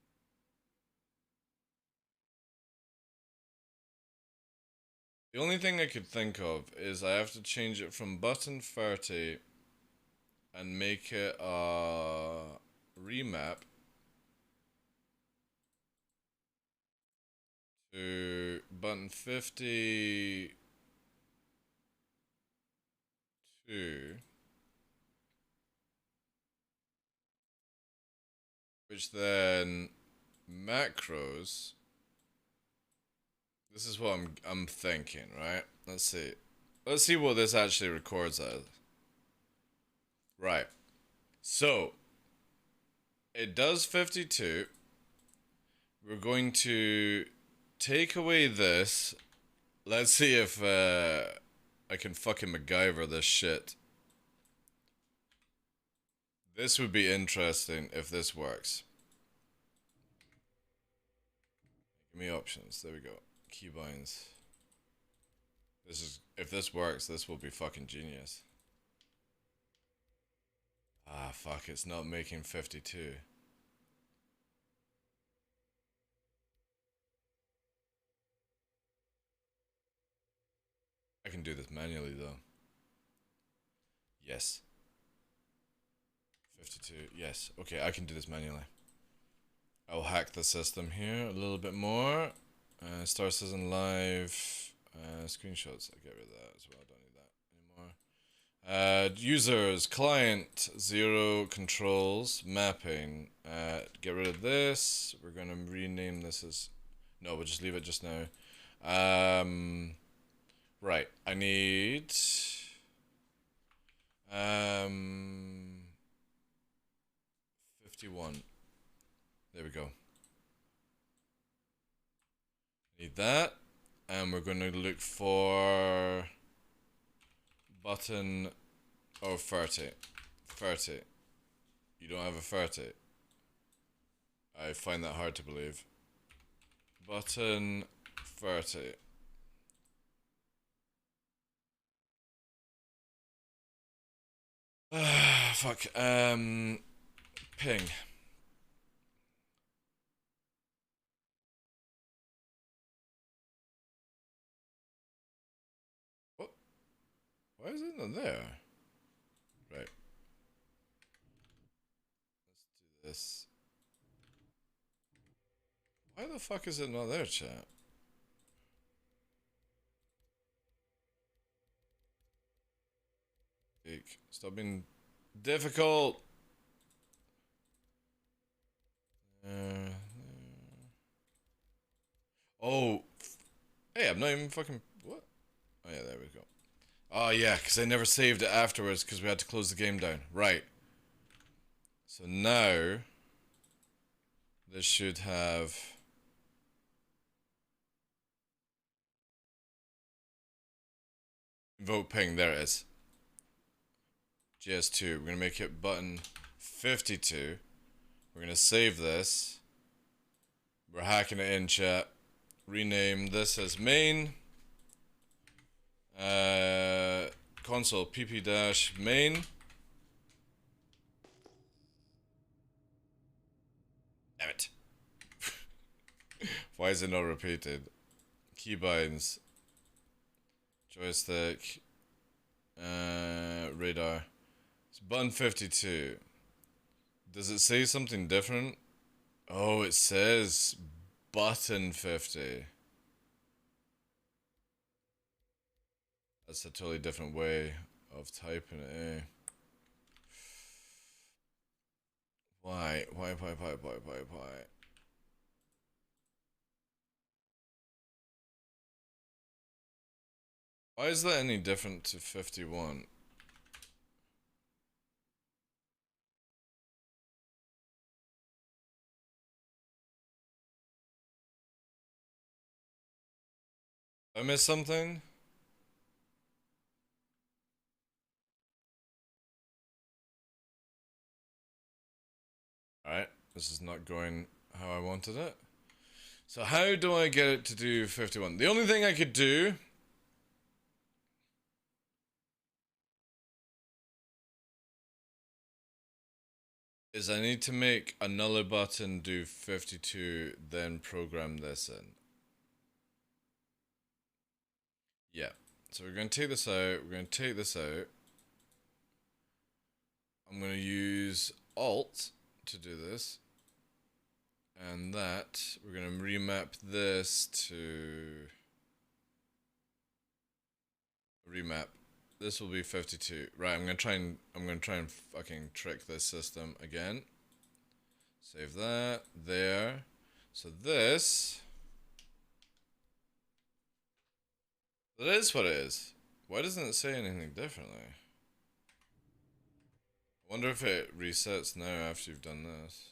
The only thing I could think of is I have to change it from button 30 and make it a remap to button 52, which then macros. This is what I'm thinking, right? Let's see. Let's see what this actually records as. Right. So it does 52. We're going to take away this. Let's see if I can fucking MacGyver this shit. This would be interesting if this works. Give me options. There we go. Keybinds. This is, if this works, this will be fucking genius. Ah, fuck, it's not making 52. I can do this manually though. Yes. 52, yes. Okay, I can do this manually. I'll hack the system here a little bit more. Star Citizen Live. Screenshots, I'll get rid of that as well. I don't need that anymore. Users, client, 0, controls, mapping. Get rid of this. We're gonna rename this as... No, we'll just leave it just now. Right, I need... 51. There we go. Need that. And we're going to look for button 30. 30. You don't have a 30. I find that hard to believe. Button 30. Fuck. Ping. What? Why is it not there? Right. Let's do this. Why the fuck is it not there, chat? Stop being difficult. Oh. Hey, I'm not even fucking... What? Oh yeah, there we go. Oh yeah, because I never saved it afterwards because we had to close the game down. Right. So now... This should have... Invoke ping, there it is. GS2, we're going to make it button 52. We're going to save this. We're hacking it in, chat. Rename this as main. Console pp-main. Damn it. Why is it not repeated? Keybinds. Joystick. Radar. It's button 52. Does it say something different? Oh, it says button 50. That's a totally different way of typing it, eh? Why? Why? Why is that any different to 51? I missed something? Alright, this is not going how I wanted it. So how do I get it to do 51? The only thing I could do is I need to make another button do 52, then program this in. Yeah. So we're going to take this out. We're going to take this out. I'm going to use Alt to do this. And that, we're going to remap this to... Remap. This will be 52. Right, I'm going to try and fucking trick this system again. Save that. There. So this... That is what it is. Why doesn't it say anything differently? I wonder if it resets now after you've done this.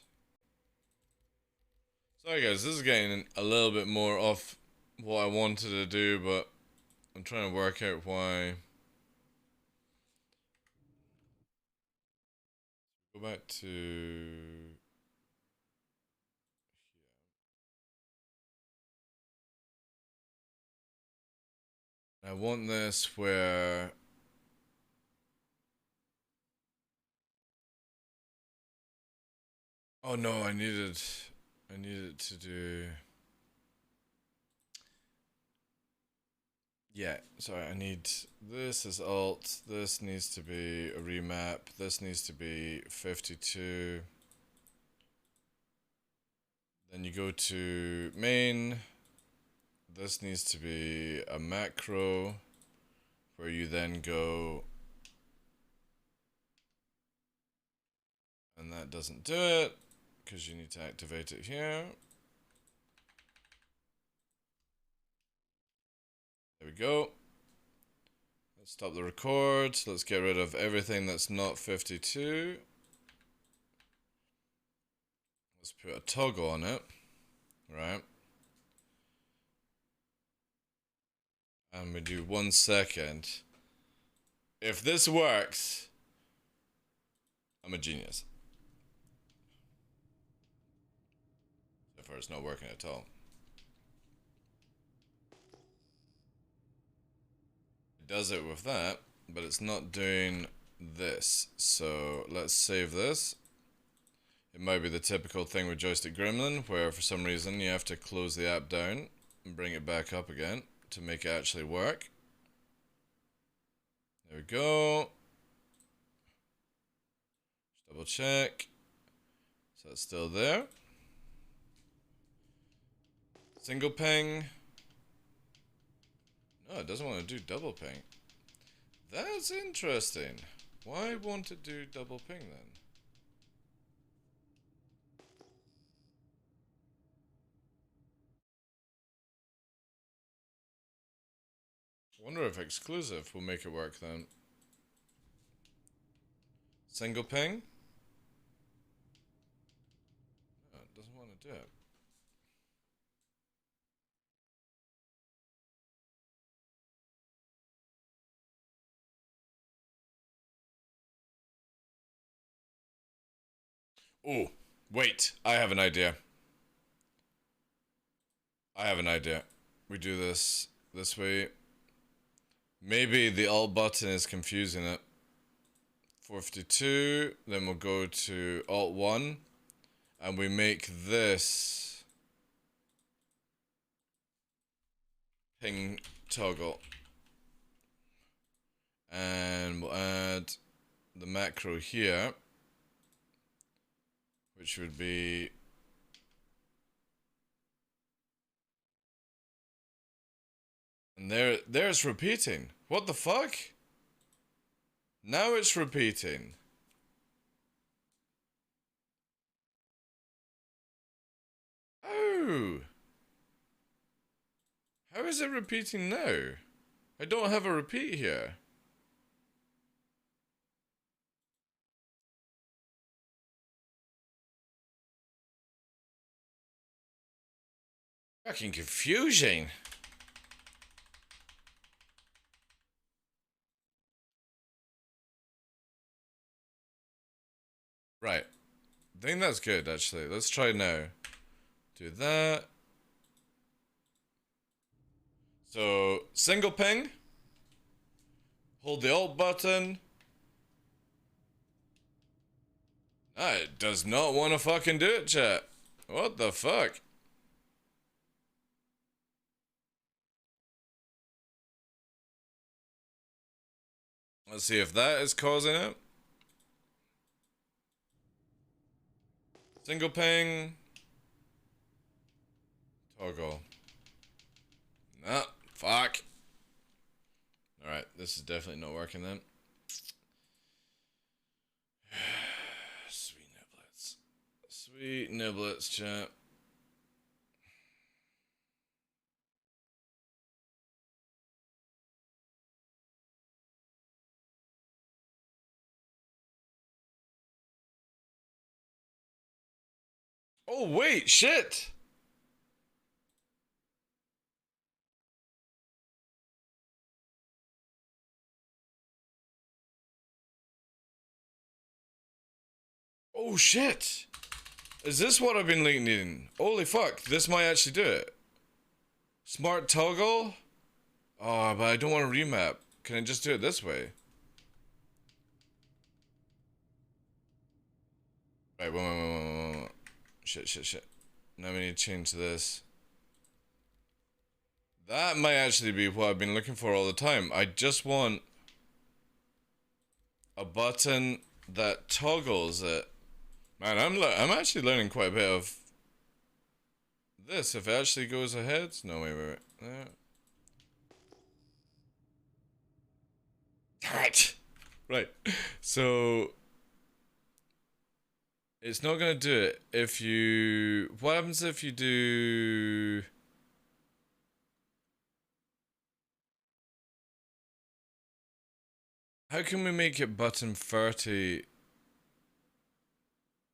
Sorry guys, this is getting a little bit more off what I wanted to do, but I'm trying to work out why. Go back to... I want this where... Oh no, I needed to do... Yeah, sorry, I need... This is Alt, this needs to be a remap, this needs to be 52. Then you go to main. This needs to be a macro, where you then go... And that doesn't do it, because you need to activate it here. There we go. Let's stop the record. Let's get rid of everything that's not 52. Let's put a toggle on it. Right. And we do 1 second. If this works, I'm a genius. So far it's not working at all. Does it with that, but it's not doing this. So let's save this. It might be the typical thing with Joystick Gremlin, where for some reason you have to close the app down and bring it back up again to make it actually work. There we go. Just double check. So it's still there. Single ping. No, it doesn't want to do double ping. That's interesting. Why won't it do double ping then? Wonder if exclusive will make it work then. Single ping? No, it doesn't want to do it. Oh, wait, I have an idea. I have an idea. We do this way. Maybe the Alt button is confusing it. 452, then we'll go to Alt 1, and we make this ping toggle. And we'll add the macro here, which would be and there's repeating. What the fuck? Now it's repeating. Oh. How is it repeating now? I don't have a repeat here. Fucking confusing. Right. I think that's good, actually. Let's try now. Do that. So, single ping. Hold the Alt button. Ah, it does not want to fucking do it, chat. What the fuck? Let's see if that is causing it. Single ping. Toggle. Nah, fuck. Alright, this is definitely not working then. Sweet niblets. Sweet niblets, chat. Oh, wait, shit! Oh, shit! Is this what I've been needing? Holy fuck, this might actually do it. Smart toggle? Oh, but I don't want to remap. Can I just do it this way? Right, wait. Shit. Now we need to change this. That might actually be what I've been looking for all the time. I just want a button that toggles it. Man, I'm actually learning quite a bit of this. If it actually goes ahead. No, wait. Right. So it's not gonna do it if you. What happens if you do? How can we make it button 30?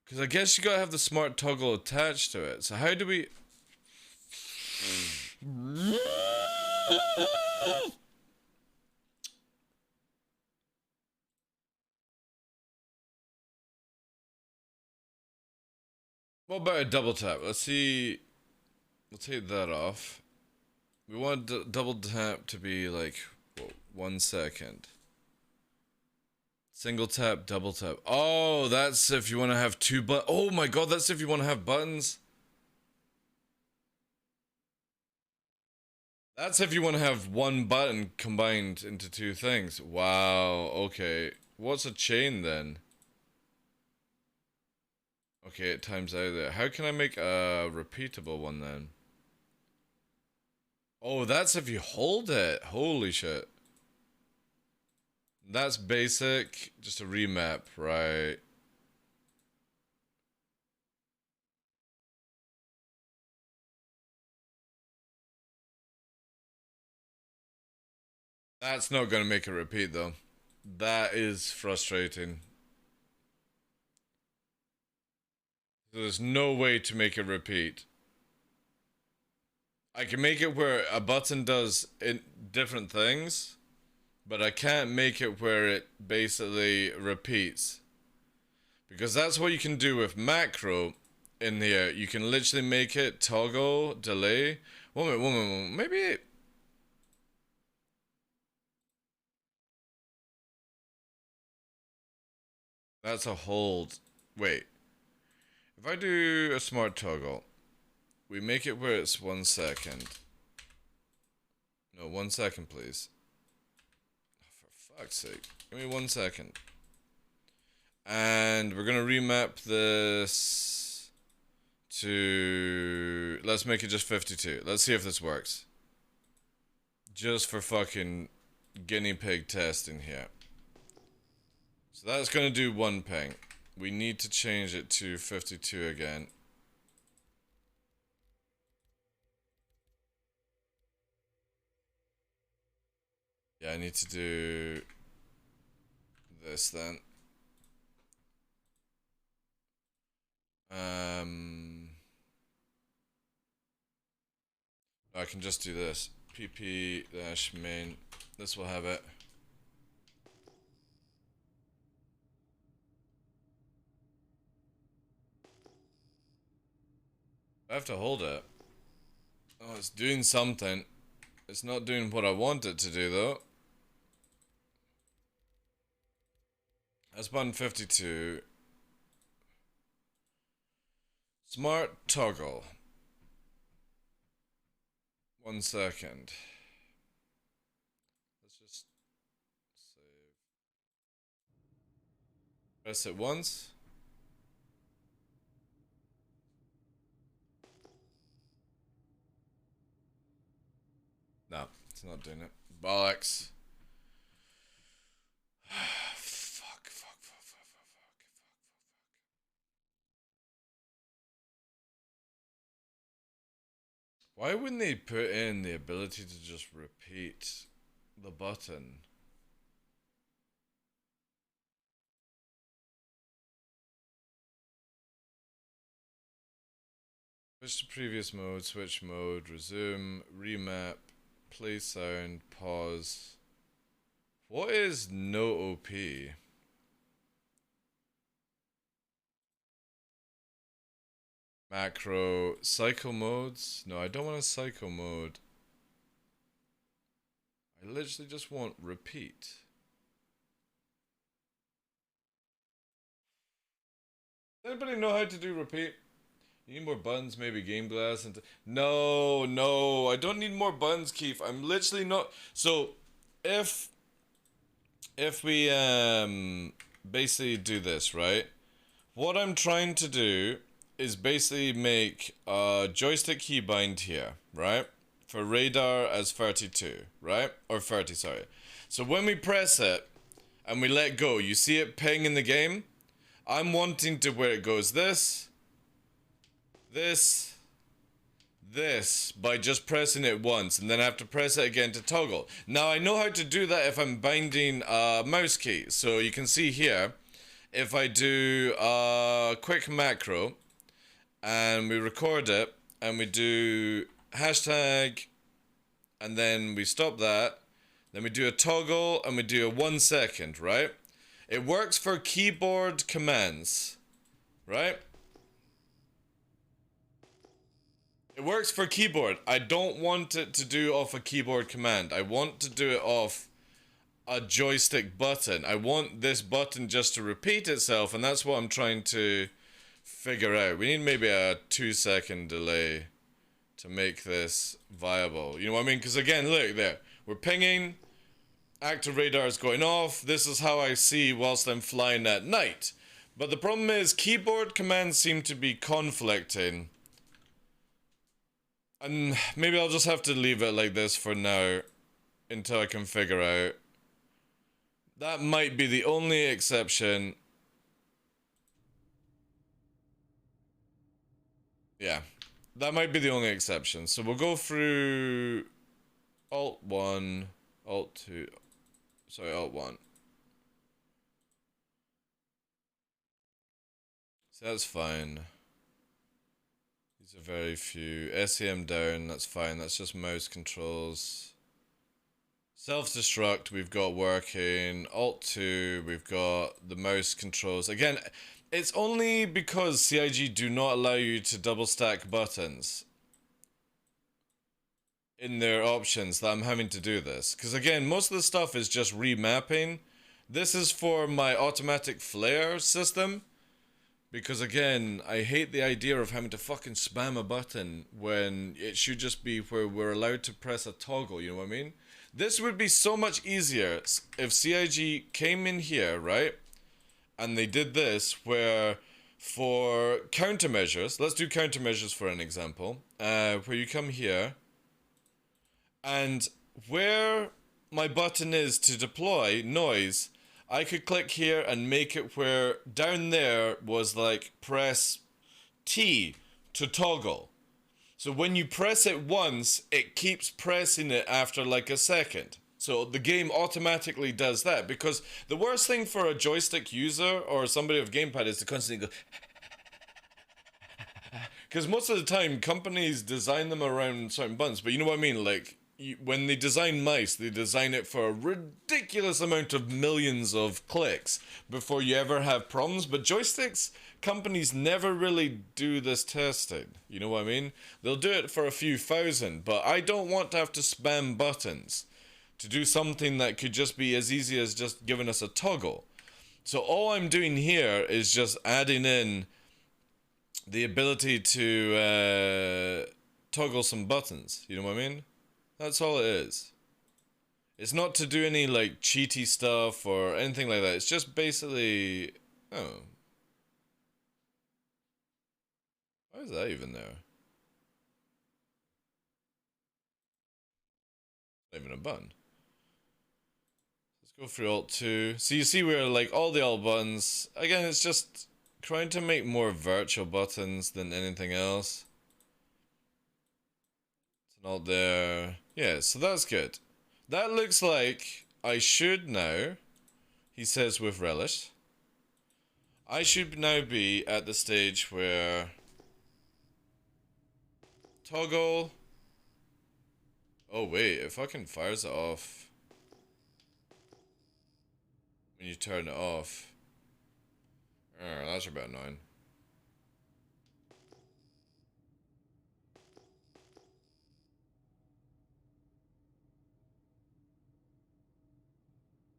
Because I guess you gotta have the smart toggle attached to it. So how do we? What about a double tap? Let's see. We'll take that off. We want double tap to be like, what, 1 second. Single tap, double tap. Oh, that's if you want to have two oh my god, that's if you want to have buttons. That's if you want to have one button combined into two things. Wow, okay. What's a chain then? Okay, it times out there. How can I make a repeatable one then? Oh, that's if you hold it. Holy shit. That's basic. Just a remap, right? That's not gonna make a repeat though. That is frustrating. There's no way to make a repeat. I can make it where a button does different things, but I can't make it where it basically repeats. Because that's what you can do with macro in here. You can literally make it toggle, delay. One minute. Maybe. That's a hold. Wait. If I do a smart toggle, we make it where it's 1 second. No, 1 second, please. Oh, for fuck's sake. Give me 1 second. And we're gonna remap this to... Let's make it just 52. Let's see if this works. Just for fucking guinea pig testing here. So that's gonna do 1 ping. We need to change it to 52 again. Yeah, I need to do this then. I can just do this. pp-main. This will have it. I have to hold it. Oh, it's doing something. It's not doing what I want it to do though. That's button 52. Smart toggle. 1 second. Let's just save. Press it once. No, it's not doing it. Bollocks. Fuck. Why wouldn't they put in the ability to just repeat the button? Switch to previous mode, switch mode, resume, remap, play sound, pause. What is no OP? Macro, cycle modes? No, I don't want a cycle mode. I literally just want repeat. Does anybody know how to do repeat? You need more buttons, maybe game glass and no, I don't need more buttons, Keith. I'm literally not. So if we basically do this, right? What I'm trying to do is basically make a joystick keybind here, right? For radar as 32, right? Or 30, sorry. So when we press it and we let go, you see it ping in the game? I'm wanting to where it goes this by just pressing it once, and then I have to press it again to toggle. Now I know how to do that if I'm binding a mouse key. So you can see here, if I do a quick macro and we record it and we do hashtag and then we stop that, then we do a toggle and we do a 1 second, right? It works for keyboard commands, right? It works for keyboard. I don't want it to do off a keyboard command. I want to do it off a joystick button. I want this button just to repeat itself, and that's what I'm trying to figure out. We need maybe a 2-second delay to make this viable. You know what I mean? Because again, look there. We're pinging. Active radar is going off. This is how I see whilst I'm flying at night. But the problem is keyboard commands seem to be conflicting. And maybe I'll just have to leave it like this for now until I can figure out. That might be the only exception. Yeah, that might be the only exception. So we'll go through Alt 1, Alt 2, sorry, Alt 1. So that's fine. These are very few. SEM down, that's fine. That's just mouse controls. Self-destruct, we've got working. Alt 2, we've got the mouse controls. Again, it's only because CIG do not allow you to double stack buttons in their options that I'm having to do this. Because again, most of the stuff is just remapping. This is for my automatic flare system. Because again, I hate the idea of having to fucking spam a button when it should just be where we're allowed to press a toggle, you know what I mean? This would be so much easier if CIG came in here, right? And they did this where for countermeasures, let's do countermeasures for an example, where you come here and where my button is to deploy noise, I could click here and make it where down there was like press T to toggle. So when you press it once, it keeps pressing it after like a second. So the game automatically does that, because the worst thing for a joystick user or somebody with gamepad is to constantly go because most of the time companies design them around certain buttons, but you know what I mean, like when they design mice, they design it for a ridiculous amount of millions of clicks before you ever have problems. But joysticks, companies never really do this testing. You know what I mean? They'll do it for a few thousand, but I don't want to have to spam buttons to do something that could just be as easy as just giving us a toggle. So all I'm doing here is just adding in the ability to toggle some buttons. You know what I mean? That's all it is. It's not to do any like cheaty stuff or anything like that. It's just basically Oh. Why is that even there? Not even a button. Let's go through Alt 2. So you see where like all the Alt buttons, again, it's just trying to make more virtual buttons than anything else. It's an Alt there. Yeah, so that's good. That looks like I should now, he says with relish, I should now be at the stage where toggle. Oh wait, it fucking fires it off when you turn it off. Oh, that's a bit annoying.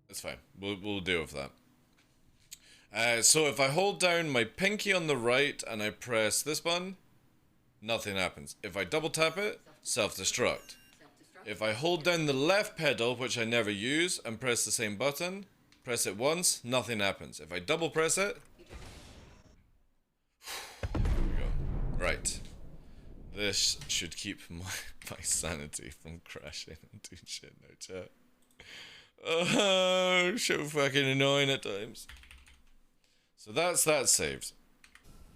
It's fine. We'll deal with that. So if I hold down my pinky on the right and I press this button, nothing happens. If I double tap it, self-destruct. If I hold down the left pedal, which I never use, and press the same button, press it once, nothing happens. If I double press it, there we go. Right. This should keep my sanity from crashing and doing shit no chat. Oh, so fucking annoying at times. So that's that saved.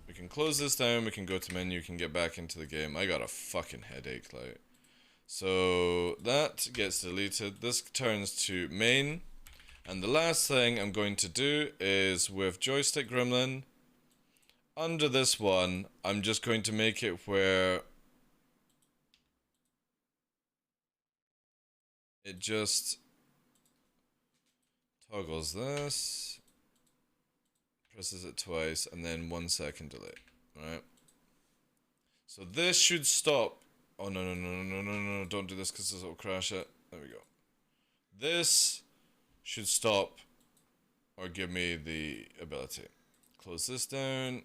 We can close this down, we can go to menu, we can get back into the game. I got a fucking headache, like. So that gets deleted. This turns to main. And the last thing I'm going to do is with joystick gremlin, under this one, I'm just going to make it where it just toggles this, presses it twice, and then 1 second delay, right? So this should stop. Oh, no, don't do this because this will crash it. There we go. This should stop or give me the ability. Close this down.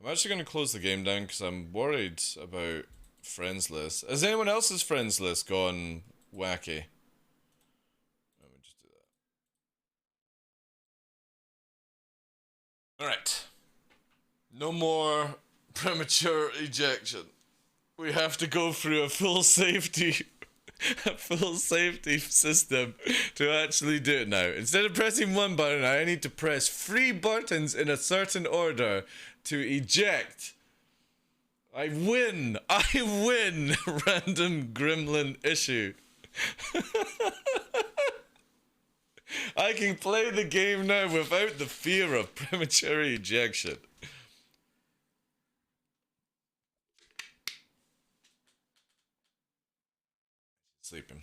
I'm actually going to close the game down because I'm worried about friends list. Has anyone else's friends list gone wacky? Let me just do that. Alright. No more premature ejection. We have to go through a full safety system to actually do it now. Instead of pressing one button, I need to press 3 buttons in a certain order to eject. I win! Random gremlin issue. I can play the game now without the fear of premature ejection. Sleeping.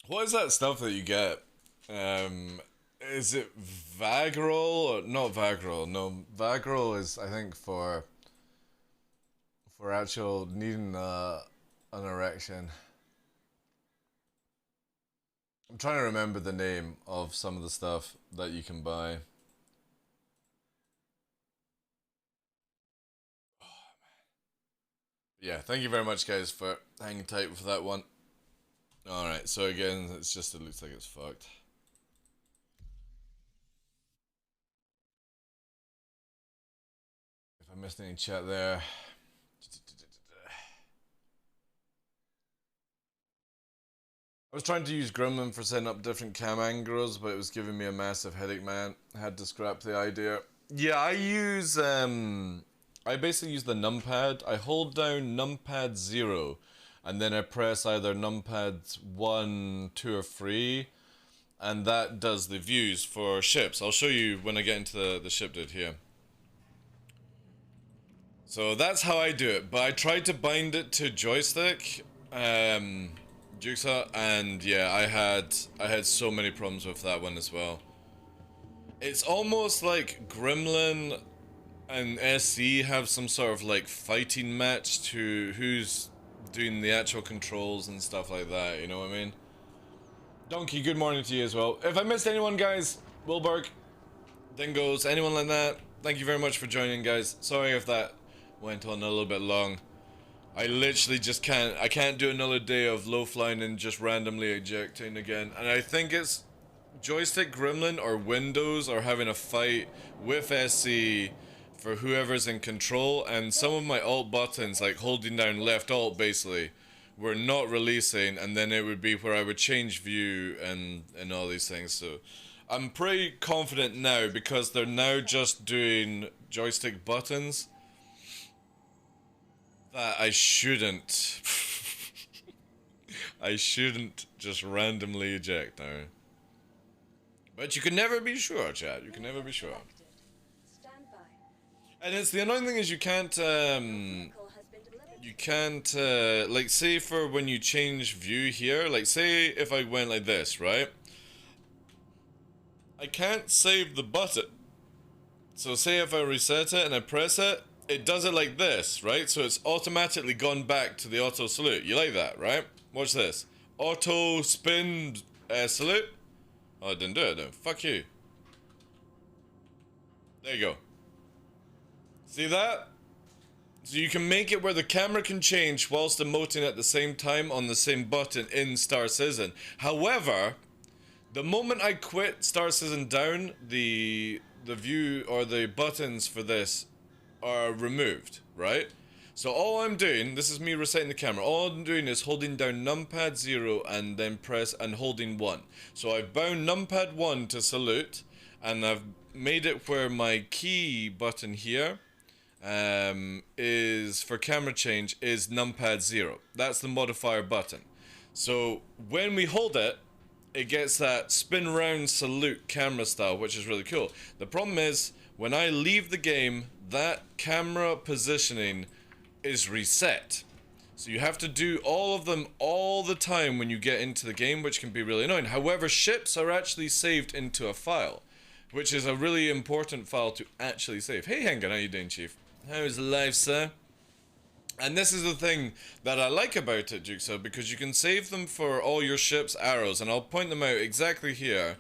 What is that stuff that you get? Is it Vagrol or not Vagrol? No, Vagrol is I think for actual needing an erection. I'm trying to remember the name of some of the stuff that you can buy. Yeah, thank you very much, guys, for hanging tight for that one. Alright, so again, it's just, it looks like it's fucked. If I missed any chat there. I was trying to use Gremlin for setting up different cam angles, but it was giving me a massive headache, man. I had to scrap the idea. Yeah, I basically use the numpad. I hold down numpad 0, and then I press either numpad 1, 2, or 3, and that does the views for ships. I'll show you when I get into the ship dude here. So that's how I do it, but I tried to bind it to joystick, Jigsaw, and yeah, I had so many problems with that one as well. It's almost like Gremlin and SE have some sort of like fighting match to who's doing the actual controls and stuff like that, you know what I mean? Donkey, good morning to you as well. If I missed anyone, guys, Wilberg, Dingoes, anyone like that, thank you very much for joining, guys. Sorry if that went on a little bit long. I literally just can't do another day of low flying and just randomly ejecting again. And I think it's joystick gremlin or Windows are having a fight with SC for whoever's in control, and some of my alt buttons, like holding down left alt basically, were not releasing, and then it would be where I would change view and all these things. So I'm pretty confident now, because they're now just doing joystick buttons, that I shouldn't I shouldn't just randomly eject now. But you can never be sure, chat. You can never be sure. Stand by. And it's the annoying thing is you can't Vehicle has been delivered. you can't like, say for when you change view here, like say if I went like this, right? I can't save the button. So say if I reset it and I press it, it does it like this, right? So it's automatically gone back to the auto salute. You like that, right? Watch this. Auto spin salute. Oh, I didn't do it though. Fuck you. There you go. See that? So you can make it where the camera can change whilst emoting at the same time on the same button in Star Citizen. However, the moment I quit Star Citizen down, the view or the buttons for this are removed, right? So all I'm doing, this is me resetting the camera, all I'm doing is holding down numpad 0 and then press and holding 1. So I've bound numpad 1 to salute, and I've made it where my key button here is for camera change is numpad 0. That's the modifier button. So when we hold it, it gets that spin round salute camera style, which is really cool. The problem is, when I leave the game, that camera positioning is reset. So you have to do all of them all the time when you get into the game, which can be really annoying. However, ships are actually saved into a file, which is a really important file to actually save. Hey Hengan, how you doing, Chief? How's life, sir? And this is the thing that I like about it, Jukesa, because you can save them for all your ship's arrows, and I'll point them out exactly here.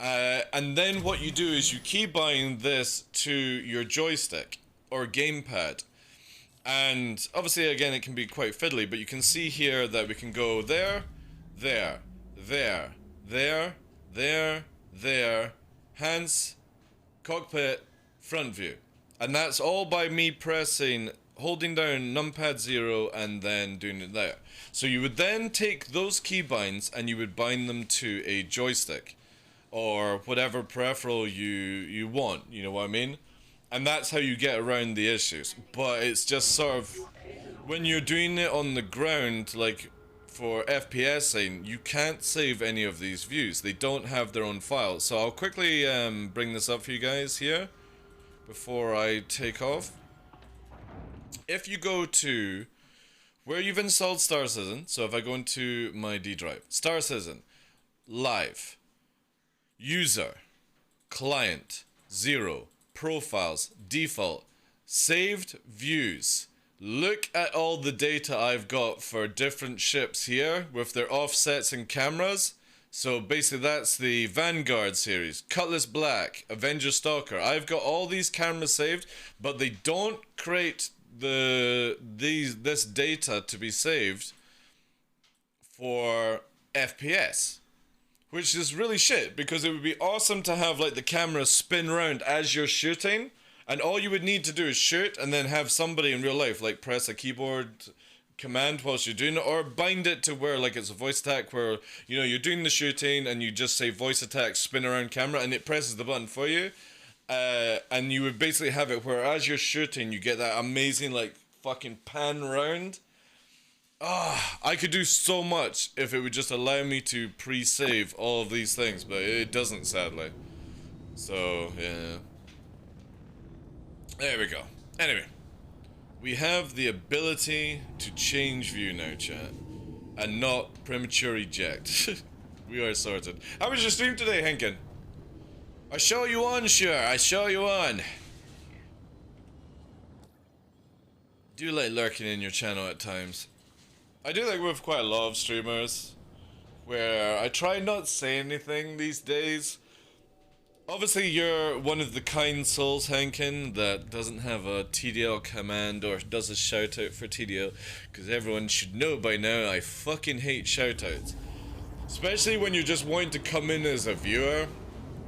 And then what you do is you keybind this to your joystick or gamepad. And obviously, again, it can be quite fiddly, but you can see here that we can go there, there, there, there, there, there, hands, cockpit, front view. And that's all by me pressing, holding down numpad 0 and then doing it there. So you would then take those keybinds and you would bind them to a joystick or whatever peripheral you want, you know what I mean? And that's how you get around the issues. But it's just sort of, when you're doing it on the ground, like for FPSing, you can't save any of these views. They don't have their own files. So I'll quickly bring this up for you guys here before I take off. If you go to where you've installed Star Citizen, so if I go into my D drive, Star Citizen, live, user, client, 0, profiles, default, saved views. Look at all the data I've got for different ships here with their offsets and cameras. So basically that's the Vanguard series, Cutlass Black, Avenger Stalker. I've got all these cameras saved, but they don't create this data to be saved for FPS. Which is really shit, because it would be awesome to have like the camera spin round as you're shooting, and all you would need to do is shoot and then have somebody in real life like press a keyboard command whilst you're doing it, or bind it to where like it's a voice attack where, you know, you're doing the shooting and you just say voice attack spin around camera and it presses the button for you, and you would basically have it where as you're shooting you get that amazing like fucking pan round. I could do so much if it would just allow me to pre-save all of these things, but it doesn't, sadly. So, yeah. There we go. Anyway, we have the ability to change view now, chat, and not premature eject. We are sorted. How was your stream today, Henkin? I show you on, sure. I show you on. Do like lurking in your channel at times. I do like with quite a lot of streamers where I try not to say anything these days. Obviously you're one of the kind souls, Hankin, that doesn't have a TDL command or does a shout out for TDL, because everyone should know by now I fucking hate shout outs. Especially when you're just wanting to come in as a viewer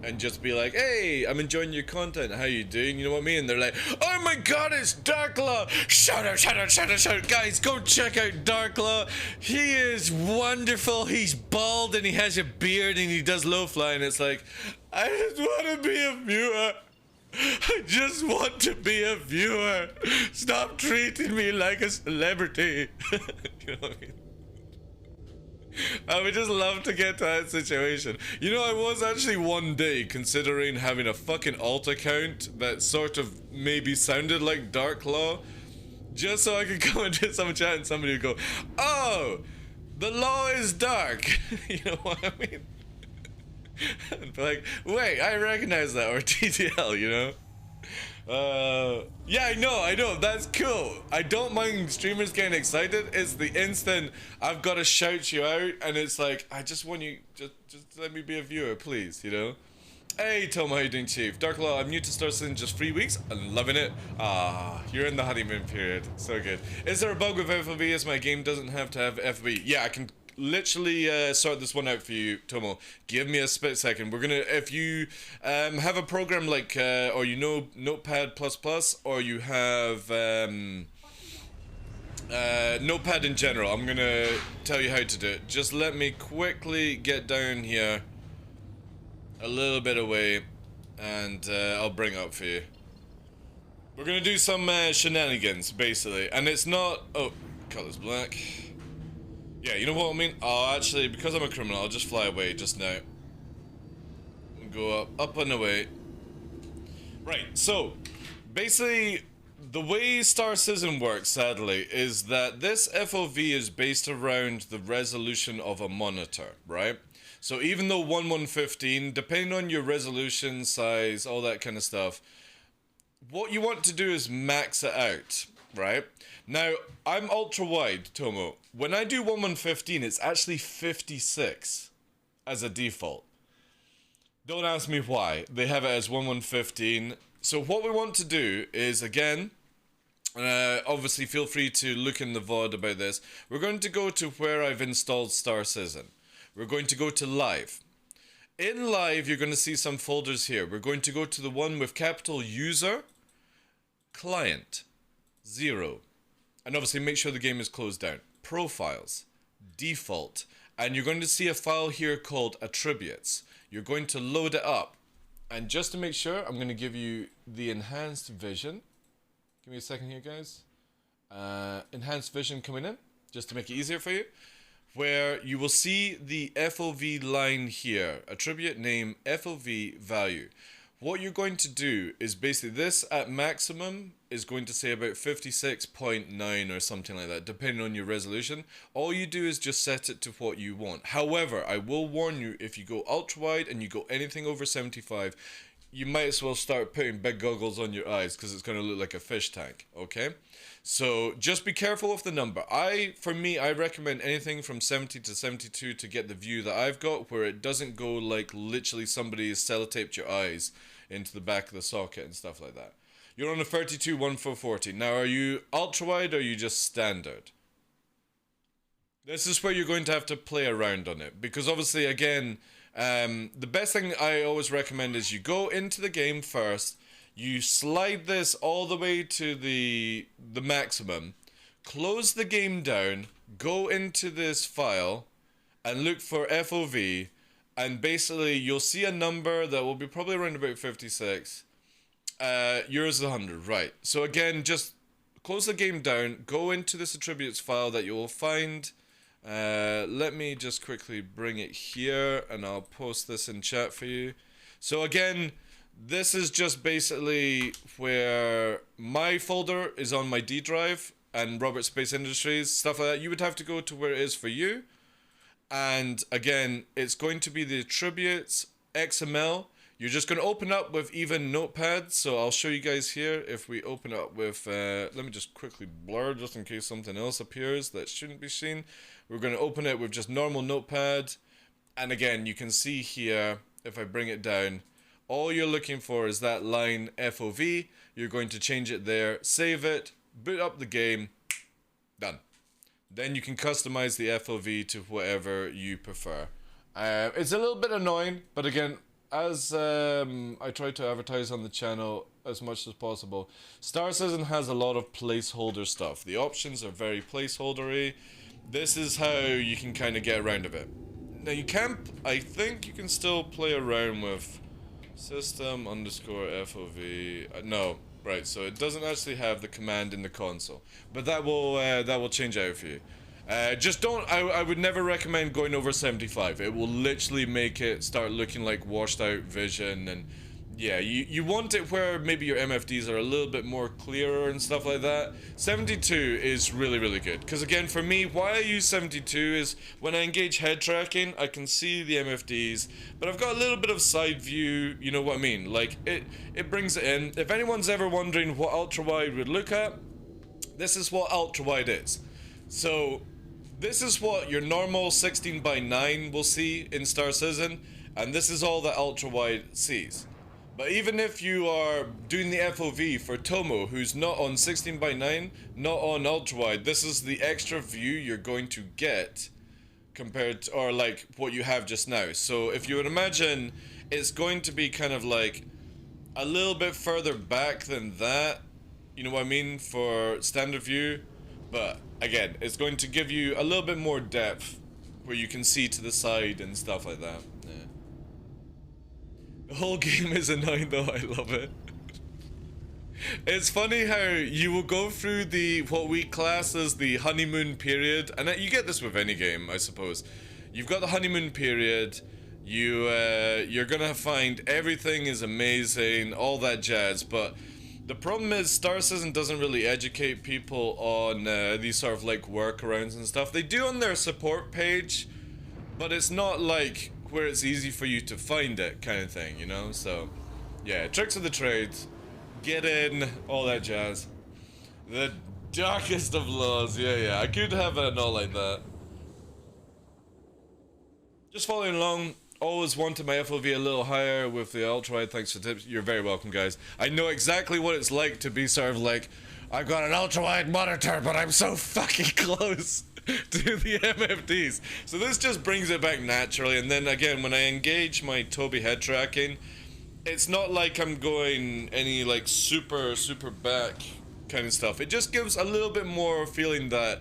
and just be like, hey, I'm enjoying your content, how you doing? You know what I mean? They're like, oh my god, it's DarkLaw! Shout out, shout out, shout out, shout out. Guys, go check out DarkLaw. He is wonderful. He's bald and he has a beard and he does low fly, and it's like, I just want to be a viewer. I just want to be a viewer. Stop treating me like a celebrity. You know what I mean? I would just love to get to that situation. You know, I was actually one day considering having a fucking alt account that sort of maybe sounded like DarkLaw, just so I could come into some chat and somebody would go, oh, the law is dark. You know what I mean? And be like, wait, I recognize that, or TTL, you know? Yeah, I know, that's cool. I don't mind streamers getting excited. It's the instant I've got to shout you out, and it's like, I just want you, just let me be a viewer, please, you know? Hey, Tom, how you doing, Chief? DarkLaw, I'm new to Star Citizen, just 3 weeks. I'm loving it. Ah, you're in the honeymoon period. So good. Is there a bug with FOV as my game doesn't have to have FOV? Yeah, I can literally sort this one out for you, Tomo. Give me a split second. We're gonna, if you have a program like or you know Notepad++, or you have Notepad in general, I'm gonna tell you how to do it. Just let me quickly get down here a little bit away, and I'll bring it up for you. We're gonna do some shenanigans, basically, and it's not, oh, color's black. Yeah, you know what I mean? Oh, actually, because I'm a criminal, I'll just fly away just now. Go up and away. Right, so, basically, the way Star Citizen works, sadly, is that this FOV is based around the resolution of a monitor, right? So even though 1115, depending on your resolution, size, all that kind of stuff, what you want to do is max it out, right? Now, I'm ultra wide, Tomo. When I do 1115, it's actually 56 as a default. Don't ask me why. They have it as 1115. So what we want to do is, again, obviously feel free to look in the VOD about this. We're going to go to where I've installed Star Citizen. We're going to go to Live. In Live, you're going to see some folders here. We're going to go to the one with capital User, Client, 0. And obviously make sure the game is closed down. Profiles, Default, and you're going to see a file here called Attributes. You're going to load it up. And just to make sure, I'm going to give you the enhanced vision. Give me a second here, guys. Enhanced vision coming in, just to make it easier for you. Where you will see the FOV line here. Attribute name, FOV value. What you're going to do is basically this at maximum is going to say about 56.9 or something like that, depending on your resolution. All you do is just set it to what you want. However, I will warn you, if you go ultra wide and you go anything over 75, you might as well start putting big goggles on your eyes because it's going to look like a fish tank, okay? So just be careful with the number. For me, I recommend anything from 70 to 72 to get the view that I've got, where it doesn't go like literally somebody has sellotaped your eyes into the back of the socket and stuff like that. You're on a 32 1440. Now, are you ultra wide or are you just standard? This is where you're going to have to play around on it, because obviously, again, the best thing I always recommend is you go into the game first, you slide this all the way to the maximum, close the game down, go into this file, and look for FOV, and basically you'll see a number that will be probably around about 56. Yours is 100, right. So again, just close the game down, go into this attributes file that you will find. Let me just quickly bring it here, and I'll post this in chat for you. So again, this is just basically where my folder is on my D drive, and Robert Space Industries, stuff like that. You would have to go to where it is for you. And again, it's going to be the attributes XML. You're just going to open up with even Notepad. So I'll show you guys here. If we open up with, let me just quickly blur just in case something else appears that shouldn't be seen. We're going to open it with just normal Notepad. And again, you can see here, if I bring it down, all you're looking for is that line FOV. You're going to change it there, save it, boot up the game, done. Then you can customize the FOV to whatever you prefer. It's a little bit annoying, but again, as I try to advertise on the channel as much as possible, Star Citizen has a lot of placeholder stuff. The options are very placeholdery. This is how you can kind of get around a bit. Now you can, I think you can still play around with system underscore FOV. No, right. So it doesn't actually have the command in the console, but that will change out for you. Just don't. I would never recommend going over 75. It will literally make it start looking like washed out vision, and yeah, you want it where maybe your MFDs are a little bit more clearer and stuff like that. 72 is really, really good. Because again, for me, why I use 72 is when I engage head tracking, I can see the MFDs, but I've got a little bit of side view, you know what I mean? Like, it brings it in. If anyone's ever wondering what ultra-wide would look at, this is what ultra-wide is. So, this is what your normal 16:9 will see in Star Citizen, and this is all that ultra-wide sees. But even if you are doing the FOV for Tomo, who's not on 16:9, not on ultra-wide, this is the extra view you're going to get compared to, or like what you have just now. So if you would imagine, it's going to be kind of like a little bit further back than that, you know what I mean, for standard view. But again, it's going to give you a little bit more depth where you can see to the side and stuff like that. Yeah. The whole game is annoying though, I love it. It's funny how you will go through the what we class as the honeymoon period, and you get this with any game, I suppose. You've got the honeymoon period, you're gonna find everything is amazing, all that jazz, but the problem is Star Citizen doesn't really educate people on these sort of like workarounds and stuff. They do on their support page, but it's not like where it's easy for you to find it kind of thing, you know? So, yeah, tricks of the trade, get in, all that jazz. The darkest of laws, yeah, I could have it all like that. Just following along. Always wanted my FOV a little higher with the ultra-wide, thanks for tips. You're very welcome, guys. I know exactly what it's like to be sort of like, I've got an ultra-wide monitor, but I'm so fucking close to the MFDs. So this just brings it back naturally, and then again, when I engage my Toby head tracking, it's not like I'm going any like super back kind of stuff. It just gives a little bit more feeling that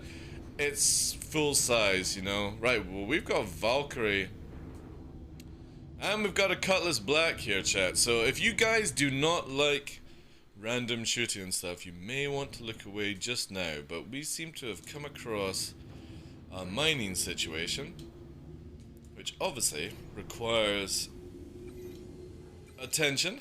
it's full size, you know? Right, well, we've got Valkyrie. And we've got a Cutlass Black here, chat. So if you guys do not like random shooting and stuff, you may want to look away just now. But we seem to have come across a mining situation, which obviously requires attention.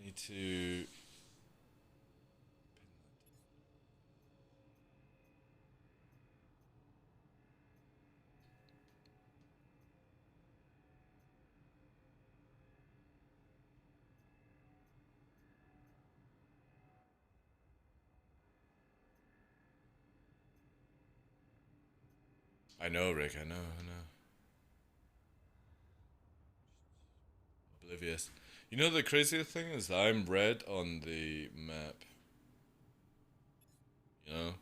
Need to I know, Rick, I know. Oblivious. You know the craziest thing is that I'm red on the map. You know?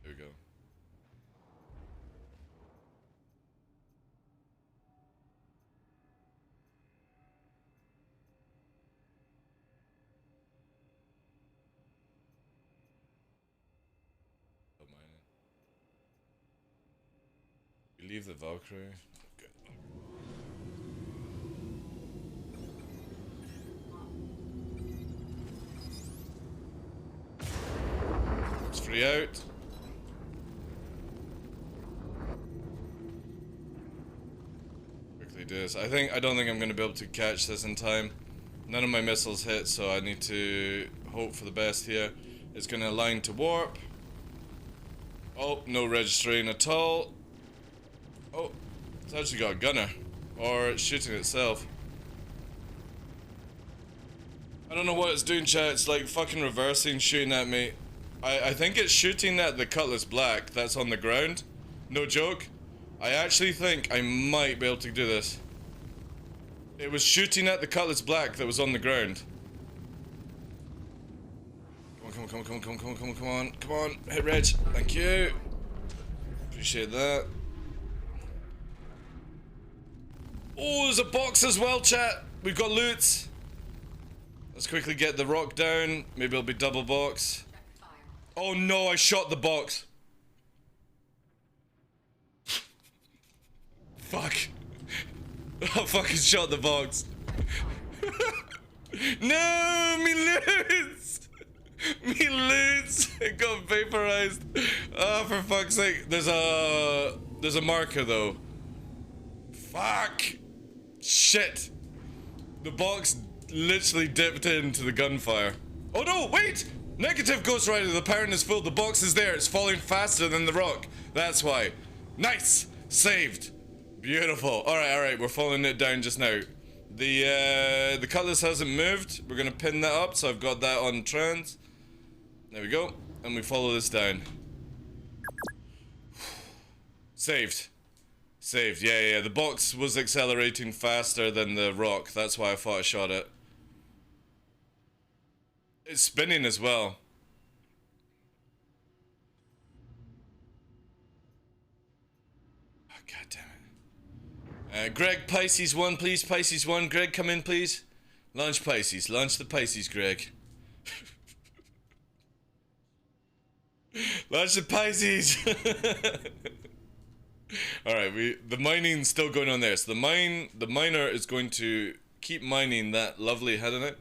There we go. Oh, mine. We leave the Valkyrie. Free out. Quickly do this. I don't think I'm gonna be able to catch this in time. None of my missiles hit, so I need to hope for the best here. It's gonna align to warp. Oh, no registering at all. Oh, it's actually got a gunner. Or it's shooting itself. I don't know what it's doing, chat. It's like fucking reversing, shooting at me. I think it's shooting at the Cutlass Black that's on the ground. No joke. I actually think I might be able to do this. It was shooting at the Cutlass Black that was on the ground. Come on, come on, come on, come on, come on, come on, come on, come on, hit Reg. Thank you. Appreciate that. Oh, there's a box as well, chat. We've got loot. Let's quickly get the rock down. Maybe it'll be double box. Oh no, I shot the box. Fuck. I fucking shot the box. No, me loot! Me loot! It got vaporized. Oh, for fuck's sake. There's a marker though. Fuck! Shit! The box literally dipped into the gunfire. Oh no, wait! Negative Ghost Rider, the parent is full, the box is there, it's falling faster than the rock. That's why. Nice! Saved! Beautiful. Alright, we're following it down just now. The Cutlass hasn't moved. We're gonna pin that up, so I've got that on trans. There we go. And we follow this down. Saved. Saved, yeah. The box was accelerating faster than the rock. That's why I thought I shot it. It's spinning as well. Oh, God damn it. Greg, Pisces 1, please. Pisces 1. Greg, come in, please. Launch Pisces. Launch the Pisces, Greg. Launch the Pisces. Alright, the mining's still going on there. So the miner is going to keep mining that lovely head on it.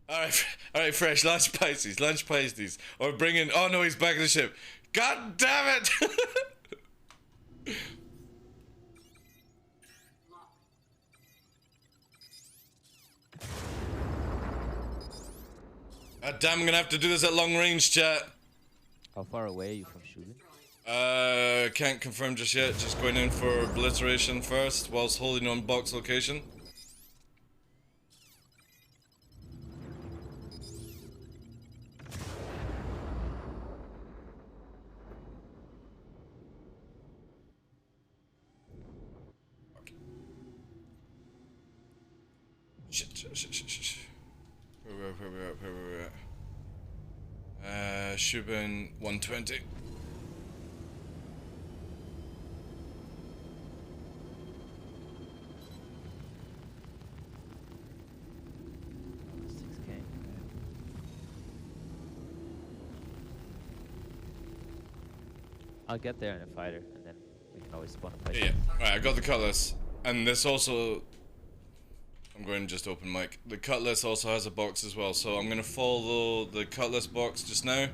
Alright, Fresh, launch Pisces. Or bring in, oh no, he's back in the ship. God damn it! God damn, I'm gonna have to do this at long range, chat. How far away are you from shooting? Can't confirm just yet. Just going in for obliteration first, whilst holding on box location. Shit. Where we at? Shubin 120. I'll get there in a fighter, and then we can always spawn a place. Yeah. Alright, I got the Cutlass. And this also... I'm going to just open mic. The Cutlass also has a box as well, so I'm going to follow the Cutlass box just now.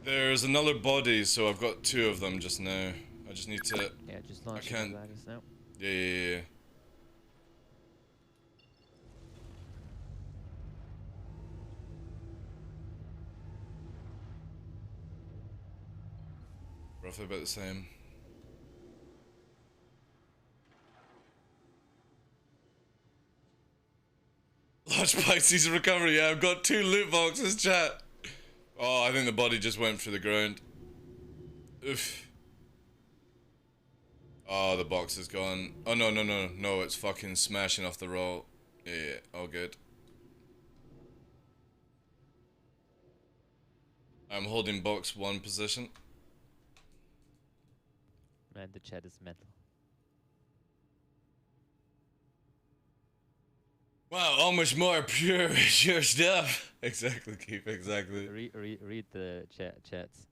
There's another body, so I've got 2 of them just now. I just need to... Yeah, just launch I can't... now. Yeah. Roughly about the same. Large Pisces recovery, yeah, I've got 2 loot boxes, chat. Oh, I think the body just went through the ground. Oof. Oh, the box is gone. Oh, no, it's fucking smashing off the roll. Yeah, all good. I'm holding box 1 position. Man, the chat is mental. Wow, almost more pure stuff. Exactly, Keith, exactly. Read the chats.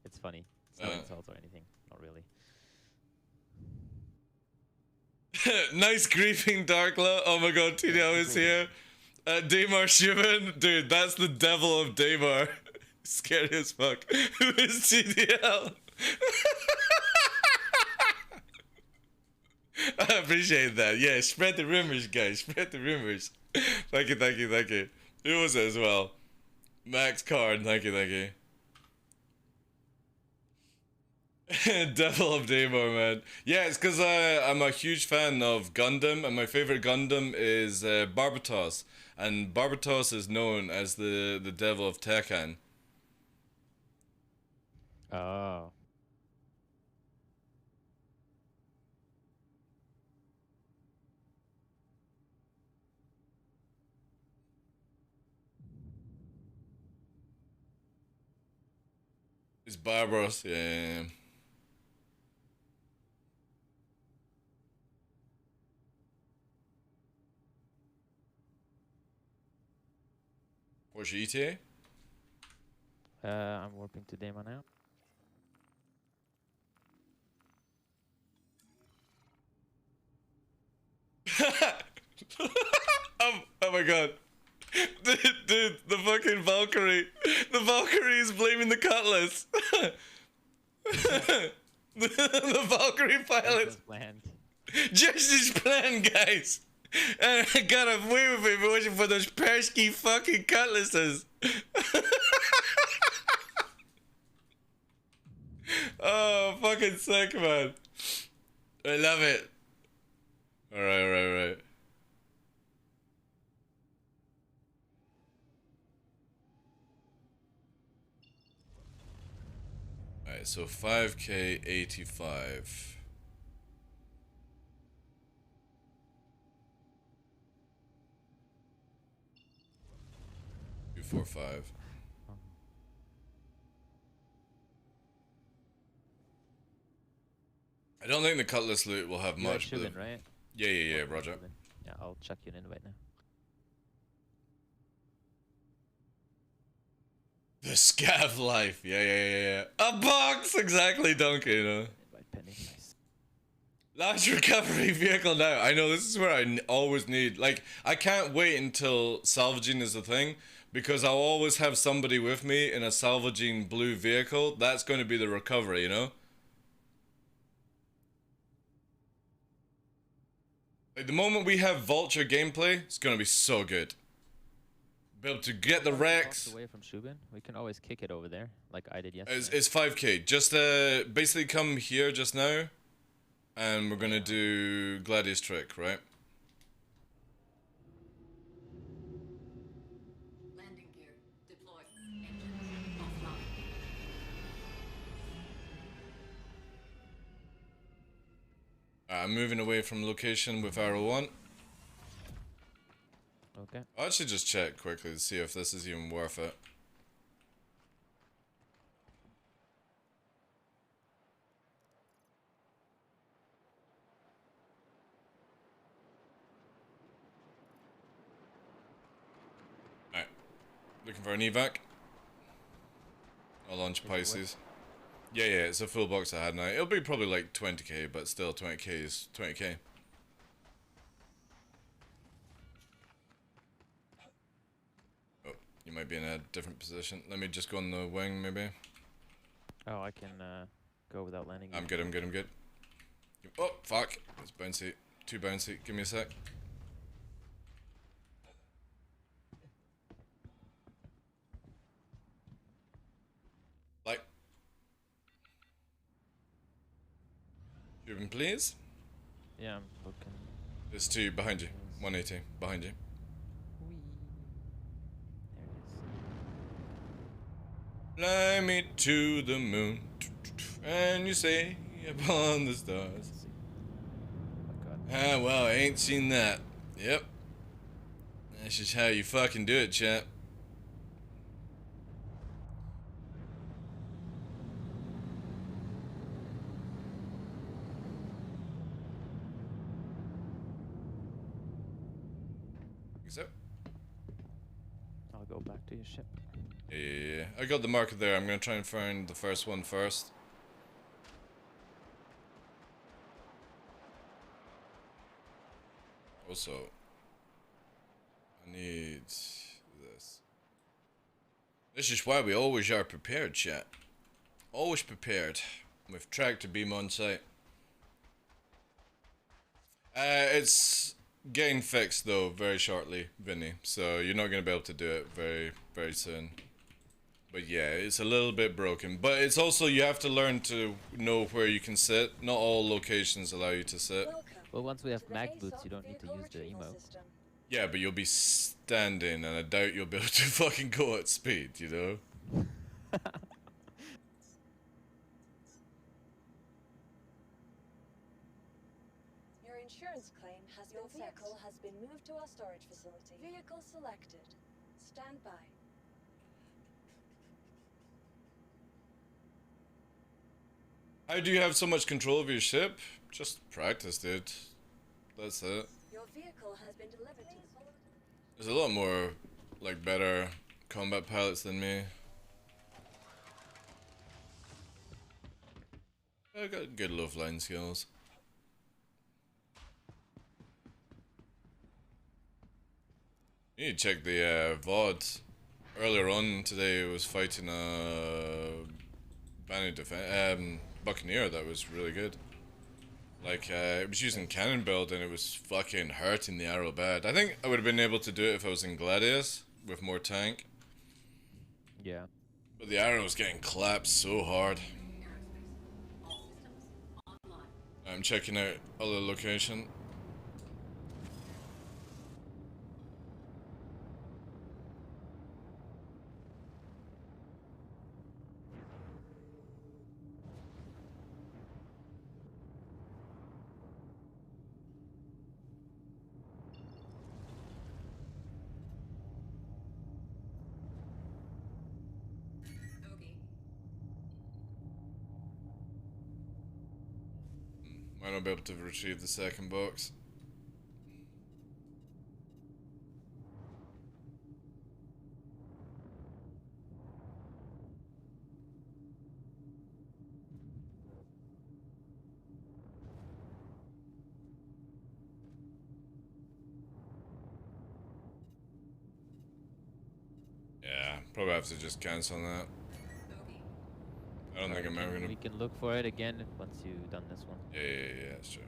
It's funny. It's not insult or anything. Not really. Nice griefing, TheDarkLaw. Oh my god, TDL is here. Daymar Schumann. Dude, that's the devil of Daymar. Scary as fuck. Who is TDL? I appreciate that. Yeah, spread the rumors, guys. Spread the rumors. Thank you. Who was it as well? Max Card. Thank you. Devil of Daymar, man. Yeah, it's because I'm a huge fan of Gundam, and my favorite Gundam is Barbatos. And Barbatos is known as the Devil of Tekken. Oh. He's barbarous, yeah. What's your ETA? I'm warping to Dema now. Oh my god. Dude, the fucking Valkyrie. The Valkyrie is blaming the Cutlass. the Valkyrie pilot. Planned. Just as planned, guys. And I got away with it waiting for those pesky fucking Cutlasses. Oh, fucking sick, man. I love it. Alright. Alright, so 5K 85. Two, 4, 5. I don't think the Cutlass loot will have much. Shubin, right? Yeah, Roger. Yeah, I'll chuck you an invite now. The scav life, yeah. A box, exactly, Donkey, you know. Invite pending, nice. Launch recovery vehicle now. I know, this is where I always need, like, I can't wait until salvaging is a thing, because I'll always have somebody with me in a salvaging blue vehicle. That's going to be the recovery, you know? Like, the moment we have Vulture gameplay, it's going to be so good. Be able to get the Rex. Away from Shubin, we can always kick it over there, like I did yesterday. It's 5K. Just basically come here just now, and we're gonna do Gladius trick, right? Landing gear deployed. Engines offline. I'm moving away from location with arrow 1. Okay. I'll actually just check quickly to see if this is even worth it. Alright. Looking for an evac. I'll launch Pisces. Yeah, it's a full box I had now. It'll be probably like 20k, but still 20k is 20k. You might be in a different position. Let me just go on the wing, maybe. Oh, I can go without landing. I'm good. Oh, fuck. It's bouncy. Too bouncy. Give me a sec. Like. Shubin, please. Yeah, I'm looking. There's 2 behind you. 180 behind you. Whee. There Fly me to the moon, and you say upon the stars. it is. Oh god. Ah, well, I ain't seen that. Yep. That's just how you fucking do it, chap. So. I'll go back to your ship. Yeah. I got the marker there. I'm gonna try and find the first one first. Also, I need this. This is why we always are prepared, chat. Always prepared. With tractor beam on site. It's getting fixed though very shortly, Vinny. So you're not gonna be able to do it very soon. But yeah, it's a little bit broken. But it's also, you have to learn to know where you can sit. Not all locations allow you to sit. Well, once we have mag boots, you don't need to use the emo. Yeah, but you'll be standing, and I doubt you'll be able to fucking go at speed, you know? Your insurance claim has been set. Your vehicle has been moved to our storage facility. Vehicle selected. Stand by. How do you have so much control of your ship? Just practice, dude. That's it. Your vehicle has been delivered to the solid. There's a lot more, like, better combat pilots than me. I got good low flying skills. You need to check the VODs. Earlier on today, I was fighting a Buccaneer that was really good. Like, it was using cannon build and it was fucking hurting the arrow bad. I think I would have been able to do it if I was in Gladius with more tank. Yeah. But the arrow was getting clapped so hard. Aerospace. All systems online. I'm checking out other location. Bogey. Might not be able to retrieve the second box. Yeah, probably have to just cancel that. Bogey. I don't think I'm ever gonna. We can look for it again once you've done this one. Yeah, that's true.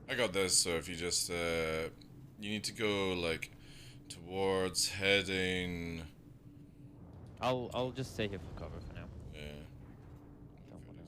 I got this, so if you just, you need to go, like, towards heading... I'll just stay here for cover for now. Yeah. Don't wanna.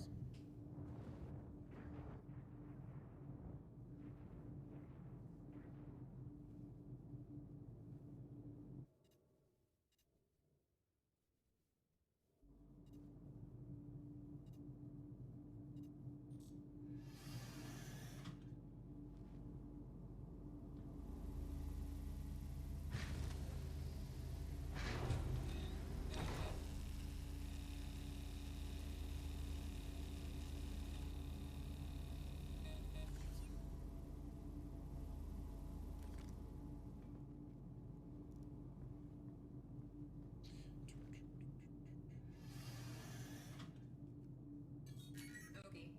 Bogey.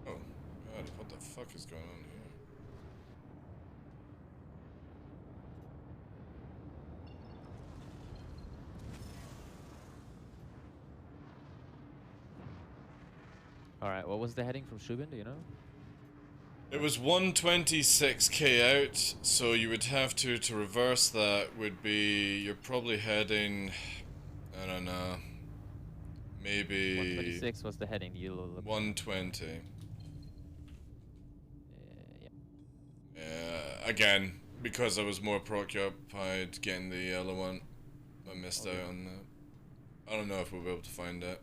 Oh, God, what the fuck is going on here? Alright, what was the heading from Shubin, do you know? It was 126k out, so you would have to reverse that would be, you're probably heading, I don't know, maybe 126 was the heading, you'll look. 120. Yeah. Yeah, again, because I was more preoccupied getting the yellow one, I missed out on that. I don't know if we'll be able to find it.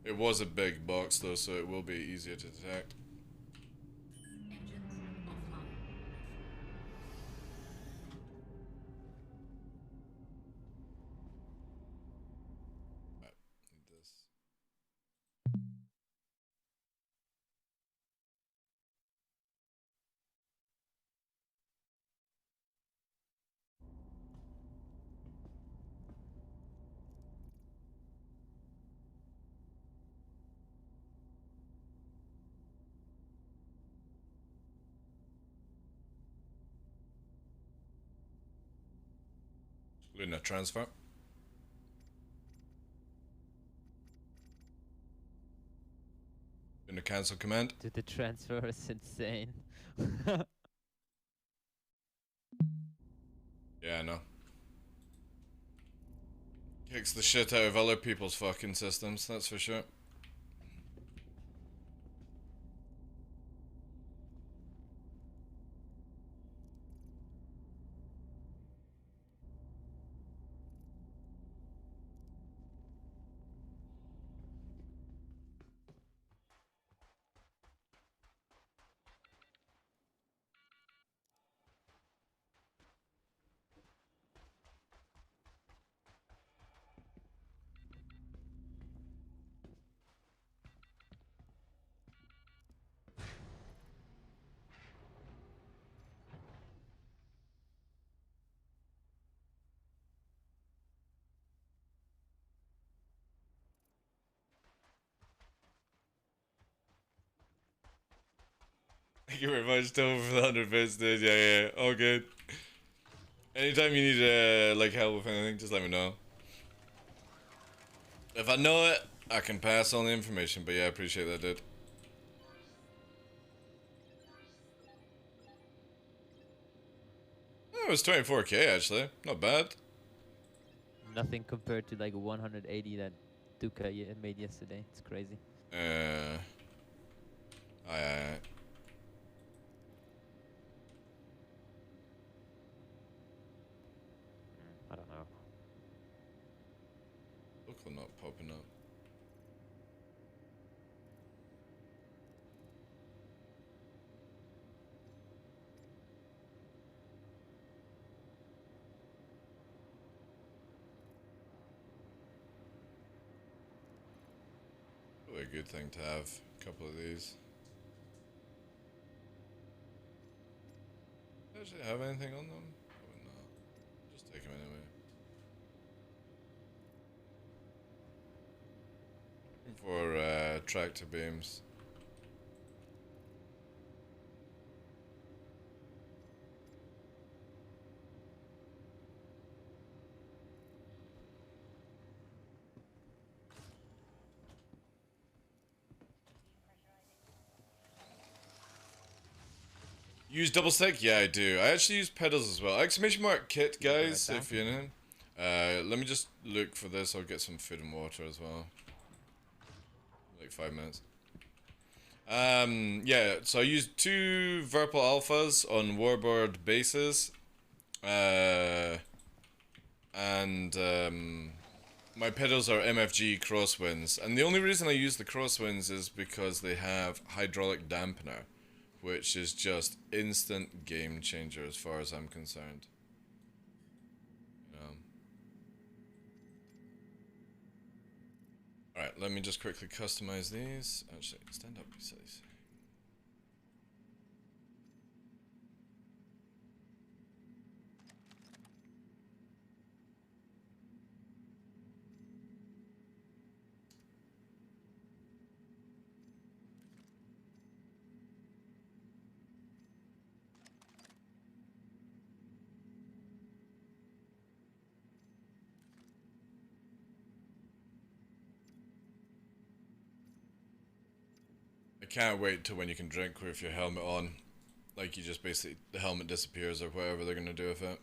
It was a big box though, so it will be easier to detect. Engines offline. Right, need this. Luna transfer. Luna cancel command. Dude, the transfer is insane. Yeah, I know. Kicks the shit out of other people's fucking systems, that's for sure. Thank you very much, Tom, for the 100 bits, dude. Yeah, yeah, all good. Anytime you need like help with anything, just let me know. If I know it, I can pass on the information. But yeah, I appreciate that, dude. Oh, it was 24k actually, not bad. Nothing compared to like 180 that Duca made yesterday. It's crazy. Aye. I don't know. Local not popping up. Probably a good thing to have a couple of these. Do they actually have anything on them? Probably not. Just take them anyway. For tractor beams. Use double stick? Yeah, I do. I actually use pedals as well. Exclamation mark kit, guys, if you're in. Let me just look for this. I'll get some food and water as well. Like 5 minutes. Yeah, so I used 2 Verpal Alphas on Warbird bases. My pedals are MFG crosswinds. And the only reason I use the crosswinds is because they have hydraulic dampener, which is just instant game changer as far as I'm concerned. Alright, let me just quickly customize these. Actually, stand up, you sillies. I can't wait till when you can drink with your helmet on. Like you just basically, the helmet disappears or whatever they're gonna do with it.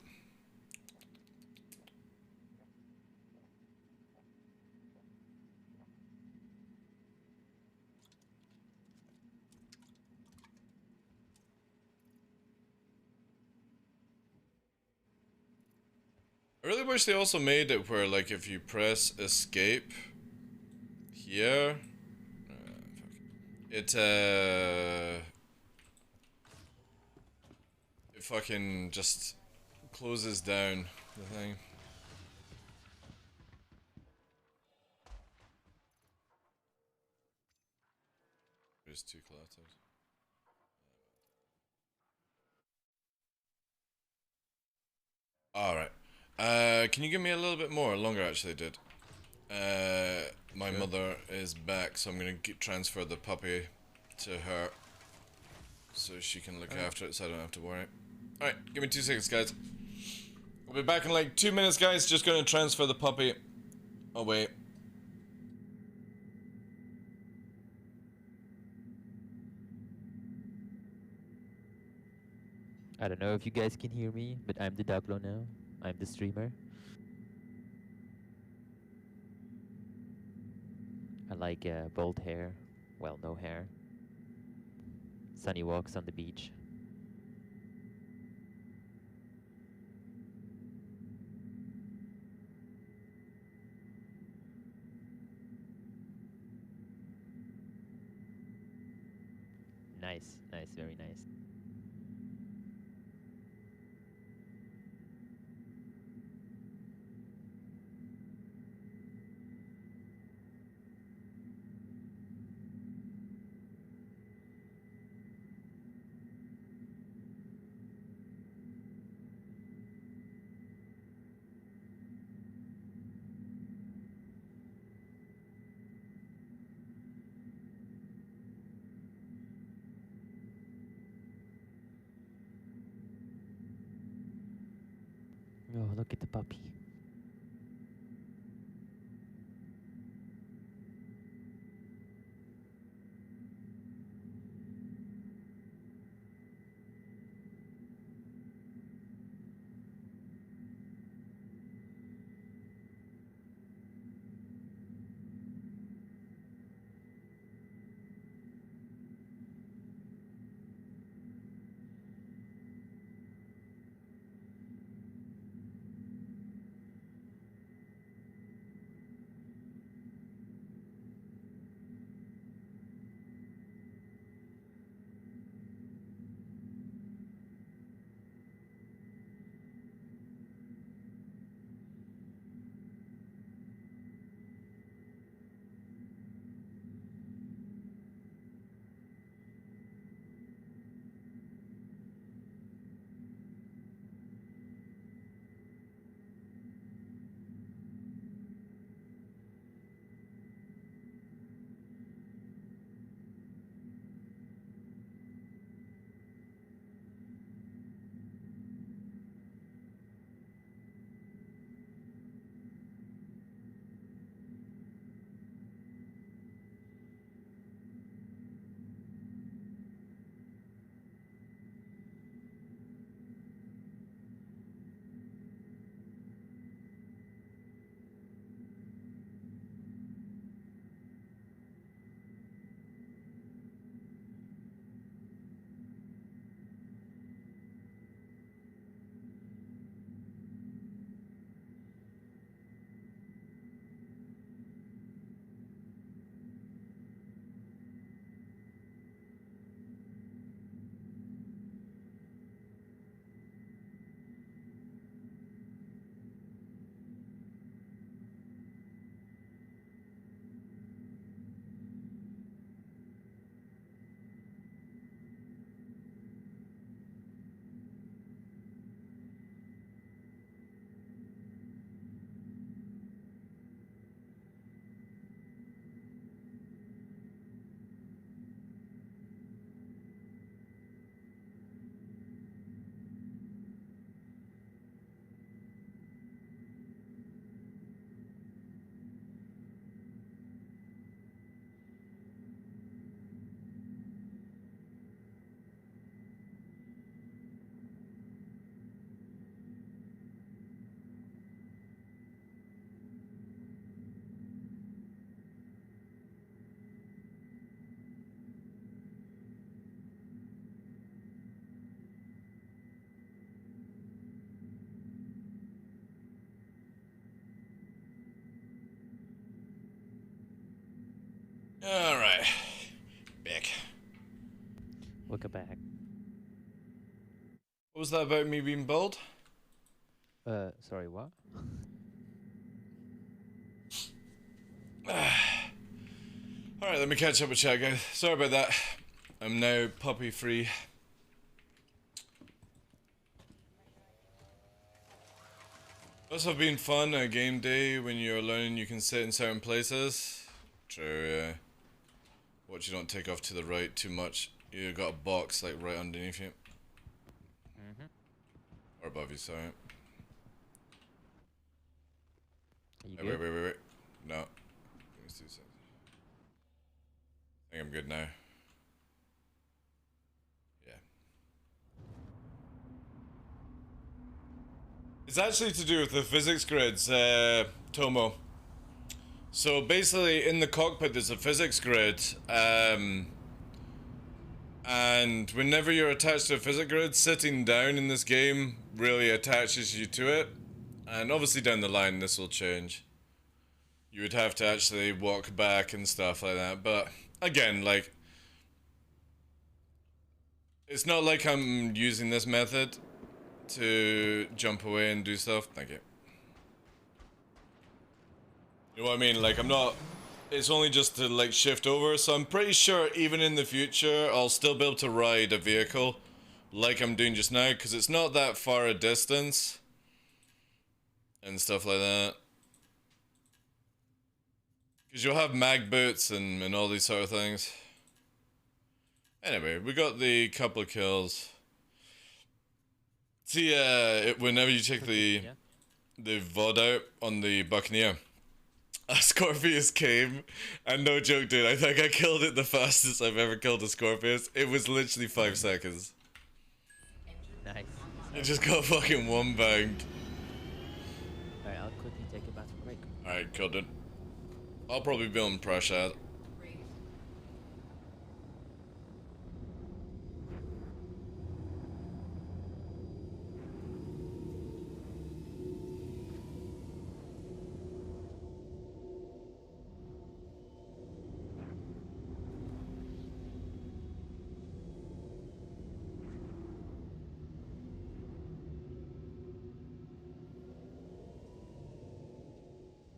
I really wish they also made it where like if you press escape here, it fucking just closes down the thing. It's too cluttered. Alright. Can you give me a little bit more? Longer actually, dude. My mother is back, so I'm gonna transfer the puppy to her so she can look after it so I don't have to worry. Alright, give me 2 seconds, guys. We'll be back in like 2 minutes, guys. Just gonna transfer the puppy away. I don't know if you guys can hear me, but I'm TheDarkLaw now. I'm the streamer. I like bold hair. Well, no hair. Sunny walks on the beach. Nice, nice, very nice. Oh, look at the puppy. Alright. Back. Welcome back. What was that about me being bald? Sorry, what? Alright, let me catch up with chat, guys. Sorry about that. I'm now puppy free. Must have been fun a game day when you're learning you can sit in certain places. True, yeah. Watch you don't take off to the right too much. You got a box like right underneath you. Or above you, sorry. Are you Hey, good? wait. No. Let me see something. I think I'm good now. Yeah. It's actually to do with the physics grids, Tomo. So basically, in the cockpit, there's a physics grid, and whenever you're attached to a physics grid, sitting down in this game really attaches you to it. And obviously down the line, this will change. You would have to actually walk back and stuff like that. But again, like, it's not like I'm using this method to jump away and do stuff. Thank you. You know what I mean? Like, I'm not... It's only just to, like, shift over. So I'm pretty sure even in the future, I'll still be able to ride a vehicle like I'm doing just now. Because it's not that far a distance. And stuff like that. Because you'll have mag boots and all these sort of things. Anyway, we got the couple of kills. See, whenever you check the... Yeah. the VOD out on the Buccaneer, a Scorpius came, and no joke, dude, I think I killed it the fastest I've ever killed a Scorpius. It was literally 5 seconds. Nice. It just got fucking one banged. Alright, I'll quickly take a bathroom break. Alright, killed it. I'll probably be on pressure. Raid.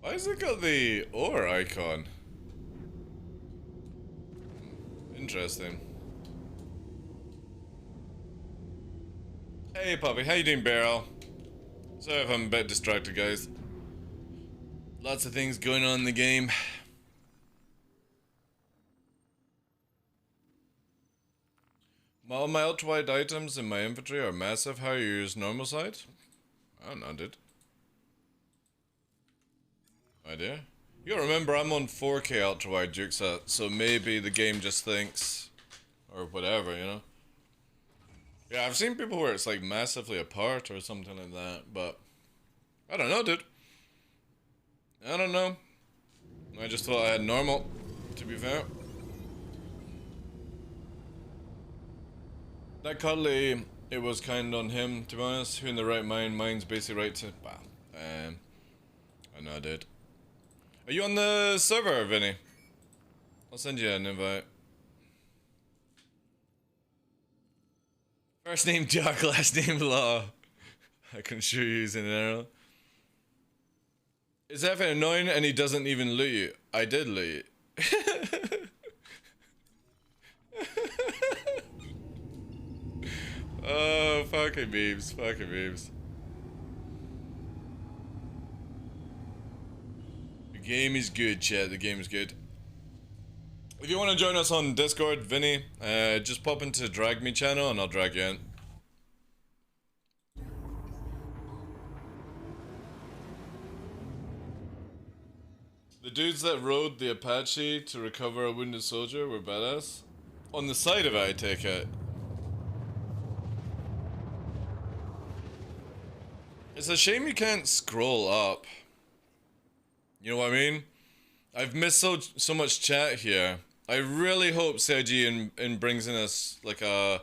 Why has it got the ore icon? Interesting. Hey puppy, how you doing, Beryl? Sorry if I'm a bit distracted, guys. Lots of things going on in the game. All my ultra-wide items in my inventory are massive. How you use normal sight? I don't know, dude. Idea. You gotta remember, I'm on 4K ultra-wide Jukesa, so maybe the game just thinks, or whatever, you know? Yeah, I've seen people where it's like massively apart or something like that, but I don't know, dude. I don't know. I just thought I had normal, to be fair. That cuddly, it was kind on him, to be honest. Who in the right mind? Mine's basically right to... Bah. I know I did. Are you on the server, Vinny? I'll send you an invite. First name Dark, last name Law. I can assure you he's in an arrow. Is that annoying and he doesn't even loot you? I did loot you. Oh, fucking memes, fucking memes. The game is good, chat. The game is good. If you want to join us on Discord, Vinny, just pop into Drag Me channel and I'll drag you in. The dudes that rode the Apache to recover a wounded soldier were badass. On the side of it, I take it. It's a shame you can't scroll up. You know what I mean? I've missed so much chat here. I really hope CIG brings in us like a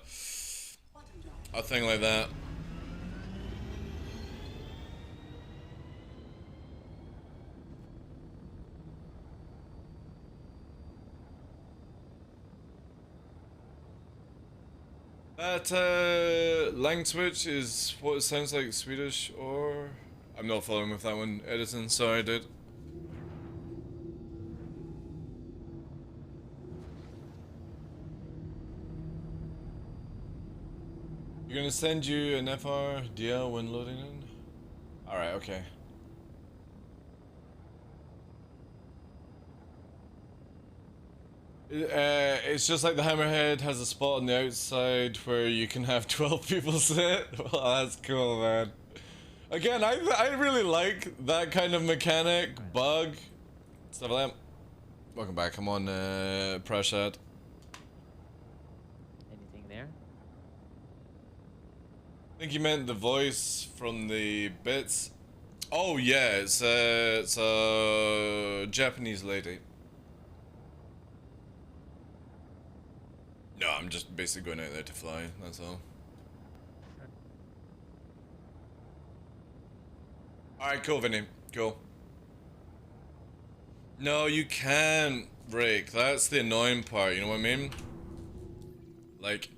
thing like that. That lang switch is what it sounds like Swedish, or I'm not following with that one, Edison. Sorry, dude. You're gonna send you an FRDL when loading in? Alright, okay. It's just like the Hammerhead has a spot on the outside where you can have 12 people sit. Well, that's cool, man. Again, I really like that kind of mechanic, bug, stuff like that. Welcome back, I'm on Prashad. Anything there? I think you meant the voice from the bits. Oh yeah, it's a Japanese lady. No, I'm just basically going out there to fly, that's all. Alright, cool, Vinny. Cool. No, you can't rake. That's the annoying part, you know what I mean? Like,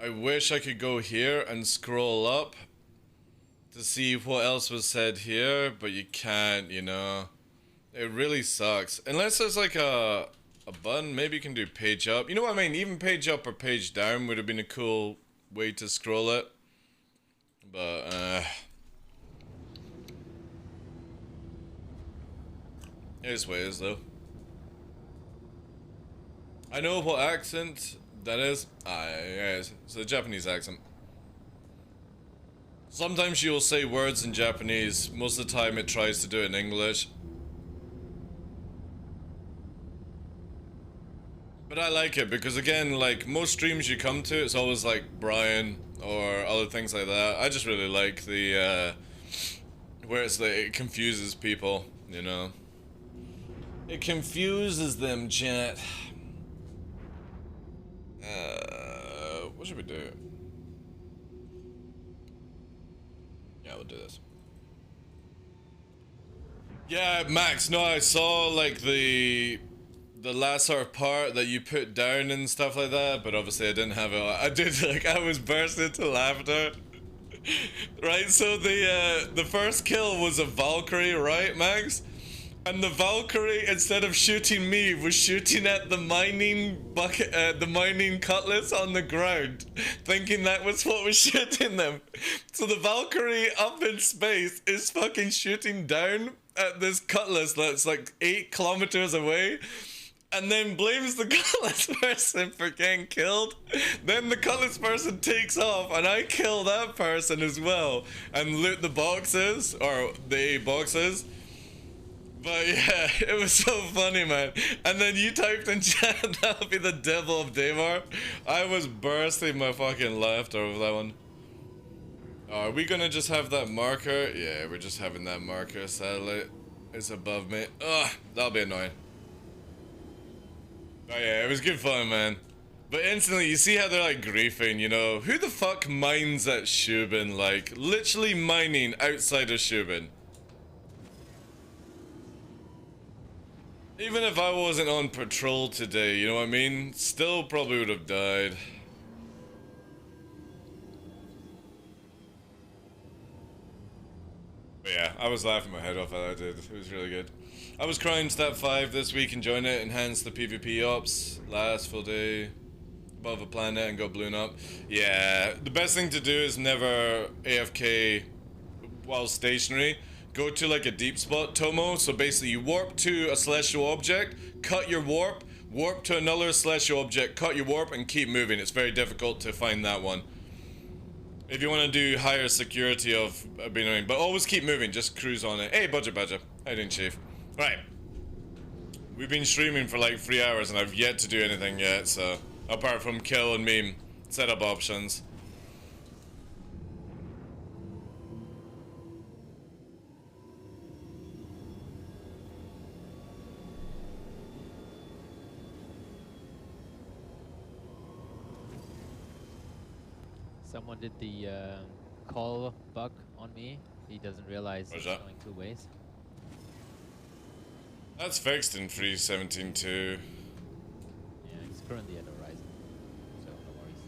I wish I could go here and scroll up to see what else was said here, but you can't, you know? It really sucks. Unless there's like a button, maybe you can do page up. You know what I mean? Even page up or page down would have been a cool way to scroll it. But, it is what it is, though. I know what accent that is. Ah, yeah, it's a Japanese accent. Sometimes she will say words in Japanese. Most of the time it tries to do it in English. But I like it because, again, like most streams you come to, it's always like Brian or other things like that. I just really like the where it's like it confuses people, you know. It confuses them, chat. What should we do? Yeah, we'll do this. Yeah, Max. No, I saw like the last sort of part that you put down and stuff like that, but obviously I didn't have it. I did, like, I was bursting into laughter. Right, so the first kill was a Valkyrie, right, Max? And the Valkyrie, instead of shooting me, was shooting at the mining bucket, the mining cutlass on the ground, thinking that was what was shooting them. So the Valkyrie up in space is fucking shooting down at this cutlass that's like 8 kilometers away, and then blames the cutlass person for getting killed. Then the cutlass person takes off, and I kill that person as well, and loot the boxes, or the boxes. But yeah, it was so funny, man. And then you typed in chat, that'll be the devil of Damar. I was bursting my fucking laughter over that one. Are we gonna just have that marker? Yeah, we're just having that marker, sadly. It's above me. Ugh, that'll be annoying. Oh yeah, it was good fun, man. But instantly, you see how they're like griefing, you know? Who the fuck mines at Shubin? Like, literally mining outside of Shubin. Even if I wasn't on patrol today, you know what I mean? Still probably would have died. But yeah, I was laughing my head off at that, I did. It was really good. I was crying step 5 this week, enjoying it, enhanced the PvP ops, last full day, above a planet and got blown up. Yeah, the best thing to do is never AFK while stationary. Go to like a deep spot, Tomo, so basically you warp to a celestial object, cut your warp, warp to another celestial object, cut your warp, and keep moving. It's very difficult to find that one. If you want to do higher security of being annoying, but always keep moving, just cruise on it. Hey, Budget Badger. How you doing, Chief? Right. We've been streaming for like 3 hours and I've yet to do anything yet, so apart from kill and meme setup options. Someone did the call bug on me. He doesn't realize it's that? going 2 ways. That's fixed in 3.17.2. Yeah, he's currently at Horizon, so no worries.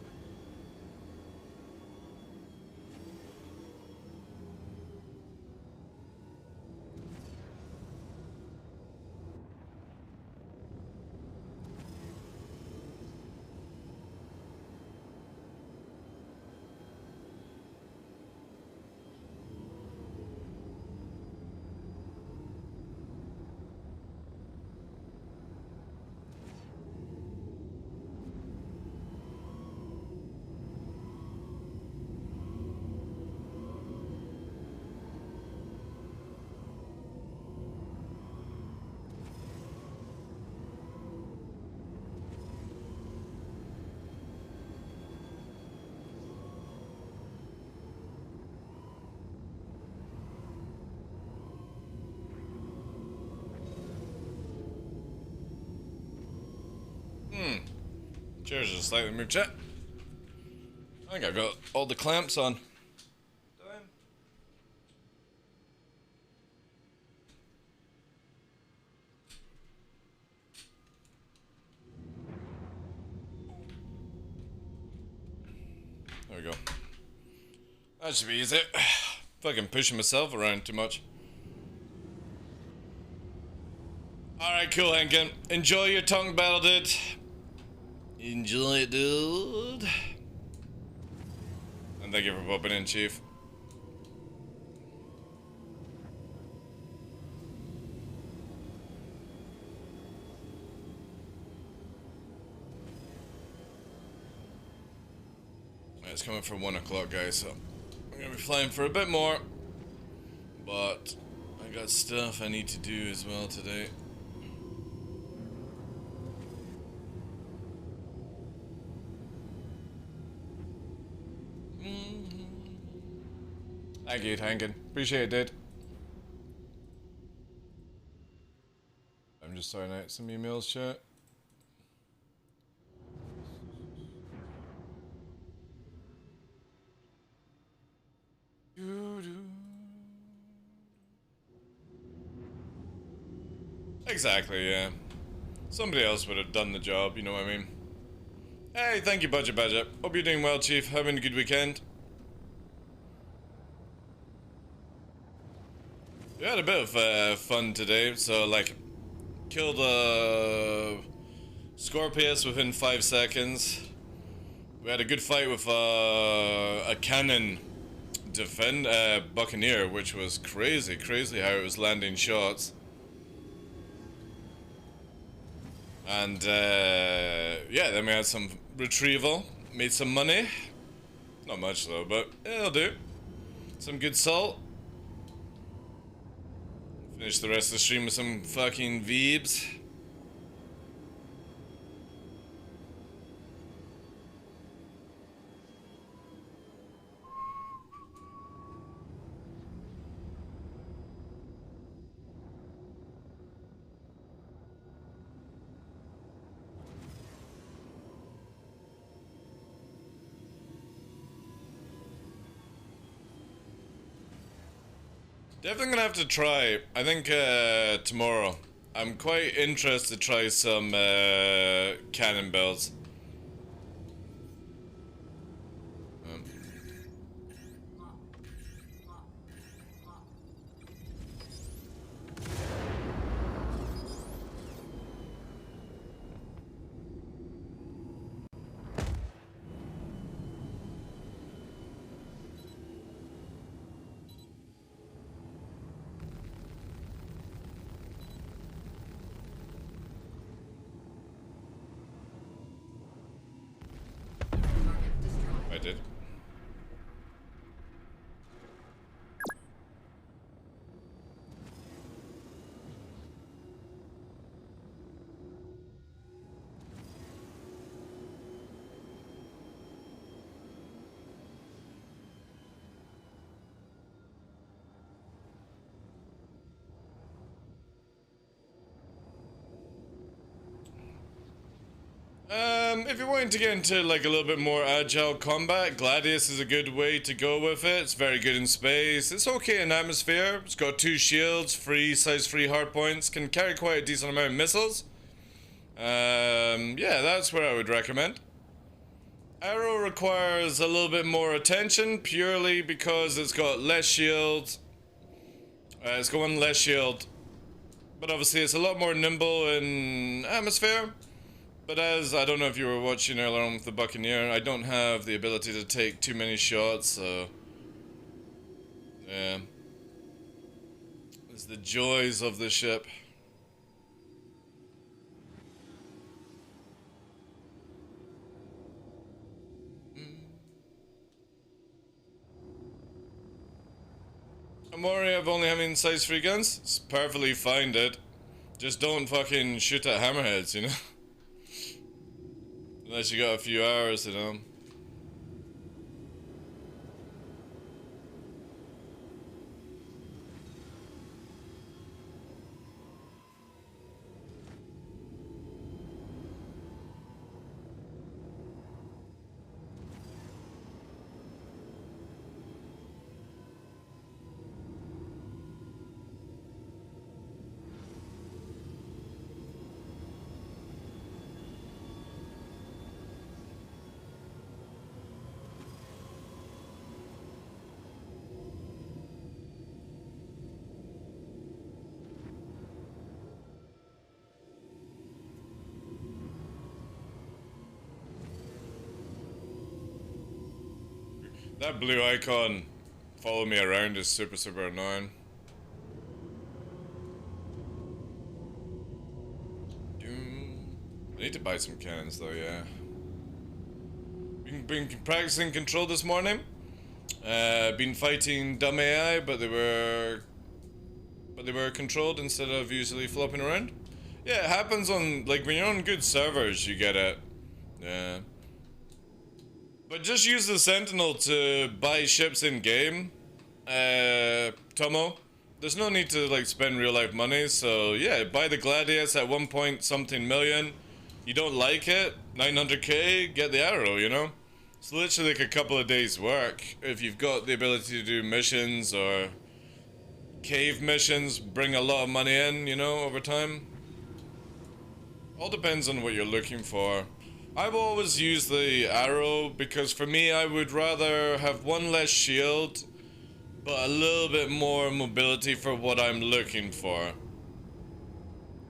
Cheers, just slightly moved chat. I think I got all the clamps on. There we go. That should be easy. Fucking pushing myself around too much. Alright, cool, Hankin. Enjoy your tongue battle, dude. Enjoy it, dude. And thank you for popping in, Chief. It's coming from 1 o'clock, guys, so I'm gonna be flying for a bit more, but I got stuff I need to do as well today. Thank you, Tankin. Appreciate it, dude. I'm just sorting out some emails, chat. Exactly, yeah. Somebody else would have done the job, you know what I mean? Hey, thank you, Budget Budget. Hope you're doing well, Chief. Having a good weekend. We had a bit of fun today, so like, killed a Scorpius within 5 seconds. We had a good fight with a cannon Buccaneer, which was crazy how it was landing shots. And yeah, then we had some retrieval, made some money. Not much though, but it'll do. Some good salt. Finish the rest of the stream with some fucking Veebs. Definitely gonna have to try. I think tomorrow. I'm quite interested to try some cannon bells. I did. If you're wanting to get into like a little bit more agile combat, Gladius is a good way to go with it. It's very good in space. It's okay in atmosphere. It's got 2 shields, size 3 hardpoints, can carry quite a decent amount of missiles. Yeah, that's what I would recommend. Arrow requires a little bit more attention purely because it's got less shield. It's got 1 less shield. But obviously it's a lot more nimble in atmosphere. But as, I don't know if you were watching earlier on with the Buccaneer, I don't have the ability to take too many shots, so... yeah. It's the joys of the ship. I'm worried of only having size 3 guns. It's perfectly fine, dude. Just don't fucking shoot at hammerheads, you know? Unless you got a few hours, you know. That blue icon follow me around is super annoying. I need to buy some cannons though, yeah. Been practicing control this morning. Been fighting dumb AI, but they were controlled instead of usually flopping around. Yeah, it happens on, like, when you're on good servers, you get it. Yeah. But just use the Sentinel to buy ships in game, Tomo. There's no need to, like, spend real life money, so yeah, buy the Gladius at 1 point something million. You don't like it, 900k, get the arrow, you know? It's literally like a couple of days work if you've got the ability to do missions or cave missions, bring a lot of money in, you know, over time. All depends on what you're looking for. I've always used the arrow because for me I would rather have one less shield but a little bit more mobility for what I'm looking for.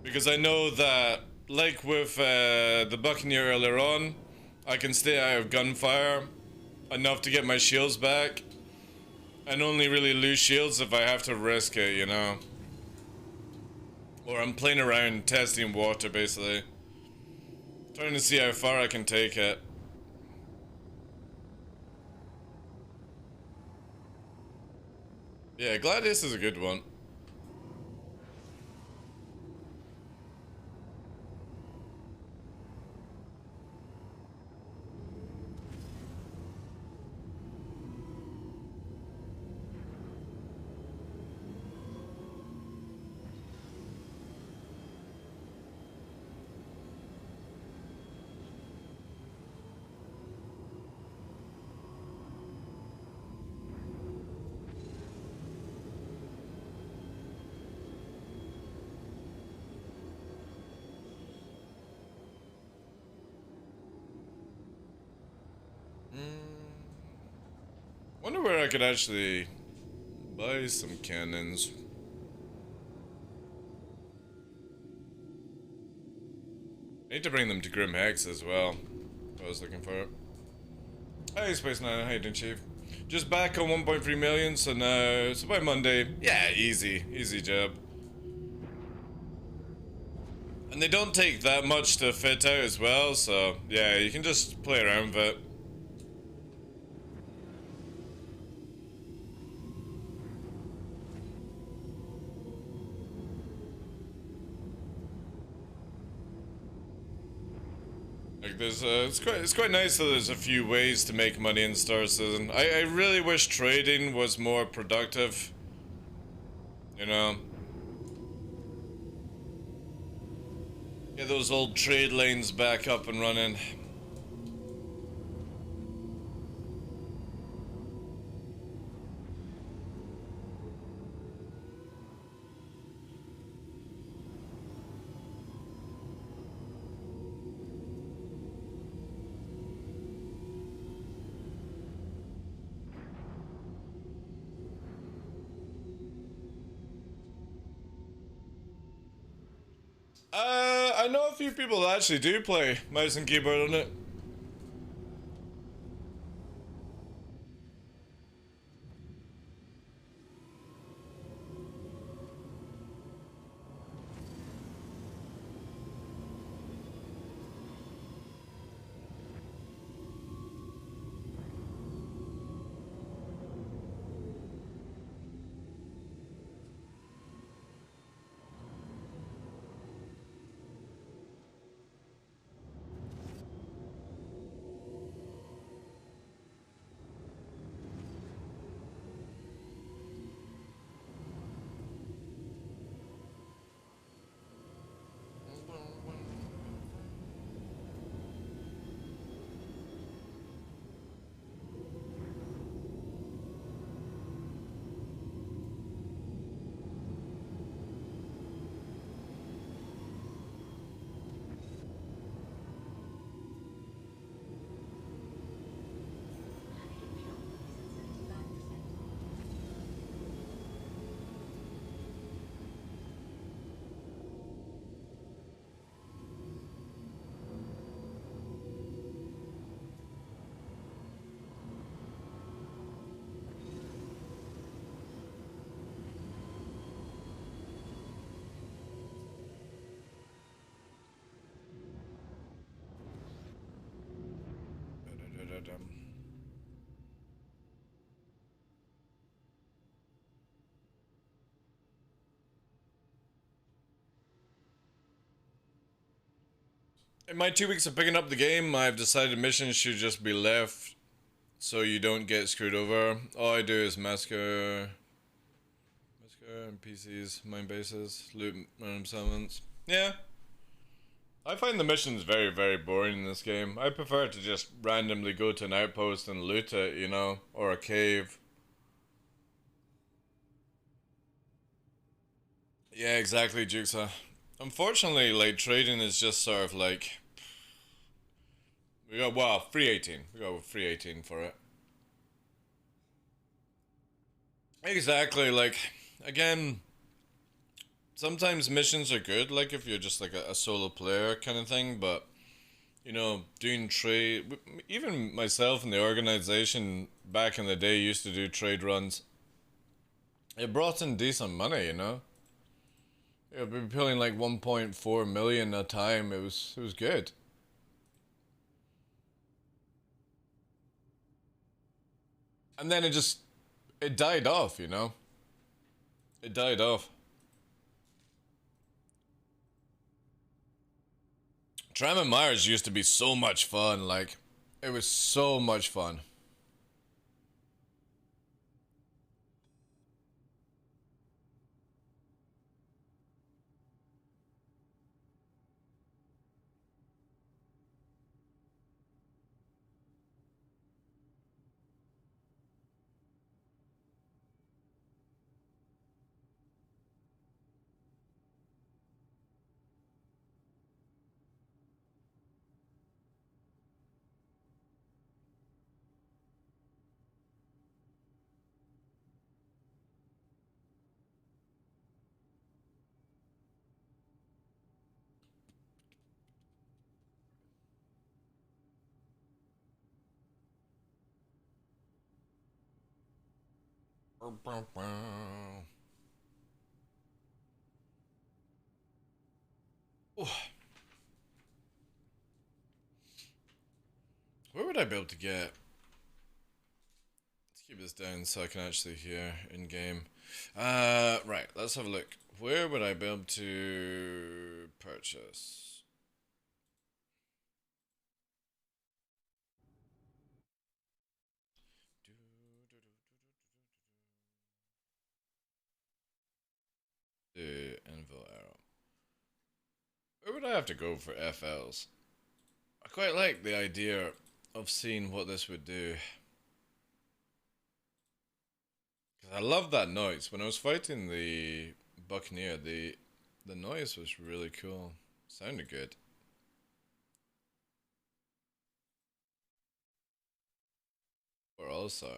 Because I know that, like with the Buccaneer earlier on, I can stay out of gunfire enough to get my shields back and only really lose shields if I have to risk it, you know. Or I'm playing around testing water basically. Trying to see how far I can take it. Yeah, Gladius is a good one. Wonder where I could actually buy some cannons. I need to bring them to Grim Hex as well. I was looking for it. Hey Space Nine, how you doing, Chief? Just back on 1.3 million, so now, so by Monday, yeah, easy job. And they don't take that much to fit out as well, so yeah, you can just play around with it. Like there's it's quite nice that there's a few ways to make money in Star Citizen. I really wish trading was more productive. You know? Get those old trade lanes back up and running. I know a few people that actually do play mouse and keyboard on it. In my 2 weeks of picking up the game, I've decided missions should just be left so you don't get screwed over. All I do is massacre NPCs, mine bases, loot random settlements. Yeah. I find the missions very, very boring in this game. I prefer to just randomly go to an outpost and loot it, you know, or a cave. Yeah, exactly, Juxa. Unfortunately, like, trading is just sort of like... We got, well, free 18. We got free 18 for it. Exactly, like, again, sometimes missions are good, like, if you're just, like, a solo player kind of thing, but, you know, doing trade... Even myself and the organization back in the day used to do trade runs. It brought in decent money, you know? Yeah, we were pulling like 1.4 million a time. It was good. And then it died off, you know? It died off. Tram and Myers used to be so much fun, like it was so much fun. Where would I be able to get? Let's keep this down so I can actually hear in game. Right, let's have a look. Where would I be able to purchase? The Anvil arrow. Where would I have to go for FLs? I quite like the idea of seeing what this would do. Cause I love that noise. When I was fighting the Buccaneer, the noise was really cool. Sounded good. Or also,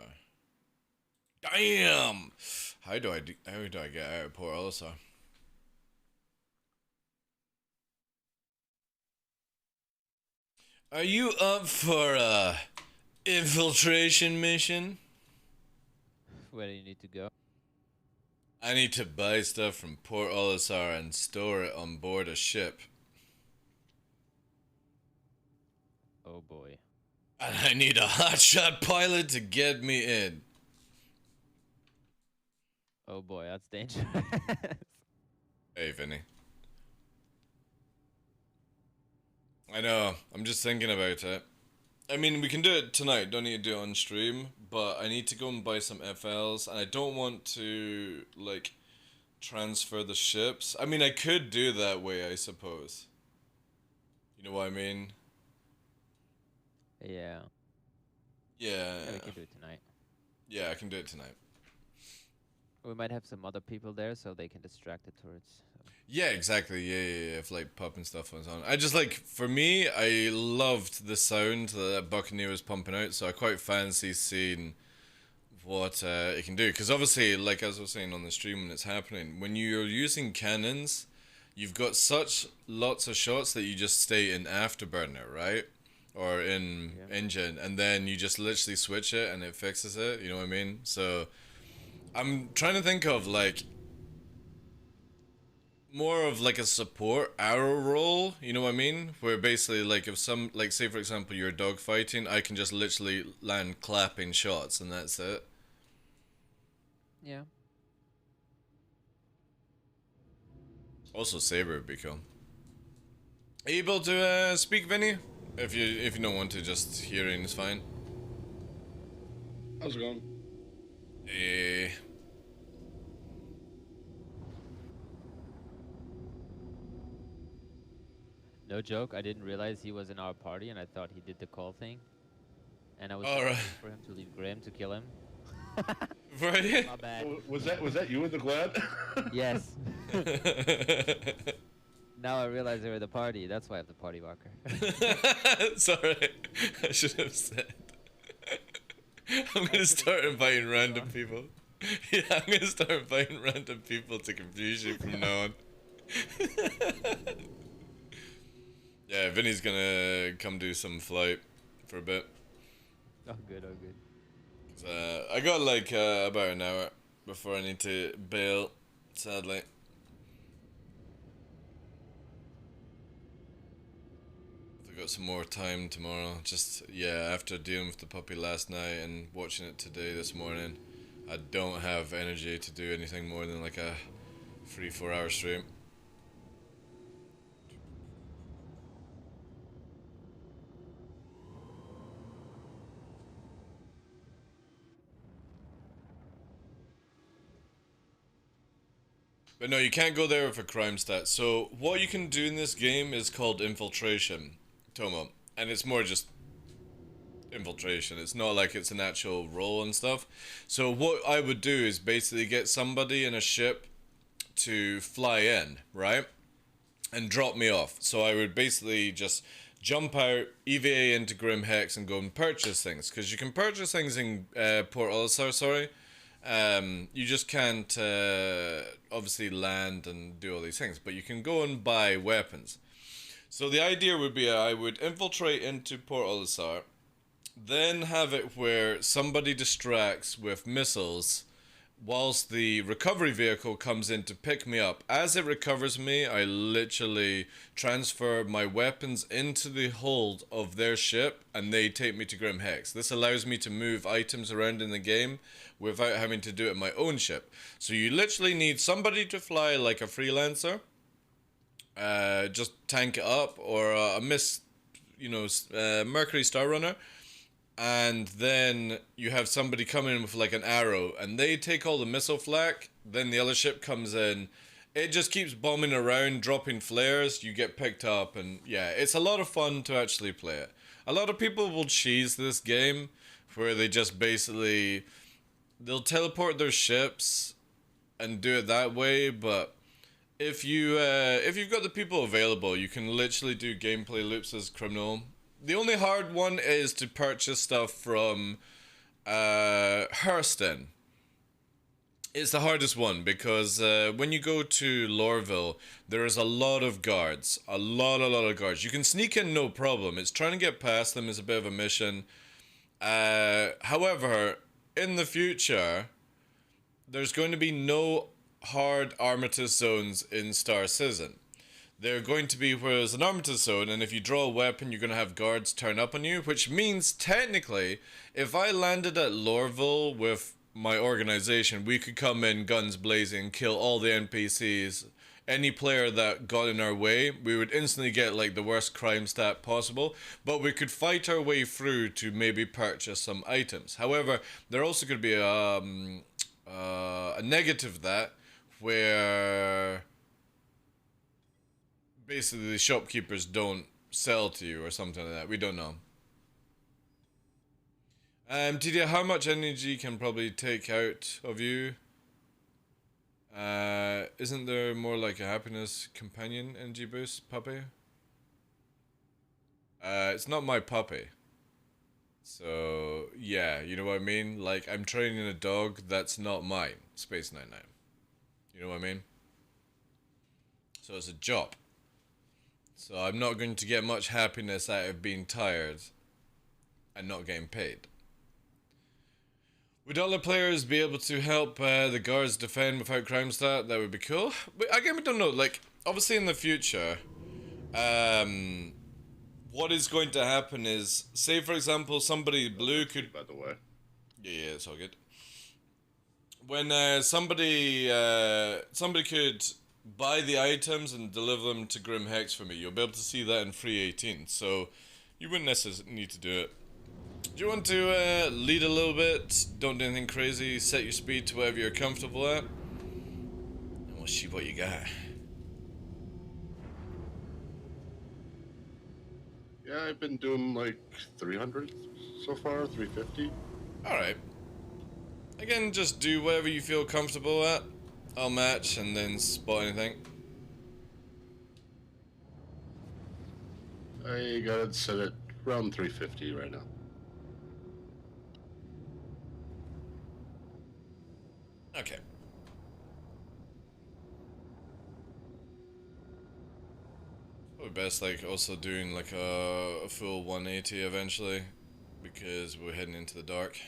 damn! How do I get out of Port Olisar? Are you up for a infiltration mission? Where do you need to go? I need to buy stuff from Port Olisar and store it on board a ship. Oh boy. And I need a hotshot pilot to get me in. Oh boy, that's dangerous. Hey, Vinny. I know, I'm just thinking about it. I mean, we can do it tonight, don't need to do it on stream, but I need to go and buy some FLs, and I don't want to, like, transfer the ships. I mean, I could do that way, I suppose. You know what I mean? Yeah. Yeah. Yeah, we can do it tonight. Yeah, I can do it tonight. We might have some other people there so they can distract the turrets. So. Yeah, exactly. Yeah. If like popping stuff was on. I just like for me, I loved the sound that Buccaneer was pumping out, so I quite fancy seeing what it can do. Because obviously, like as I was saying on the stream when it's happening, when you're using cannons, you've got such lots of shots that you just stay in afterburner, right? Or in engine, and then you just literally switch it and it fixes it. You know what I mean? So I'm trying to think of like more of like a support arrow roll, you know what I mean? Where basically like if some like say for example you're dogfighting, I can just literally land clapping shots and that's it. Yeah. Also Saber would be cool. Are you able to speak, Vinny? If you don't want to, just hearing is fine. How's it going? Eh. No joke, I didn't realize he was in our party and I thought he did the call thing. And I was All just right. waiting for him to leave Grim to kill him. Right. My bad. Was that you in the clan? Yes. Now I realize they were the party. That's why I have the party marker. Sorry, I should have said. I'm gonna start inviting random people. Yeah, I'm gonna start inviting random people to confuse you from now on. Yeah, Vinny's gonna come do some flight for a bit. Oh good, oh good. 'Cause, I got like about an hour before I need to bail, sadly. I've got some more time tomorrow. Just, yeah, after dealing with the puppy last night and watching it today, this morning, I don't have energy to do anything more than like a 3-4 hour stream. But no, you can't go there with a crime stat. So what you can do in this game is called infiltration, Tomo. And it's more just infiltration. It's not like it's an actual role and stuff. So what I would do is basically get somebody in a ship to fly in, right? And drop me off. So I would basically just jump out, EVA into Grim Hex and go and purchase things. Because you can purchase things in Port Olisar, sorry. You just can't obviously land and do all these things, but you can go and buy weapons. So the idea would be I would infiltrate into Port Olisar, then have it where somebody distracts with missiles whilst the recovery vehicle comes in to pick me up. As it recovers me, I literally transfer my weapons into the hold of their ship and they take me to Grim Hex. This allows me to move items around in the game without having to do it on my own ship. So you literally need somebody to fly like a freelancer, just tank it up, or a Mercury Star Runner. And then you have somebody come in with like an arrow and they take all the missile flak. Then the other ship comes in. It just keeps bombing around, dropping flares. You get picked up, and yeah, it's a lot of fun to actually play it. A lot of people will cheese this game where they just basically, they'll teleport their ships and do it that way. But if you've got the people available, you can literally do gameplay loops as criminal. The only hard one is to purchase stuff from Hurston. It's the hardest one because when you go to Lorville, there is a lot of guards. A lot of guards. You can sneak in no problem. It's trying to get past them is a bit of a mission. However, in the future, there's going to be no hard Armistice zones in Star Citizen. They're going to be where there's an Armistice zone, and if you draw a weapon, you're going to have guards turn up on you, which means, technically, if I landed at Lorville with my organization, we could come in guns blazing, kill all the NPCs, any player that got in our way. We would instantly get, like, the worst crime stat possible, but we could fight our way through to maybe purchase some items. However, there also could be a negative of that, where basically the shopkeepers don't sell to you or something like that. We don't know. TD, how much energy can probably take out of you? Isn't there more like a happiness companion energy boost puppy? It's not my puppy. So, yeah, you know what I mean? Like, I'm training a dog that's not mine. Space 99. You know what I mean? So it's a job. So I'm not going to get much happiness out of being tired and not getting paid. Would other players be able to help the guards defend without crime stat? That would be cool. But again, we don't know. Like, obviously in the future, what is going to happen is, say for example, somebody blue could... By the way. Yeah, it's all good. When somebody could buy the items and deliver them to Grim Hex for me. You'll be able to see that in 318, so you wouldn't necessarily need to do it. Do you want to lead a little bit? Don't do anything crazy. Set your speed to whatever you're comfortable at. And we'll see what you got. Yeah, I've been doing like 300 so far, 350. Alright. Again, just do whatever you feel comfortable at. I'll match and then spot anything. I got it set at around 350 right now. Okay. Probably best like also doing like a full 180 eventually, because we're heading into the dark.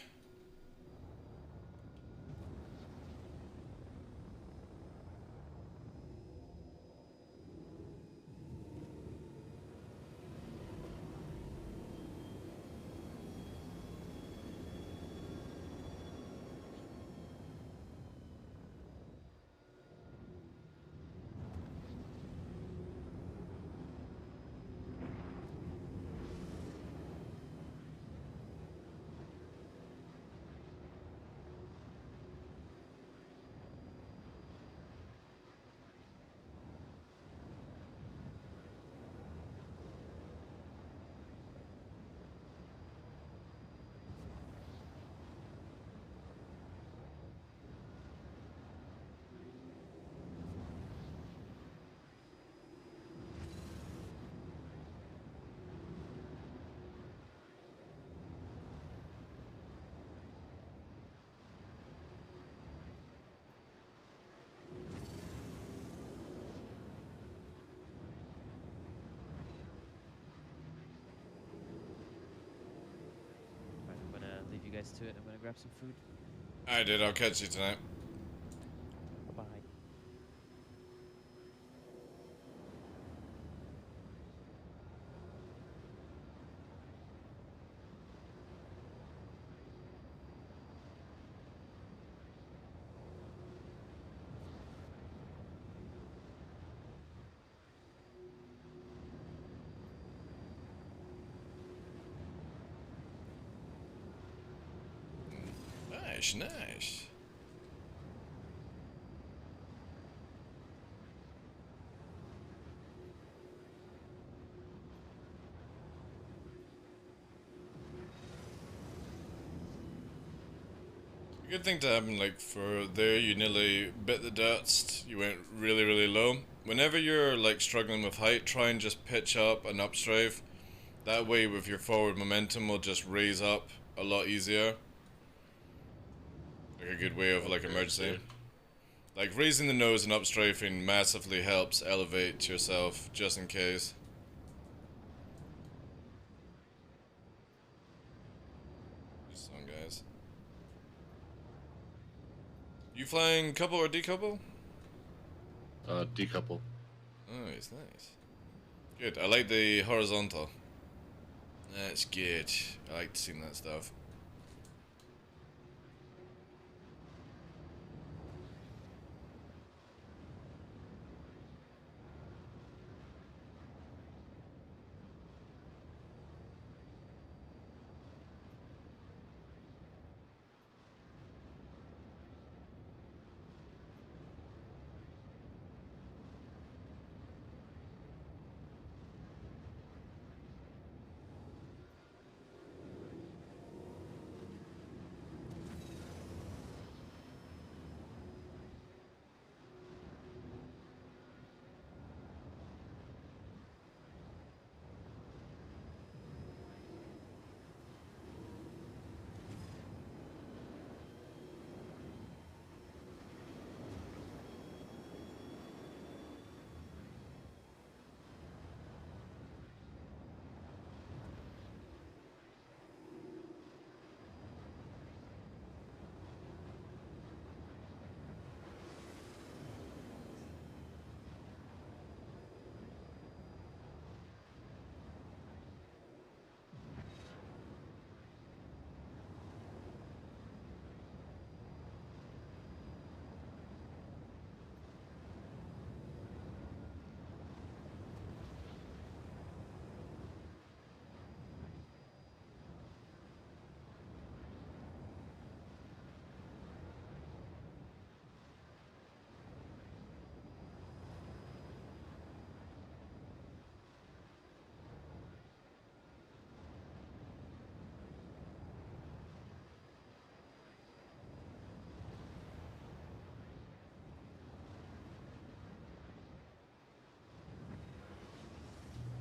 Alright, I'm gonna leave you guys to it. I'm gonna grab some food. Alright, dude, I'll catch you tonight. Bye-bye. Nice, nice. A good thing to happen, like, for there, you nearly bit the dust, you went really, really low. Whenever you're, like, struggling with height, try and just pitch up an upstrafe. That way, with your forward momentum, will just raise up a lot easier. Like a good way of, like, emergency. Okay. Like, raising the nose and upstrafing massively helps elevate yourself, just in case. Just on, guys. You flying couple or decouple? Decouple. Nice, nice. Good. I like the horizontal. That's good. I like seeing that stuff.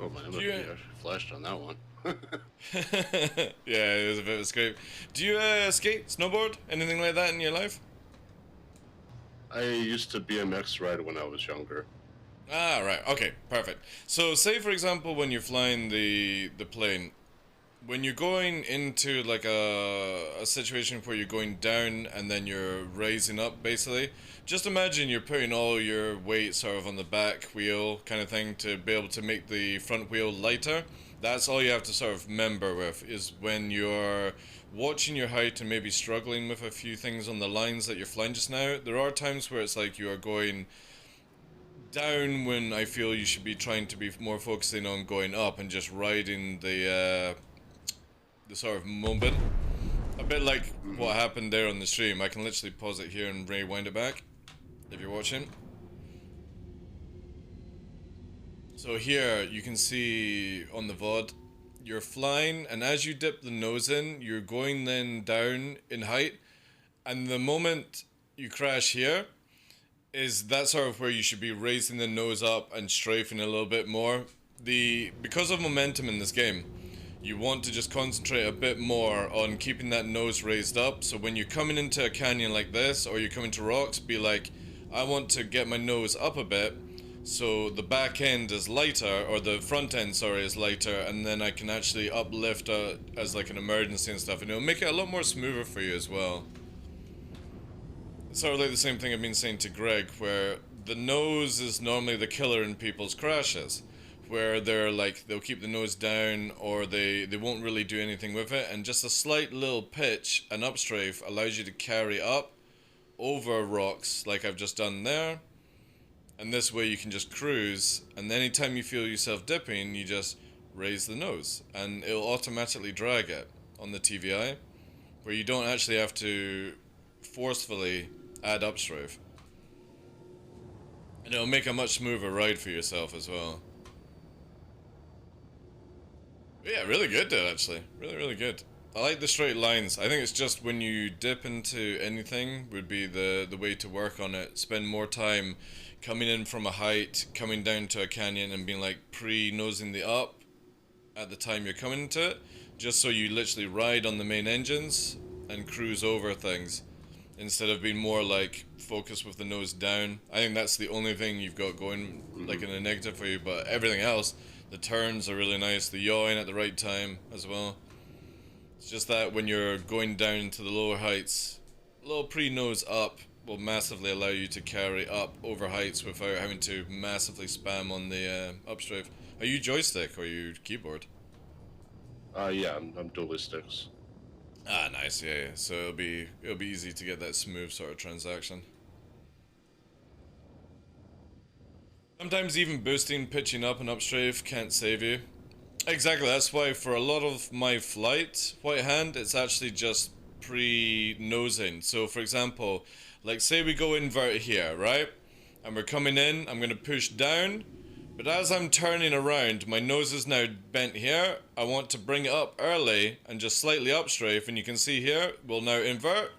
Oh man, Do look, you- you actually flashed on that one. Yeah, it was a bit of a scrape. Do you skate, snowboard, anything like that in your life? I used to BMX ride when I was younger. Ah, right. Okay, perfect. So, say for example, when you're flying the plane, when you're going into like a situation where you're going down and then you're raising up, basically, just imagine you're putting all your weight sort of on the back wheel kind of thing to be able to make the front wheel lighter. That's all you have to sort of remember with is when you're watching your height and maybe struggling with a few things on the lines that you're flying just now. There are times where it's like you are going down when I feel you should be trying to be more focusing on going up and just riding the sort of moment. A bit like what happened there on the stream. I can literally pause it here and rewind it back if you're watching. So here you can see on the VOD, you're flying, and as you dip the nose in, you're going then down in height, and the moment you crash here is that sort of where you should be raising the nose up and strafing a little bit more. Because of momentum in this game, you want to just concentrate a bit more on keeping that nose raised up. So when you're coming into a canyon like this, or you're coming to rocks, be like, I want to get my nose up a bit, so the back end is lighter, or the front end, sorry, is lighter, and then I can actually uplift as like an emergency and stuff, and it'll make it a lot more smoother for you as well. It's sort of like the same thing I've been saying to Greg, where the nose is normally the killer in people's crashes, where they're like, they'll keep the nose down, or they won't really do anything with it, and just a slight little pitch, an upstrafe, allows you to carry up over rocks like I've just done there. And this way you can just cruise, and anytime you feel yourself dipping, you just raise the nose, and it'll automatically drag it on the TVI, where you don't actually have to forcefully add upstrafe. And it'll make a much smoother ride for yourself as well. But yeah, really good though, actually. Really, really good. I like the straight lines. I think it's just when you dip into anything would be the way to work on it. Spend more time coming in from a height, coming down to a canyon and being like pre-nosing the up at the time you're coming into it, just so you literally ride on the main engines and cruise over things instead of being more like focused with the nose down. I think that's the only thing you've got going like in a negative for you, but everything else, the turns are really nice, the yawing at the right time as well. It's just that when you're going down into the lower heights, a little pre-nose up will massively allow you to carry up over heights without having to massively spam on the upstrafe. Are you joystick or are you keyboard? Yeah, I'm dual sticks. Ah, nice, yeah. So it'll be easy to get that smooth sort of transaction. Sometimes even boosting, pitching up and upstrafe can't save you. Exactly, that's why for a lot of my flight, white hand, it's actually just pre-nosing. So for example, like say we go invert here, right? And we're coming in, I'm gonna push down, but as I'm turning around, my nose is now bent here. I want to bring it up early and just slightly upstrafe, and you can see here, we'll now invert.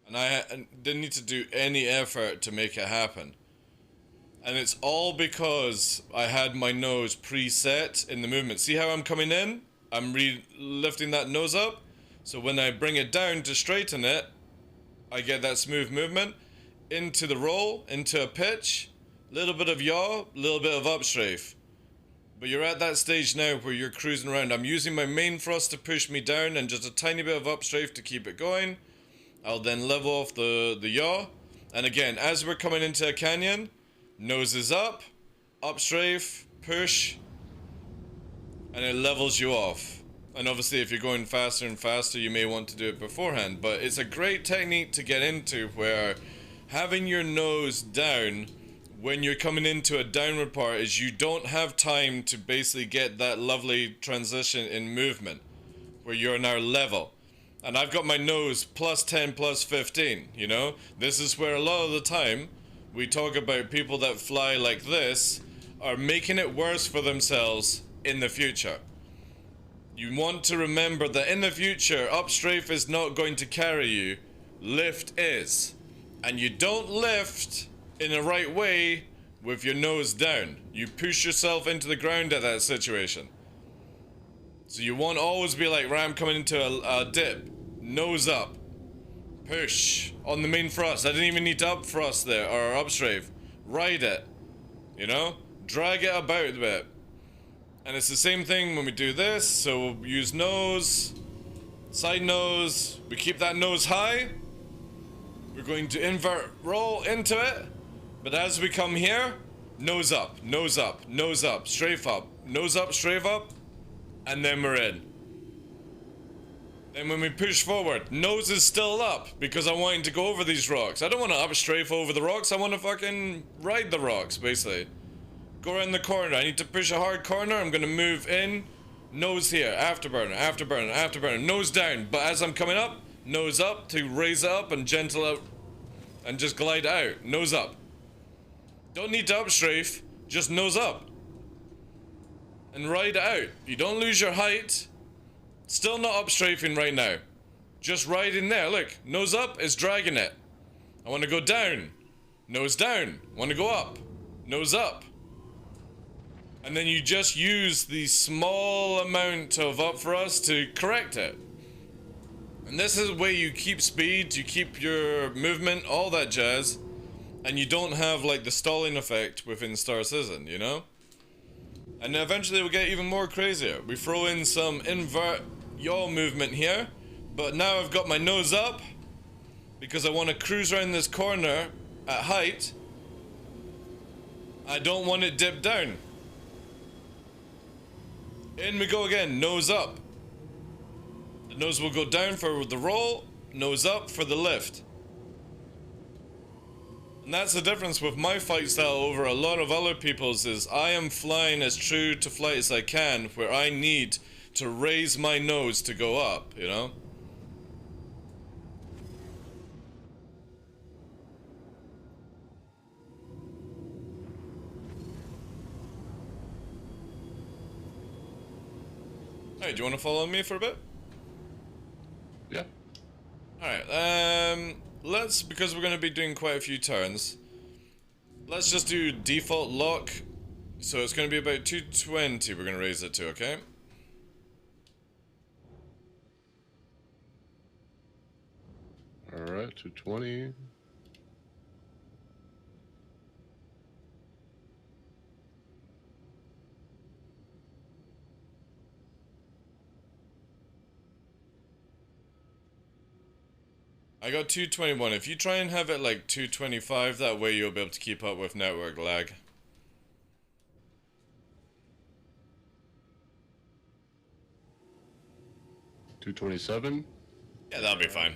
And I didn't need to do any effort to make it happen. And it's all because I had my nose preset in the movement. See how I'm coming in? I'm lifting that nose up. So when I bring it down to straighten it, I get that smooth movement into the roll, into a pitch, little bit of yaw, little bit of upstrafe. But you're at that stage now where you're cruising around. I'm using my main thrust to push me down and just a tiny bit of upstrafe to keep it going. I'll then level off the yaw. And again, as we're coming into a canyon, nose is up, upstrafe, push, and it levels you off. And obviously if you're going faster and faster, you may want to do it beforehand, but it's a great technique to get into where having your nose down when you're coming into a downward part is you don't have time to basically get that lovely transition in movement where you're now level. And I've got my nose plus 10, plus 15, you know? This is where a lot of the time we talk about people that fly like this are making it worse for themselves in the future. You want to remember that in the future, upstrafe is not going to carry you, lift is. And you don't lift in the right way with your nose down. You push yourself into the ground at that situation. So you won't always be like ram coming into a dip. Nose up. Push on the main thrust. I didn't even need to up thrust there or up strafe. Ride it. You know? Drag it about a bit. And it's the same thing when we do this. So we'll use nose, side nose. We keep that nose high. We're going to invert roll into it. But as we come here, nose up, nose up, nose up, strafe up, nose up, strafe up. And then we're in. Then when we push forward, nose is still up because I'm wanting to go over these rocks. I don't want to up strafe over the rocks. I want to fucking ride the rocks, basically. Go around the corner. I need to push a hard corner. I'm going to move in. Nose here. Afterburner, afterburner, afterburner. Nose down. But as I'm coming up, nose up to raise it up and gentle out. And just glide out. Nose up. Don't need to up strafe. Just nose up. And ride it out. You don't lose your height. Still not up strafing right now. Just riding there. Look, nose up is dragging it. I want to go down. Nose down. Want to go up. Nose up. And then you just use the small amount of up thrust to correct it. And this is where you keep speed, you keep your movement, all that jazz. And you don't have like the stalling effect within Star Citizen, you know? And eventually we'll get even more crazier. We throw in some invert yaw movement here. But now I've got my nose up. Because I want to cruise around this corner at height. I don't want it dipped down. In we go again, nose up. The nose will go down for the roll, nose up for the lift. And that's the difference with my fight style over a lot of other people's is I am flying as true to flight as I can where I need to raise my nose to go up, you know? Hey, do you want to follow me for a bit? Yeah. Alright, let's, because we're going to be doing quite a few turns, let's just do default lock. So it's going to be about 220 we're going to raise it to, okay? Alright, 220. I got 221. If you try and have it like 225, that way you'll be able to keep up with network lag. $227. Yeah, that'll be fine.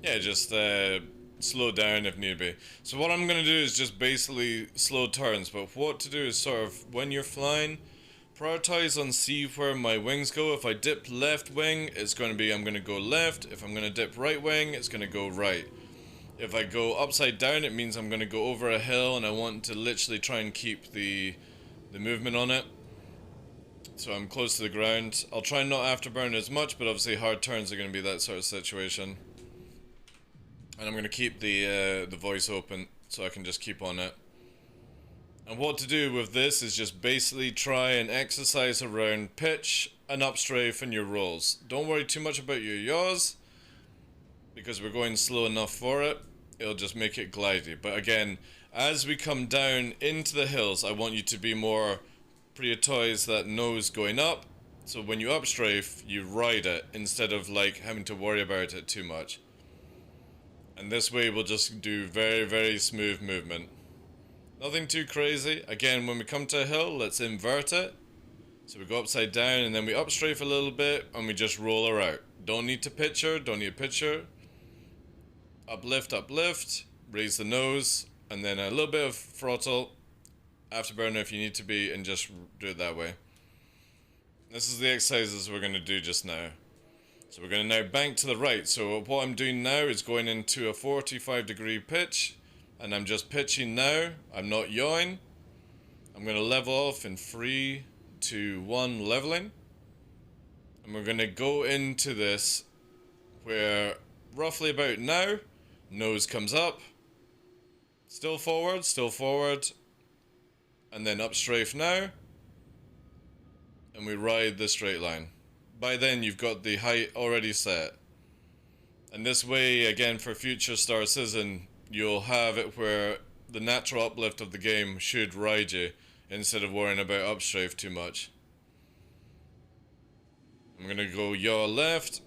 Yeah, just slow down if need be. So what I'm gonna do is just basically slow turns, but what to do is sort of, when you're flying, prioritize on see where my wings go. If I dip left wing, it's going to be I'm going to go left. If I'm going to dip right wing, it's going to go right. If I go upside down, it means I'm going to go over a hill and I want to literally try and keep the movement on it. So I'm close to the ground. I'll try not afterburn as much, but obviously hard turns are going to be that sort of situation. And I'm going to keep the voice open so I can just keep on it. And what to do with this is just basically try and exercise around pitch and upstrafe in your rolls. Don't worry too much about your yaws, because we're going slow enough for it. It'll just make it glidey. But again, as we come down into the hills, I want you to be more prioritize that nose going up. So when you upstrafe, you ride it instead of like having to worry about it too much. And this way we'll just do very, very smooth movement. Nothing too crazy. Again, when we come to a hill, let's invert it. So we go upside down and then we upstrafe a little bit and we just roll her out. Don't need to pitch her, don't need to pitch her. Uplift, uplift, raise the nose, and then a little bit of throttle, afterburner if you need to be, and just do it that way. This is the exercises we're going to do just now. So we're going to now bank to the right. So what I'm doing now is going into a 45-degree pitch. And I'm just pitching now. I'm not yawing. I'm going to level off in 3, 2, 1, leveling. And we're going to go into this where roughly about now, nose comes up. Still forward, and then up strafe now, and we ride the straight line. By then you've got the height already set. And this way, again, for future Star Citizen, you'll have it where the natural uplift of the game should ride you, instead of worrying about up strafe too much. I'm gonna go yaw left,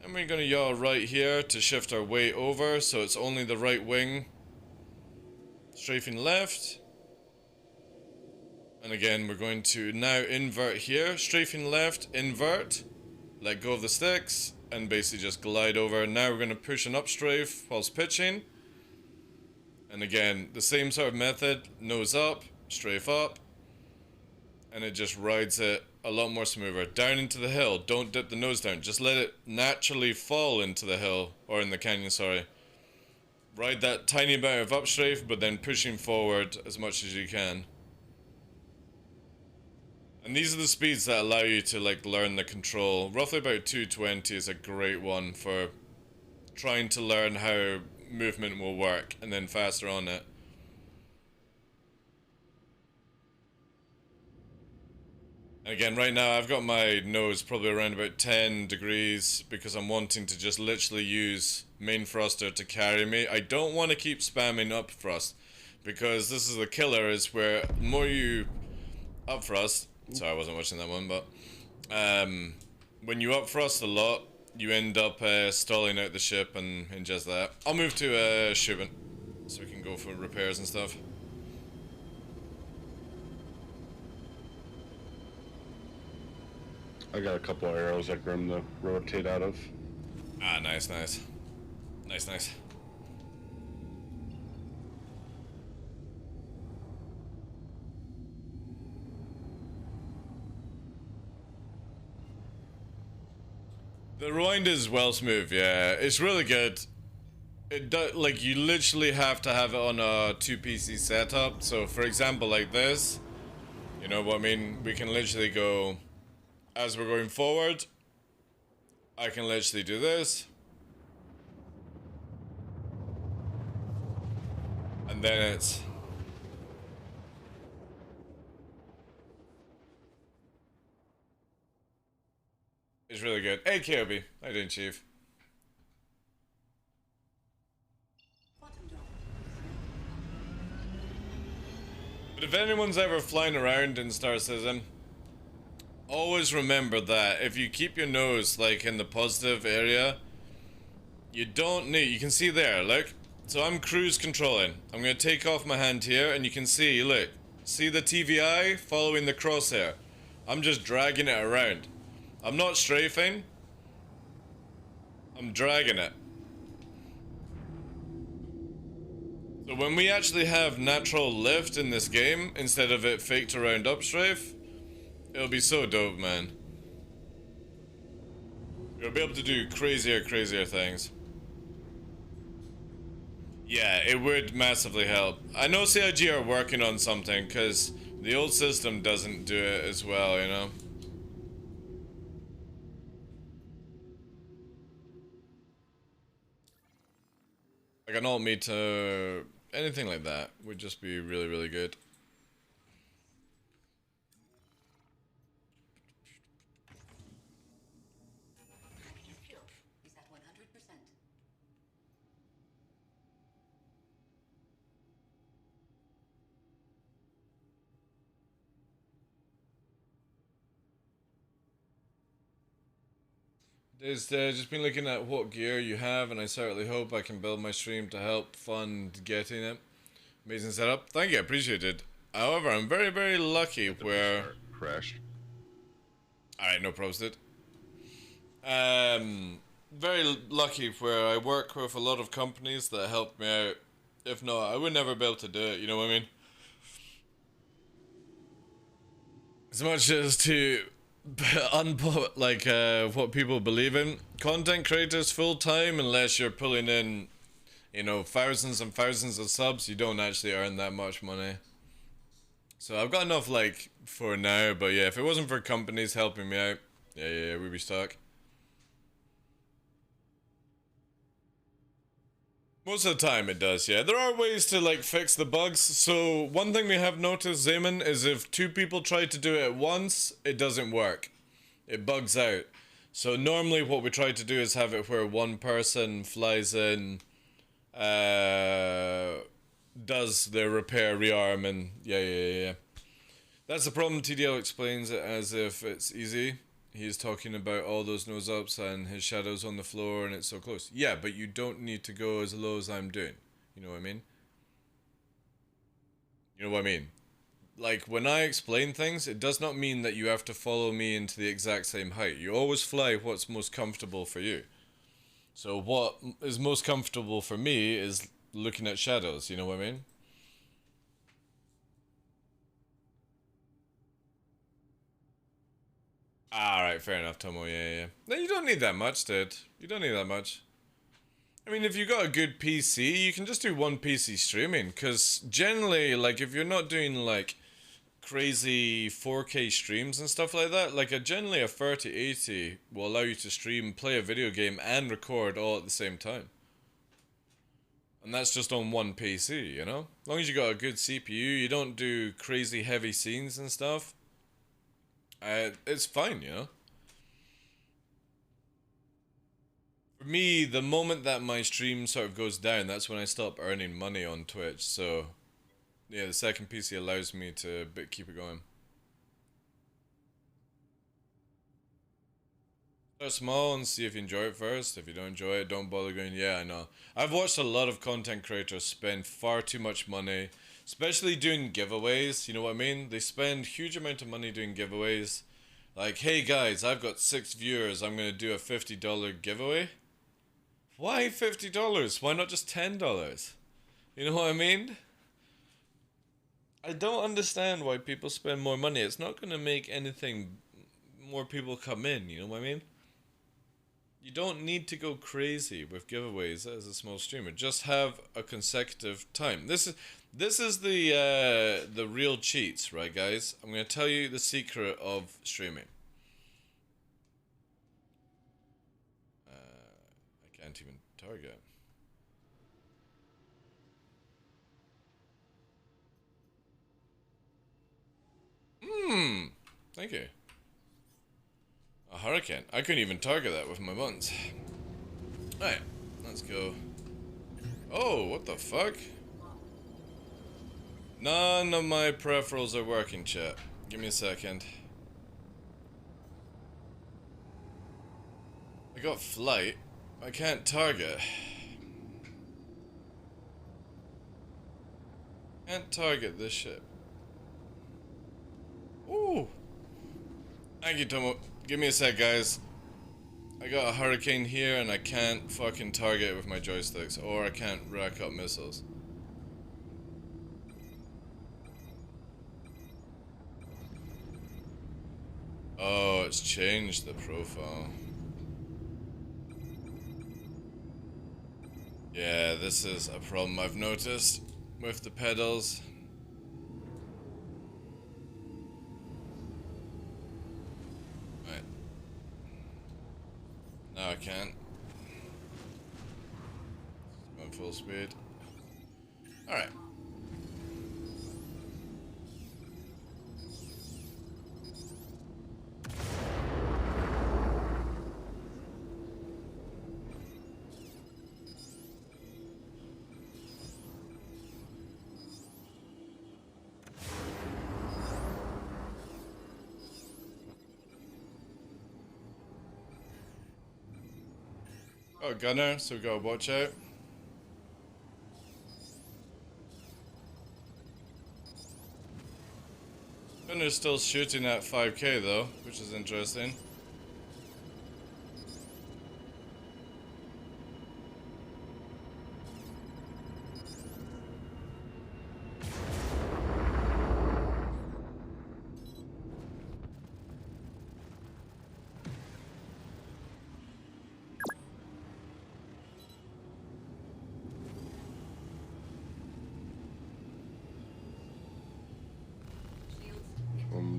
and we're gonna yaw right here to shift our weight over, so it's only the right wing. Strafing left. And again, we're going to now invert here. Strafing left, invert. Let go of the sticks, and basically just glide over. Now we're going to push an up strafe whilst pitching. And again, the same sort of method. Nose up, strafe up. And it just rides it a lot more smoother. Down into the hill. Don't dip the nose down. Just let it naturally fall into the hill. Or in the canyon, sorry. Ride that tiny amount of up strafe, but then pushing forward as much as you can. And these are the speeds that allow you to like learn the control. Roughly about 220 is a great one for trying to learn how movement will work, and then faster on it. And again, right now I've got my nose probably around about 10 degrees because I'm wanting to just literally use main thruster to carry me. I don't want to keep spamming up thrust because this is the killer, is where the more you up thrust. Sorry, I wasn't watching that one, but when you up thrust a lot, you end up stalling out the ship and just that. I'll move to Shubin so we can go for repairs and stuff. I got a couple of arrows at Grim to rotate out of. Ah, nice, nice. Nice, nice. The rewind is well smooth, yeah. It's really good. It like, you literally have to have it on a 2 PC setup. So for example, like this, you know what I mean? We can literally go, as we're going forward, I can literally do this. And then it's... It's really good. Hey, KOB. How you doing, Chief? But if anyone's ever flying around in Star Citizen, always remember that if you keep your nose, like, in the positive area, you don't need... You can see there, look. So I'm cruise controlling. I'm going to take off my hand here, and you can see, look. See the TVI following the crosshair? I'm just dragging it around. I'm not strafing. I'm dragging it. So when we actually have natural lift in this game, instead of it faked around up strafe, it'll be so dope, man. You'll be able to do crazier things. Yeah, it would massively help. I know CIG are working on something, because the old system doesn't do it as well, you know? Like an alt meter, anything like that would just be really good. Fuel is at 100%. There's just been looking at what gear you have, and I certainly hope I can build my stream to help fund getting it. Amazing setup. Thank you, I appreciate it. However, I'm very lucky where... Crashed. Alright, no pros did. Very lucky where I work with a lot of companies that help me out. If not, I would never be able to do it, you know what I mean? As much as to... like what people believe in, content creators full time, unless you're pulling in, you know, thousands and thousands of subs, you don't actually earn that much money. So I've got enough, like, for now, but yeah, if it wasn't for companies helping me out, yeah, we'd be stuck. Most of the time it does, yeah. There are ways to like fix the bugs. So one thing we have noticed, Zaman, is if two people try to do it at once, it doesn't work. It bugs out. So normally what we try to do is have it where one person flies in, does their repair, rearm, and yeah. That's the problem. TDL explains it as if it's easy. He's talking about all those nose ups and his shadows on the floor and it's so close. Yeah, but you don't need to go as low as I'm doing. You know what I mean? You know what I mean? Like, when I explain things, it does not mean that you have to follow me into the exact same height. You always fly what's most comfortable for you. So what is most comfortable for me is looking at shadows, you know what I mean? Alright, fair enough, Tomo, yeah. No, you don't need that much, dude. You don't need that much. I mean, if you got a good PC, you can just do one PC streaming, because generally, like, if you're not doing, like, crazy 4K streams and stuff like that, like, generally a 3080 will allow you to stream, play a video game, and record all at the same time. And that's just on one PC, you know? As long as you got a good CPU, you don't do crazy heavy scenes and stuff, it's fine, you know? For me, the moment that my stream sort of goes down, that's when I stop earning money on Twitch, so yeah, the second PC allows me to keep it going. Start small and see if you enjoy it first. If you don't enjoy it, don't bother going, yeah, I know. I've watched a lot of content creators spend far too much money, especially doing giveaways, you know what I mean? They spend huge amount of money doing giveaways. Like, hey guys, I've got 6 viewers, I'm gonna do a $50 giveaway. Why $50? Why not just $10? You know what I mean? I don't understand why people spend more money. It's not gonna make anything more people come in, you know what I mean? You don't need to go crazy with giveaways as a small streamer. Just have a consecutive time. This is the real cheats, right, guys? I'm gonna tell you the secret of streaming. I can't even target. Thank you. A hurricane. I couldn't even target that with my buttons. Alright, let's go. Oh, what the fuck? None of my peripherals are working, chat. Give me a second. I got flight. I can't target. Can't target this ship. Ooh. Thank you, Tomo. Give me a sec, guys. I got a hurricane here and I can't fucking target it with my joysticks, or I can't rack up missiles. Oh, it's changed the profile. Yeah, this is a problem I've noticed with the pedals. Right. Now I can't. Going full speed. Alright. Oh, gunner, so we gotta watch out. Gunner's still shooting at 5k though, which is interesting.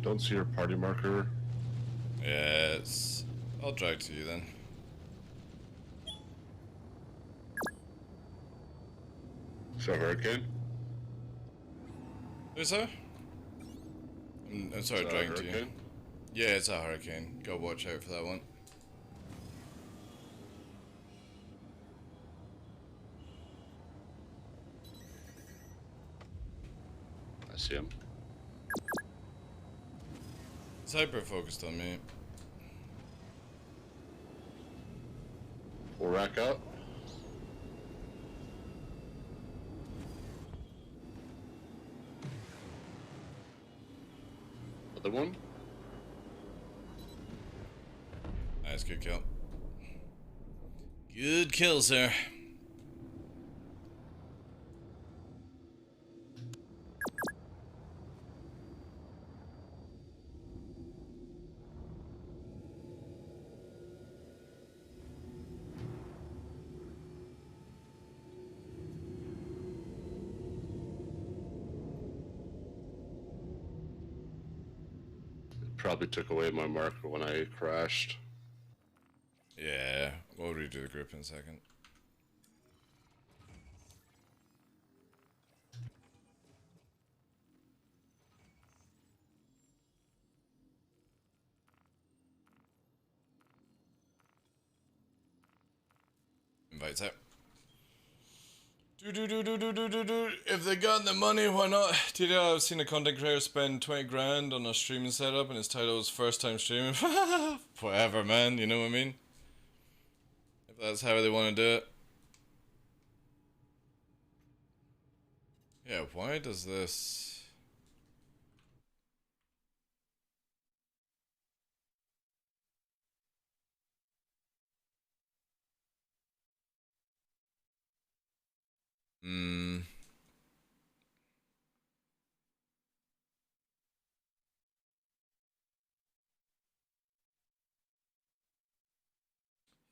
Don't see your party marker. Yes. I'll drag to you then. It's a hurricane. Is there? I'm sorry, It's a dragging to you. hurricane. Yeah, it's a hurricane. Gotta watch out for that one. I see him. It's hyper focused on me. We'll rack out. Other one. Nice, good kill. Good kill, sir. Probably took away my marker when I crashed. Yeah, we'll redo the group in a second. Invites out. If they got the money, why not? I've seen a content creator spend 20 grand on a streaming setup and his title was first time streaming. Whatever, man, you know what I mean? If that's how they want to do it. Yeah, why does this...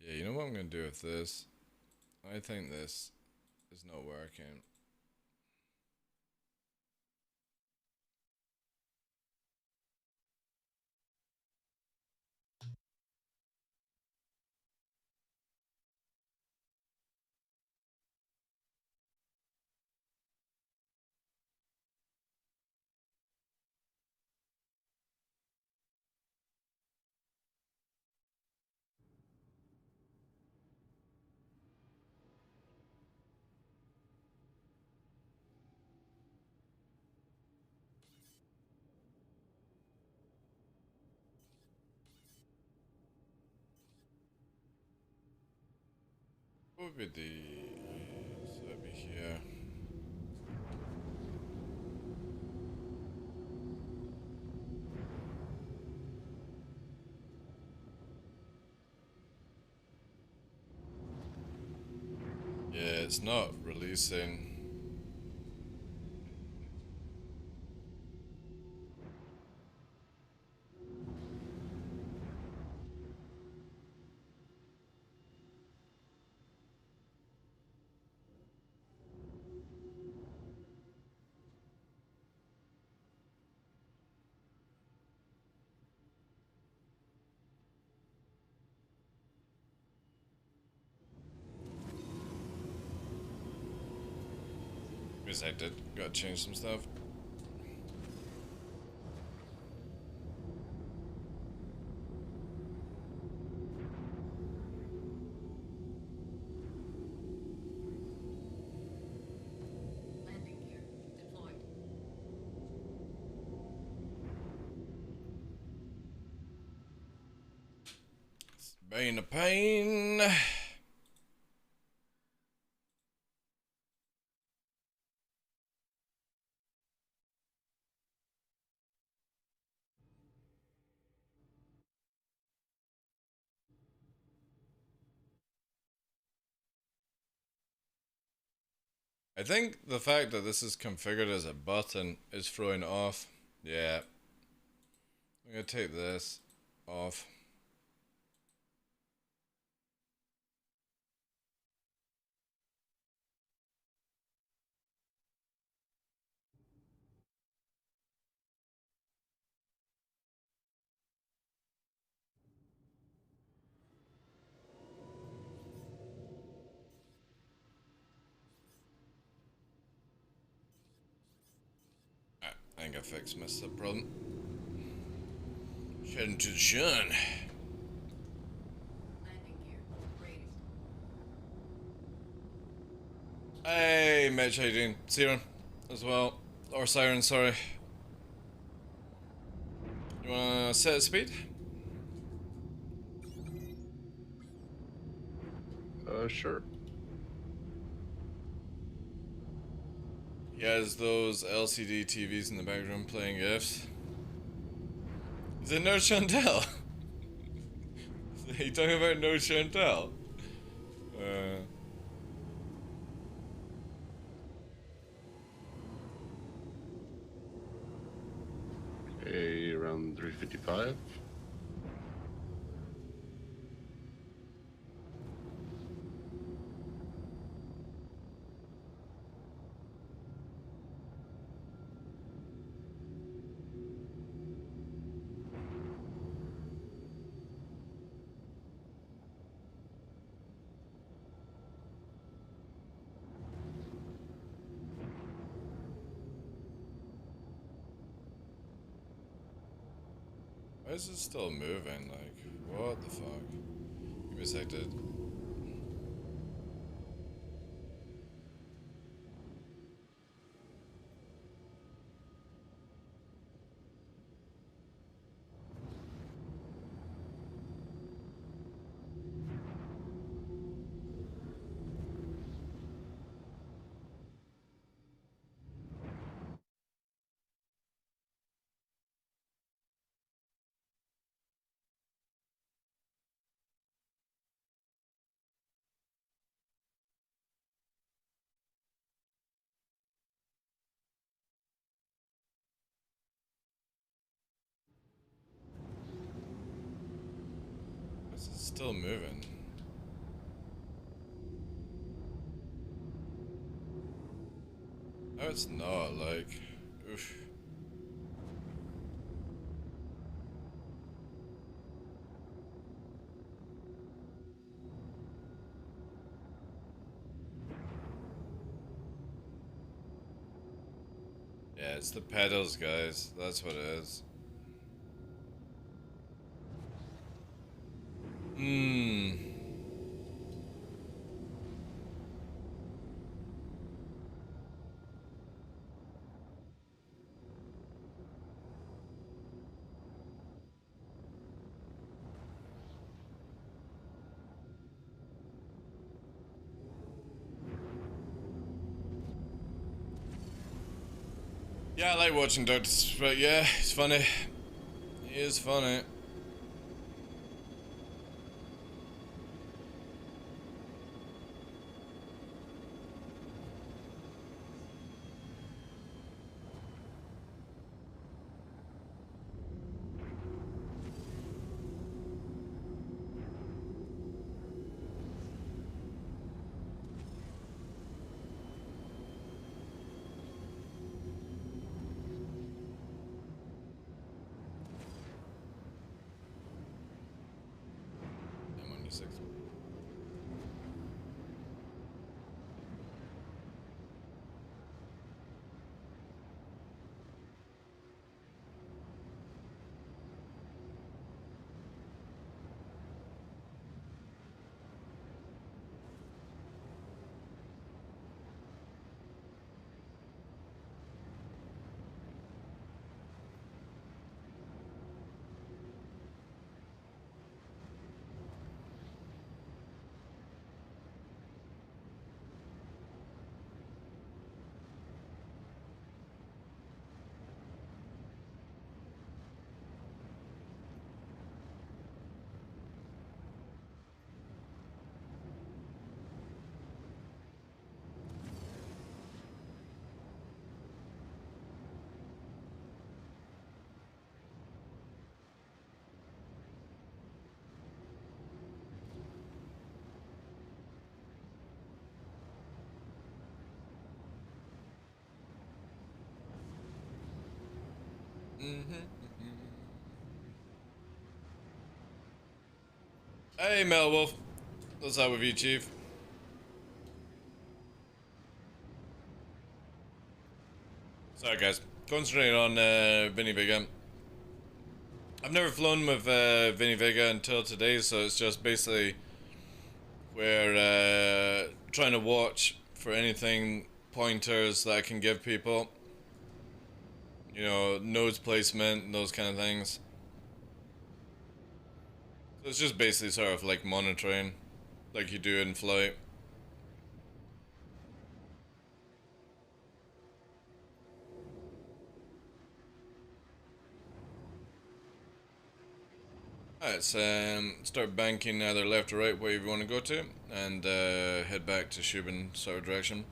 Yeah, you know what I'm gonna do with this? I think this is not working. What would be the... So that'd be here. Yeah, it's not releasing. Yes, I did. Gotta change some stuff. Landing gear deployed. It's been a pain. I think the fact that this is configured as a button is throwing off. Yeah. I'm gonna take this off. think I fixed my sub problem. Heading to the sun. Landing gear raised. Hey, Mitch, how you doing? Siren, as well. Or Siren, sorry. You wanna set a speed? Sure. He has those LCD TVs in the background playing GIFs. Is it No Chantel? Are you talking about No Chantel? Okay, around 355. Why is it still moving? Like, what the fuck? Give me a sec, dude. Why is it still moving? No, it's not, like, oof. Yeah, it's the pedals, guys. That's what it is. Yeah, I like watching Doctor, but yeah, he's funny. He is funny. I'm on your six. Hey, Mel Wolf. What's up with you, Chief? Sorry, guys. Concentrating on Vinny Vega. I've never flown with Vinny Vega until today, so it's just basically we're trying to watch for anything pointers that I can give people. You know, nose placement and those kind of things. So it's just basically sort of like monitoring, like you do in flight. Alright, so start banking either left or right, wherever you want to go to, and head back to Shubin sort of direction.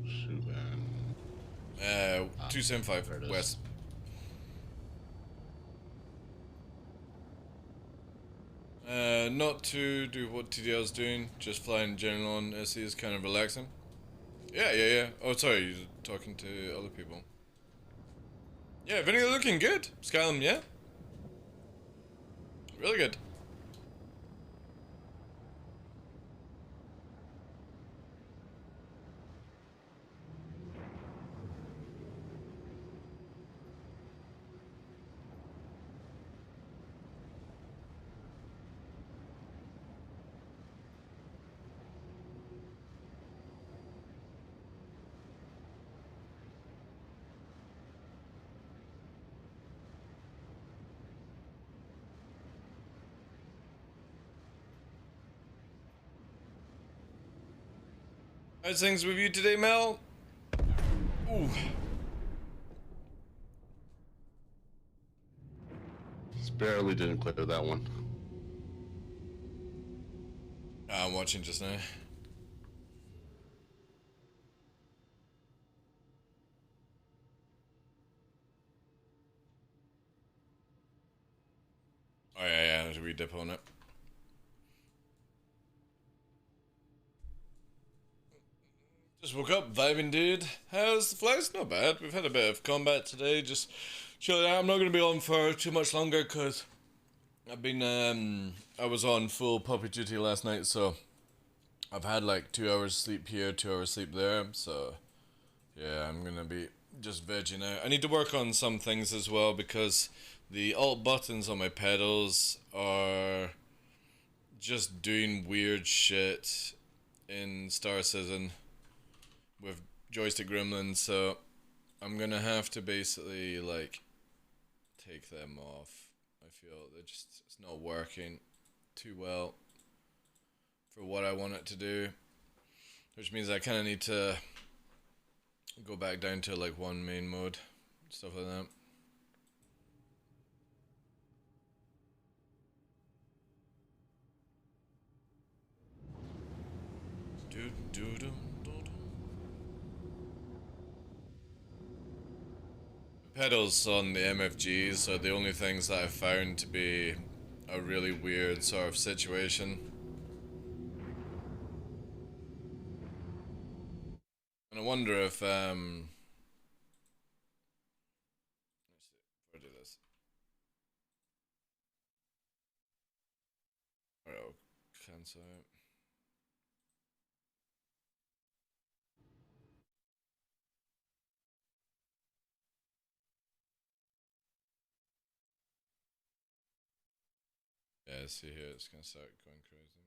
Subban. 275 there it is. west. Not to do what TDL's doing, just flying general on SE is kind of relaxing. Yeah. Oh, sorry, you're talking to other people. Yeah, Vinny looking good. Skylum, yeah. Really good. How's things with you today, Mel? Ooh. Just barely didn't clear that one. I'm watching just now. Oh yeah, there's a wee dip on it. Just woke up, vibing, dude. How's the flights? Not bad. We've had a bit of combat today. Just chill out. I'm not gonna be on for too much longer because I've been I was on full puppy duty last night, so I've had like 2 hours sleep here, 2 hours sleep there. So yeah, I'm gonna be just vegging out. I need to work on some things as well because the alt buttons on my pedals are just doing weird shit in Star Citizen with joystick gremlins, so I'm gonna have to basically like take them off. I feel it's not working too well for what I want it to do, which means I kind of need to go back down to like one main mode, stuff like that. Do do do do do. Pedals on the MFGs are the only things that I've found to be a really weird sort of situation. And I wonder if let's see, if I do this. Alright, I'll cancel it. Yeah, see here, it's gonna start going crazy.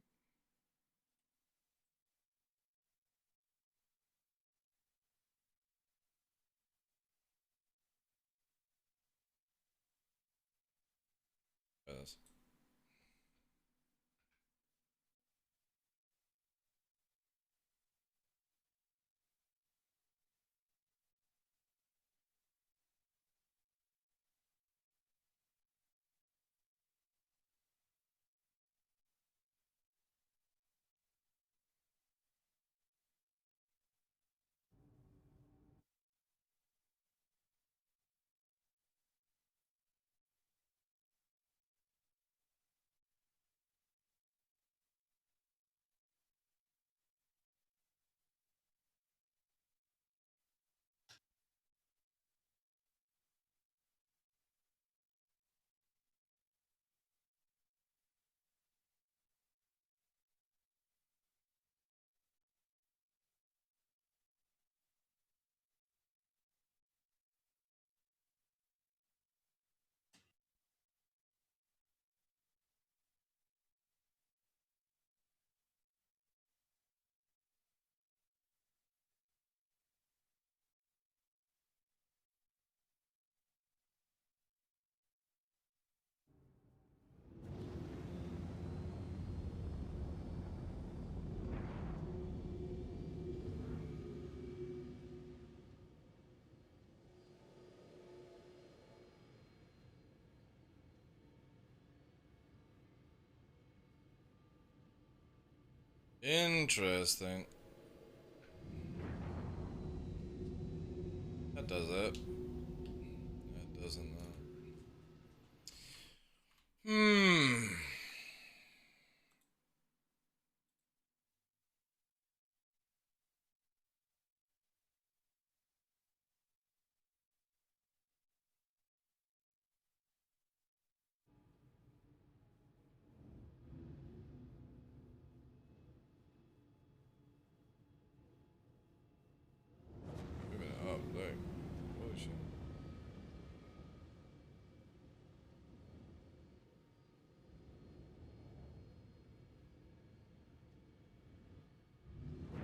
Yes. Interesting. That does it. That doesn't though. Hmm. Moving it up, like, holy shit.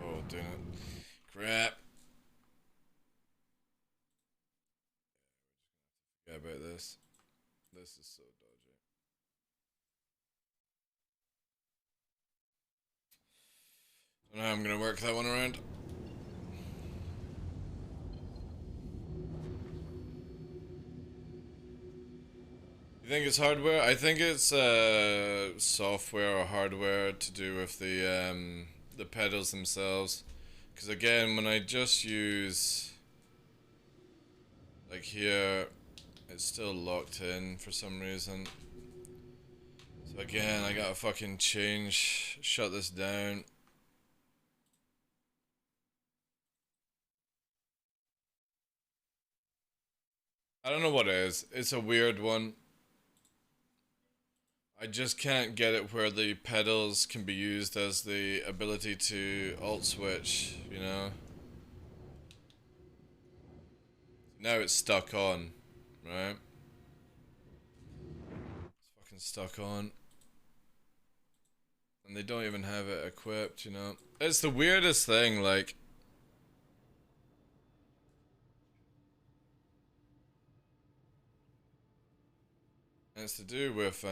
Oh, damn it. Crap. Forget about this. This is so dodgy. Don't know how I'm gonna work that one around. You think it's hardware? I think it's software or hardware to do with the pedals themselves. Because again, when I just use like here, it's still locked in for some reason. So again, I gotta fucking shut this down. I don't know what it is. It's a weird one. I just can't get it where the pedals can be used as the ability to alt switch, you know? Now it's stuck on, right? It's fucking stuck on. And they don't even have it equipped, you know? It's the weirdest thing, like... And it's to do with,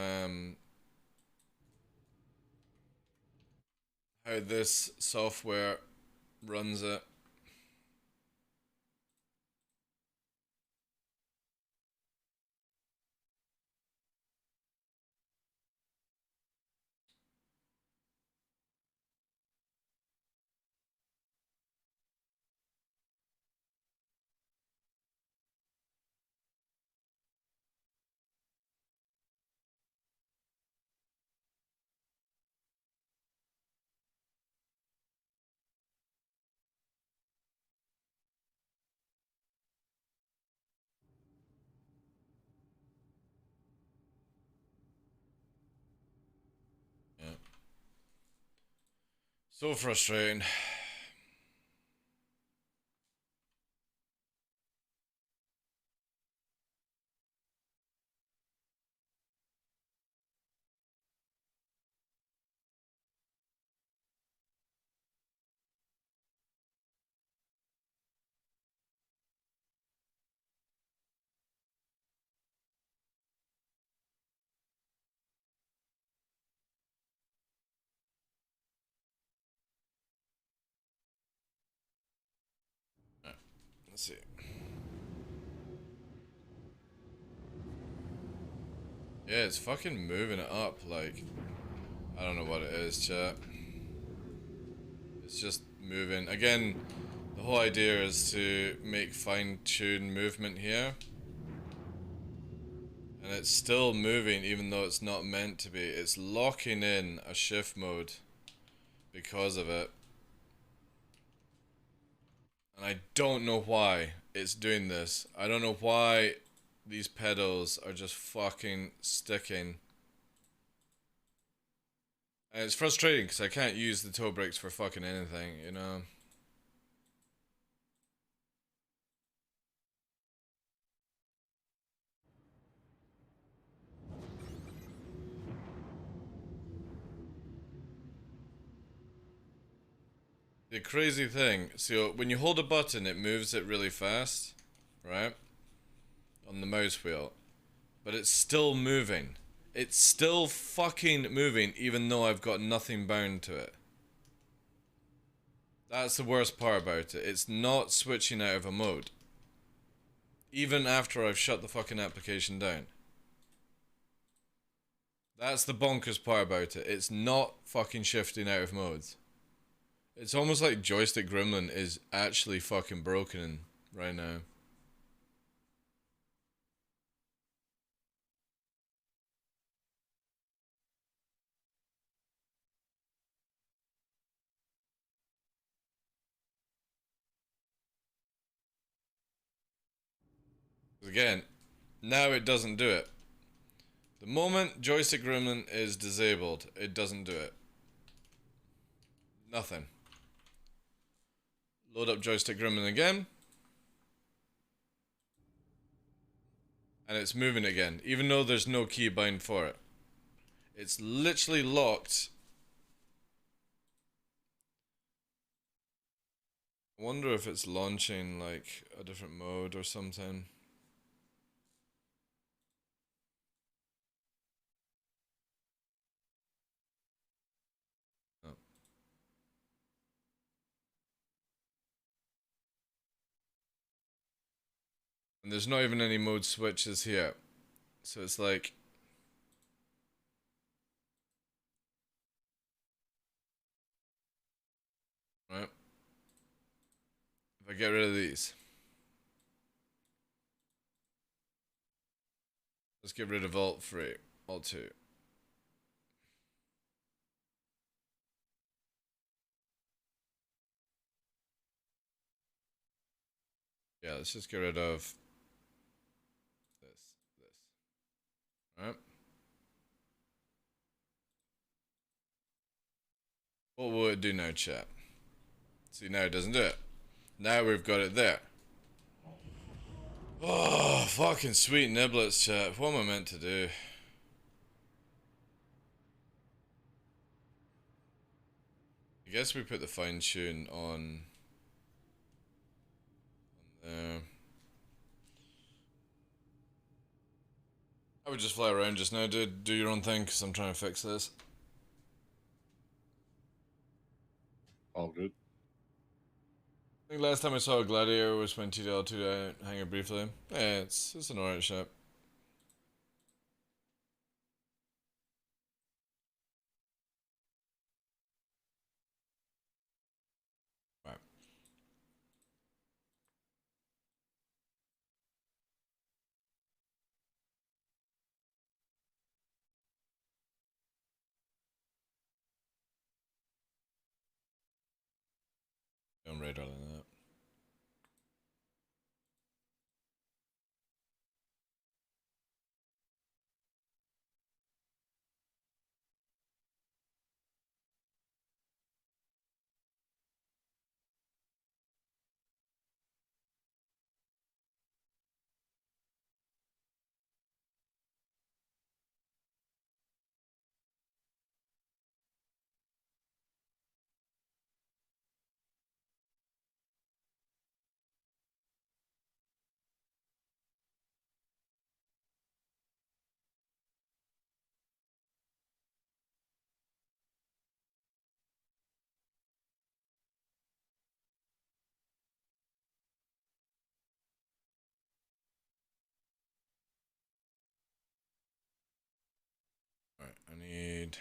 how this software runs it. Yeah. So frustrating. Right, let's see. Yeah, it's fucking moving it up, like... I don't know what it is, chat. It's just moving. Again, the whole idea is to make fine-tuned movement here. And it's still moving even though it's not meant to be. It's locking in a shift mode because of it. And I don't know why it's doing this. I don't know why these pedals are just fucking sticking. And it's frustrating because I can't use the toe brakes for fucking anything, you know? The crazy thing, so when you hold a button, it moves it really fast, right? On the mouse wheel. But it's still moving. It's still fucking moving even though I've got nothing bound to it. That's the worst part about it. It's not switching out of a mode. Even after I've shut the fucking application down. That's the bonkers part about it. It's not fucking shifting out of modes. It's almost like Joystick Gremlin is actually fucking broken right now. Again, now it doesn't do it. The moment Joystick Gremlin is disabled, it doesn't do it. Nothing. Load up Joystick Gremlin again. And it's moving again, even though there's no keybind for it. It's literally locked. I wonder if it's launching like a different mode or something. Oh. And there's not even any mode switches here. So it's like... Right. If I get rid of these. Let's get rid of Alt 3. Alt 2. Yeah, let's just get rid of this. Alright. What will it do now, chat? See, now it doesn't do it. Now we've got it there. Oh, fucking sweet niblets, chat. What am I meant to do? I guess we put the fine tune on there. I would just fly around just now, dude. Do your own thing, because I'm trying to fix this. All good. I think last time I saw a Gladiator was when TDL2 hangar briefly. Yeah, it's an alright ship. Right. Don't radar like that. Alright, I need...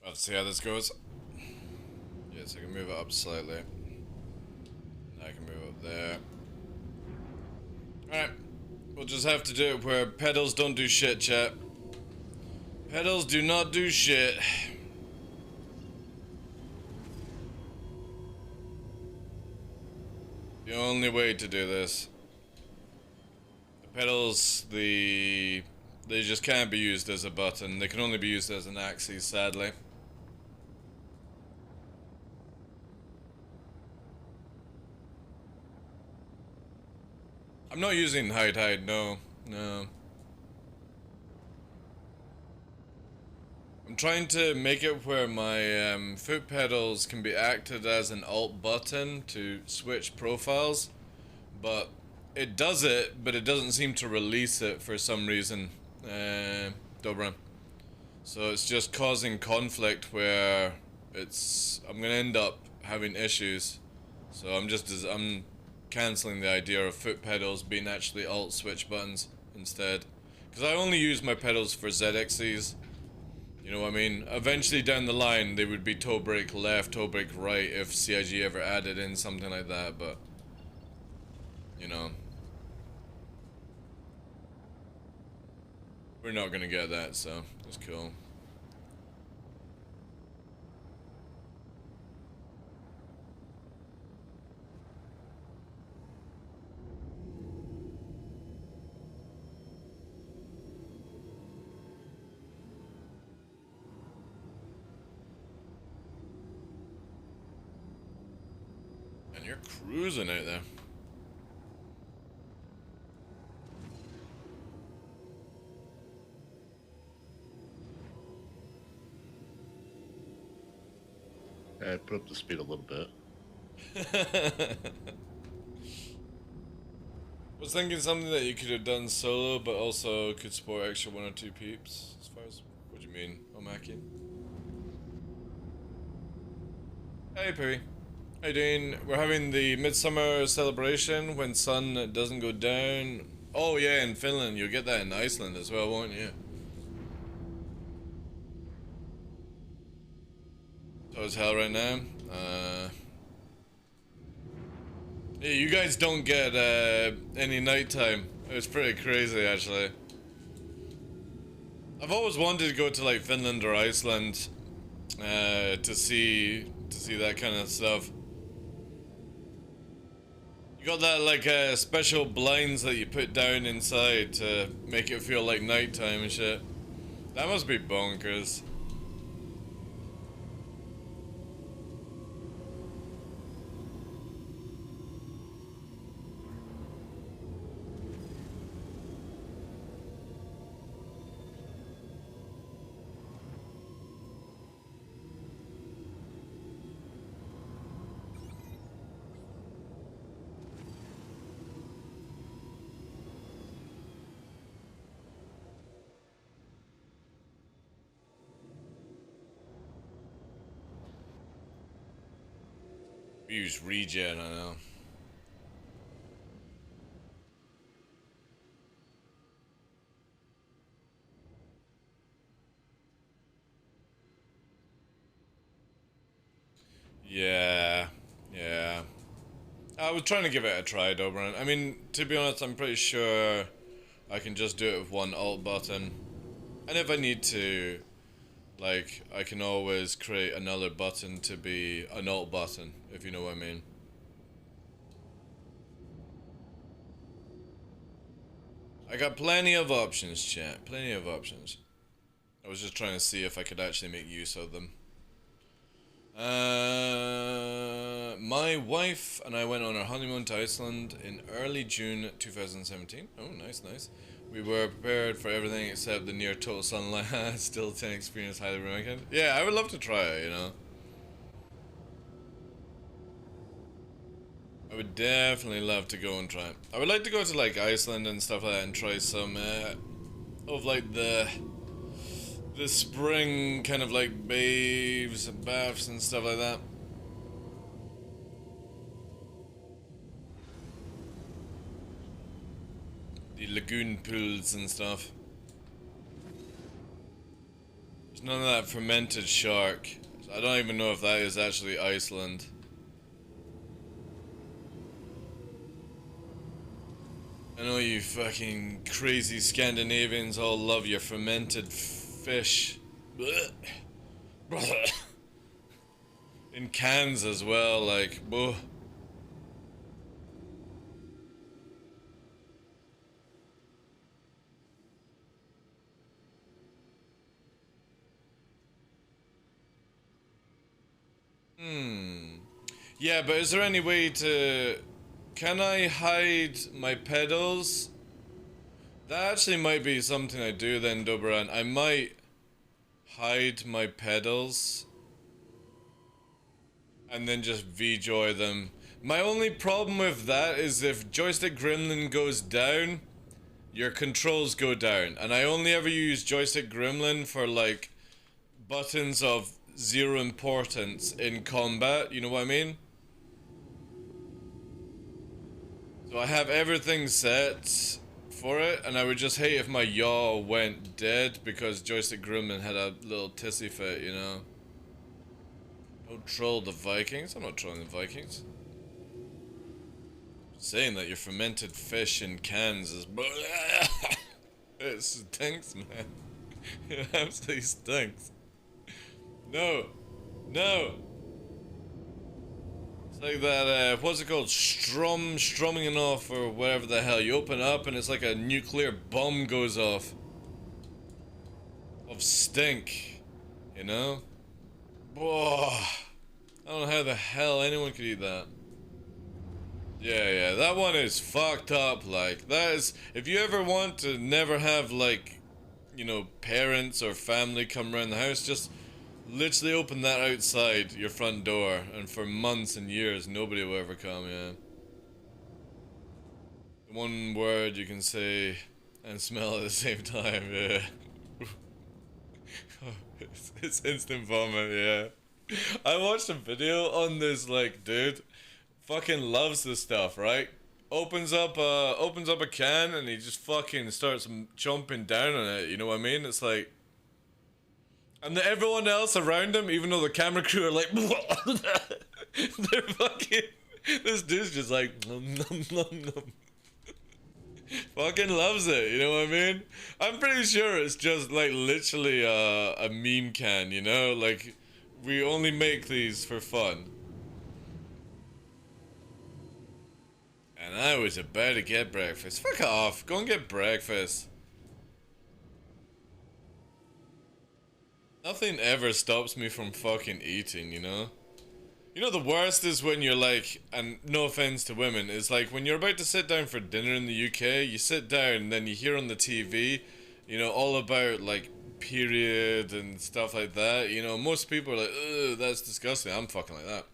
Let's see how this goes. Yes, I can move it up slightly. I can move up there. Alright. We'll just have to do it where pedals don't do shit, chat. Pedals do not do shit. The only way to do this. The pedals, the They just can't be used as a button. They can only be used as an axis, sadly. I'm not using hide, no. No. I'm trying to make it where my foot pedals can be acted as an alt button to switch profiles, but it does it, but it doesn't seem to release it for some reason. Dobra. So it's just causing conflict where I'm gonna end up having issues. So I'm cancelling the idea of foot pedals being actually alt switch buttons instead. Because I only use my pedals for ZXCs. You know what I mean? Eventually down the line they would be toe brake left, toe brake right if CIG ever added in something like that, but you know. We're not gonna get that, so it's cool. And you're cruising out there. I put up the speed a little bit. Was thinking something that you could have done solo, but also could support extra 1 or 2 peeps. As far as what do you mean, Omaki? Hey, Perry. How you doing? We're having the midsummer celebration when sun doesn't go down. Oh yeah, in Finland. You'll get that in Iceland as well, won't you? So it's hell right now. Yeah, you guys don't get any nighttime. It's pretty crazy, actually. I've always wanted to go to like Finland or Iceland to see that kind of stuff. You got that like special blinds that you put down inside to make it feel like nighttime and shit. That must be bonkers. Use regen, I know. Yeah, yeah. I was trying to give it a try, Dobran. I mean, to be honest, I'm pretty sure I can just do it with one alt button. And if I need to, like, I can always create another button to be an alt button, if you know what I mean. I got plenty of options, chat. Plenty of options. I was just trying to see if I could actually make use of them. My wife and I went on our honeymoon to Iceland in early June 2017. Oh, nice, nice. We were prepared for everything except the near total sunlight. Still 10 experience, highly recommend. Yeah, I would love to try it, you know. I would definitely love to go and try it. I would like to go to like Iceland and stuff like that and try some of like the spring kind of like bathes and baths and stuff like that. The lagoon pools and stuff. There's none of that fermented shark. I don't even know if that is actually Iceland. I know you fucking crazy Scandinavians all love your fermented fish. In cans as well, like, whoa. Hmm. Yeah, but is there any way to... Can I hide my pedals? That actually might be something I do then, Dobran. I might hide my pedals and then just V-joy them. My only problem with that is if joystick gremlin goes down, your controls go down. And I only ever use joystick gremlin for like buttons of zero importance in combat, you know what I mean? So I have everything set for it, and I would just hate if my yaw went dead because joystick gremlin had a little tissy fit, you know? Don't troll the Vikings. I'm not trolling the Vikings. Saying that your fermented fish in cans is... It stinks, man. It absolutely stinks. No. No. It's like that, what's it called? Strumming it off or whatever the hell. You open up and it's like a nuclear bomb goes off. Of stink. You know? Whoa. I don't know how the hell anyone could eat that. Yeah, that one is fucked up, like, that is, if you ever want to never have, like, you know, parents or family come around the house, just literally open that outside your front door, and for months and years, nobody will ever come, yeah. One word you can say and smell at the same time, yeah. It's instant vomit, yeah. I watched a video on this, like, dude. Fucking loves this stuff, right? Opens up a can and he just fucking starts chomping down on it, you know what I mean? It's like, and everyone else around him, even though the camera crew are like, they're fucking, this dude's just like, nom nom nom nom. Fucking loves it, you know what I mean? I'm pretty sure it's just like literally a meme can, you know? Like, we only make these for fun. And I was about to get breakfast. Fuck off. Go and get breakfast. Nothing ever stops me from fucking eating, you know? You know the worst is when you're like, and no offense to women, is like when you're about to sit down for dinner in the UK, you sit down and then you hear on the TV, you know, all about like period and stuff like that. You know, most people are like, ugh, that's disgusting. I'm fucking like that.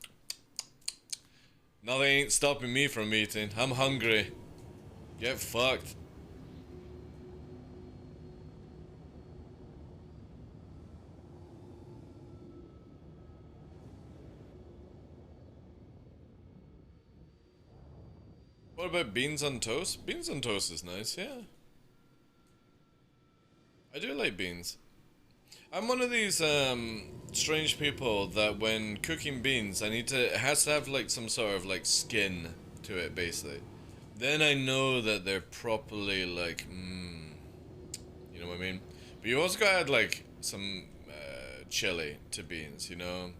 Nothing ain't stopping me from eating. I'm hungry. Get fucked. What about beans on toast? Beans on toast is nice, yeah. I do like beans. I'm one of these strange people that when cooking beans, it has to have like some sort of like skin to it, basically. Then I know that they're properly like, you know what I mean? But you also gotta add like some chili to beans, you know?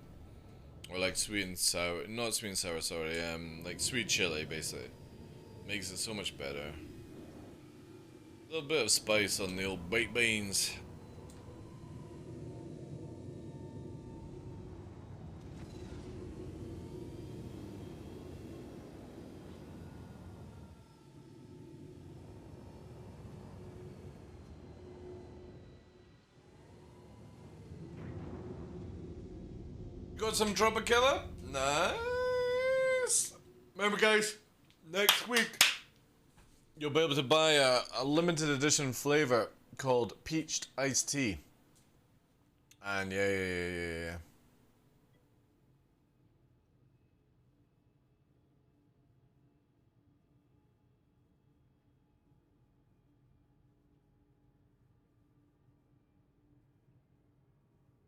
Or like sweet and sour, not sweet and sour, sorry, like sweet chili, basically. Makes it so much better. A little bit of spice on the old baked beans. Got some Tropicella? Nice! Remember guys, next week you'll be able to buy a limited edition flavor called Peached Iced Tea. And yeah.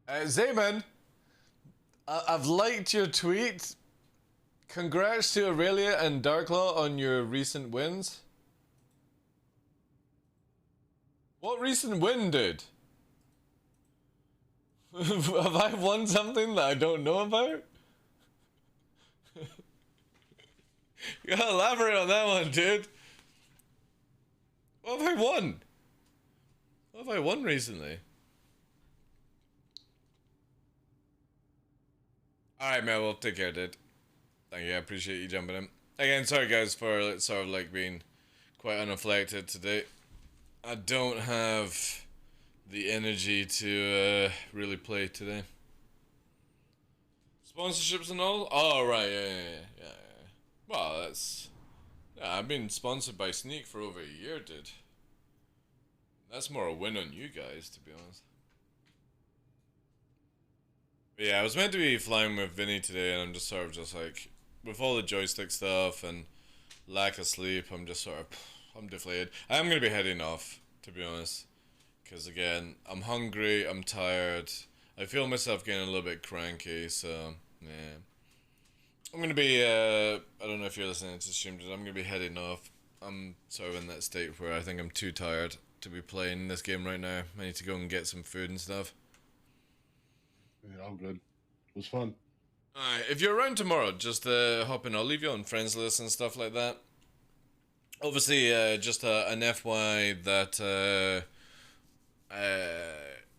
Zayman, I've liked your tweet. Congrats to Aurelia and Darklaw on your recent wins. What recent win, dude? Have I won something that I don't know about? You gotta elaborate on that one, dude. What have I won? What have I won recently? Alright, man, well, take care, dude. Thank you, I appreciate you jumping in. Again, sorry guys for sort of like being quite unaffected today. I don't have the energy to really play today. Sponsorships and all? Oh, right, yeah. Well, that's... Yeah, I've been sponsored by Sneak for over a year, dude. That's more a win on you guys, to be honest. But yeah, I was meant to be flying with Vinny today, and I'm just sort of just like... With all the joystick stuff and lack of sleep, I'm just sort of... I'm deflated. I am going to be heading off, to be honest. Because again, I'm hungry, I'm tired. I feel myself getting a little bit cranky, so... Yeah. I'm going to be... I don't know if you're listening to the stream, but I'm going to be heading off. I'm sort of in that state where I think I'm too tired to be playing this game right now. I need to go and get some food and stuff. Yeah, I'm good. It was fun. Alright, if you're around tomorrow, just hop in. I'll leave you on friends list and stuff like that. Obviously, just an FY that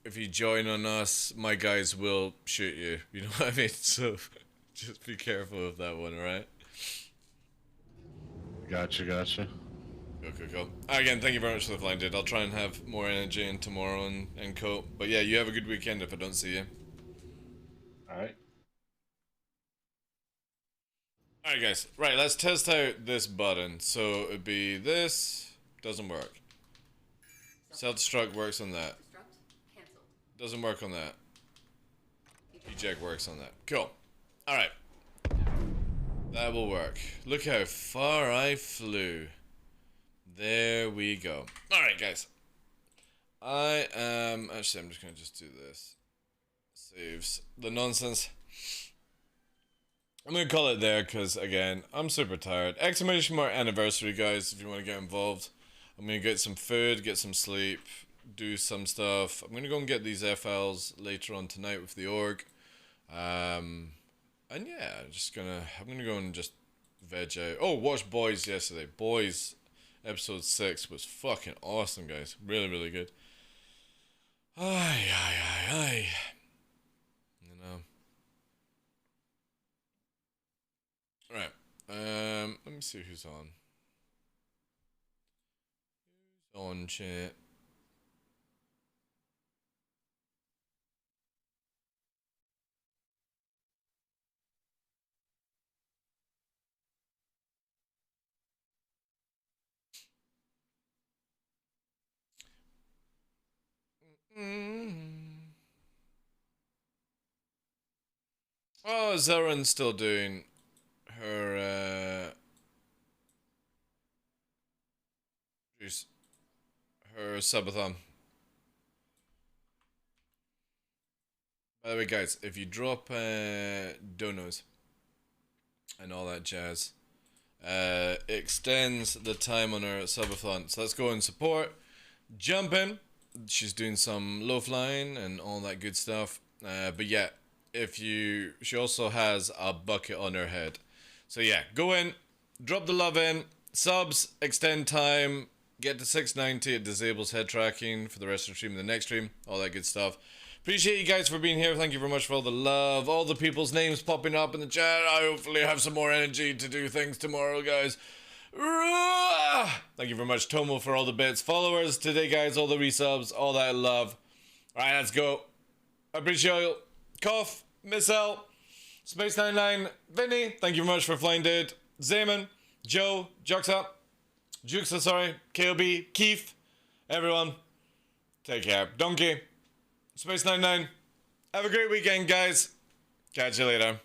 if you join on us, my guys will shoot you. You know what I mean? So just be careful of that one, alright? Gotcha. Cool. Again, thank you very much for the flying, dude. I'll try and have more energy in tomorrow and cope. But yeah, you have a good weekend if I don't see you. Alright. Alright guys, right, let's test out this button. So it'd be this, doesn't work. Self-destruct works on that. Destruct. Cancelled. Doesn't work on that. Eject works on that. Cool. Alright. That will work. Look how far I flew. There we go. Alright guys. Actually I'm just gonna do this. Saves the nonsense. I'm gonna call it there because again, I'm super tired. Exclamation mark anniversary, guys, if you want to get involved. I'm gonna get some food, get some sleep, do some stuff. I'm gonna go and get these FLs later on tonight with the org. And yeah, I'm gonna go and just veg out. Oh, watched Boys yesterday. Boys episode 6 was fucking awesome, guys. Really good. Aye. You know. Right. Let me see who's on. Who's on chat? Oh, Zaren's still doing her her subathon. By the way, guys, if you drop donos and all that jazz, it extends the time on her subathon. So let's go and support. Jump in. She's doing some low flying and all that good stuff. But yeah, she also has a bucket on her head. So yeah, go in, drop the love in, subs, extend time, get to 690, it disables head tracking for the rest of the stream and the next stream, all that good stuff. Appreciate you guys for being here. Thank you very much for all the love, all the people's names popping up in the chat. I hopefully have some more energy to do things tomorrow, guys. Thank you very much, Tomo, for all the bits. Followers today, guys, all the resubs, all that love. Alright, let's go. I appreciate you. Cough, Miss L, Space99, Vinny, thank you very much for flying, dude. Zayman, Joe, Juxa, sorry, KLB, Keith, everyone. Take care. Donkey, Space99. Have a great weekend, guys. Catch you later.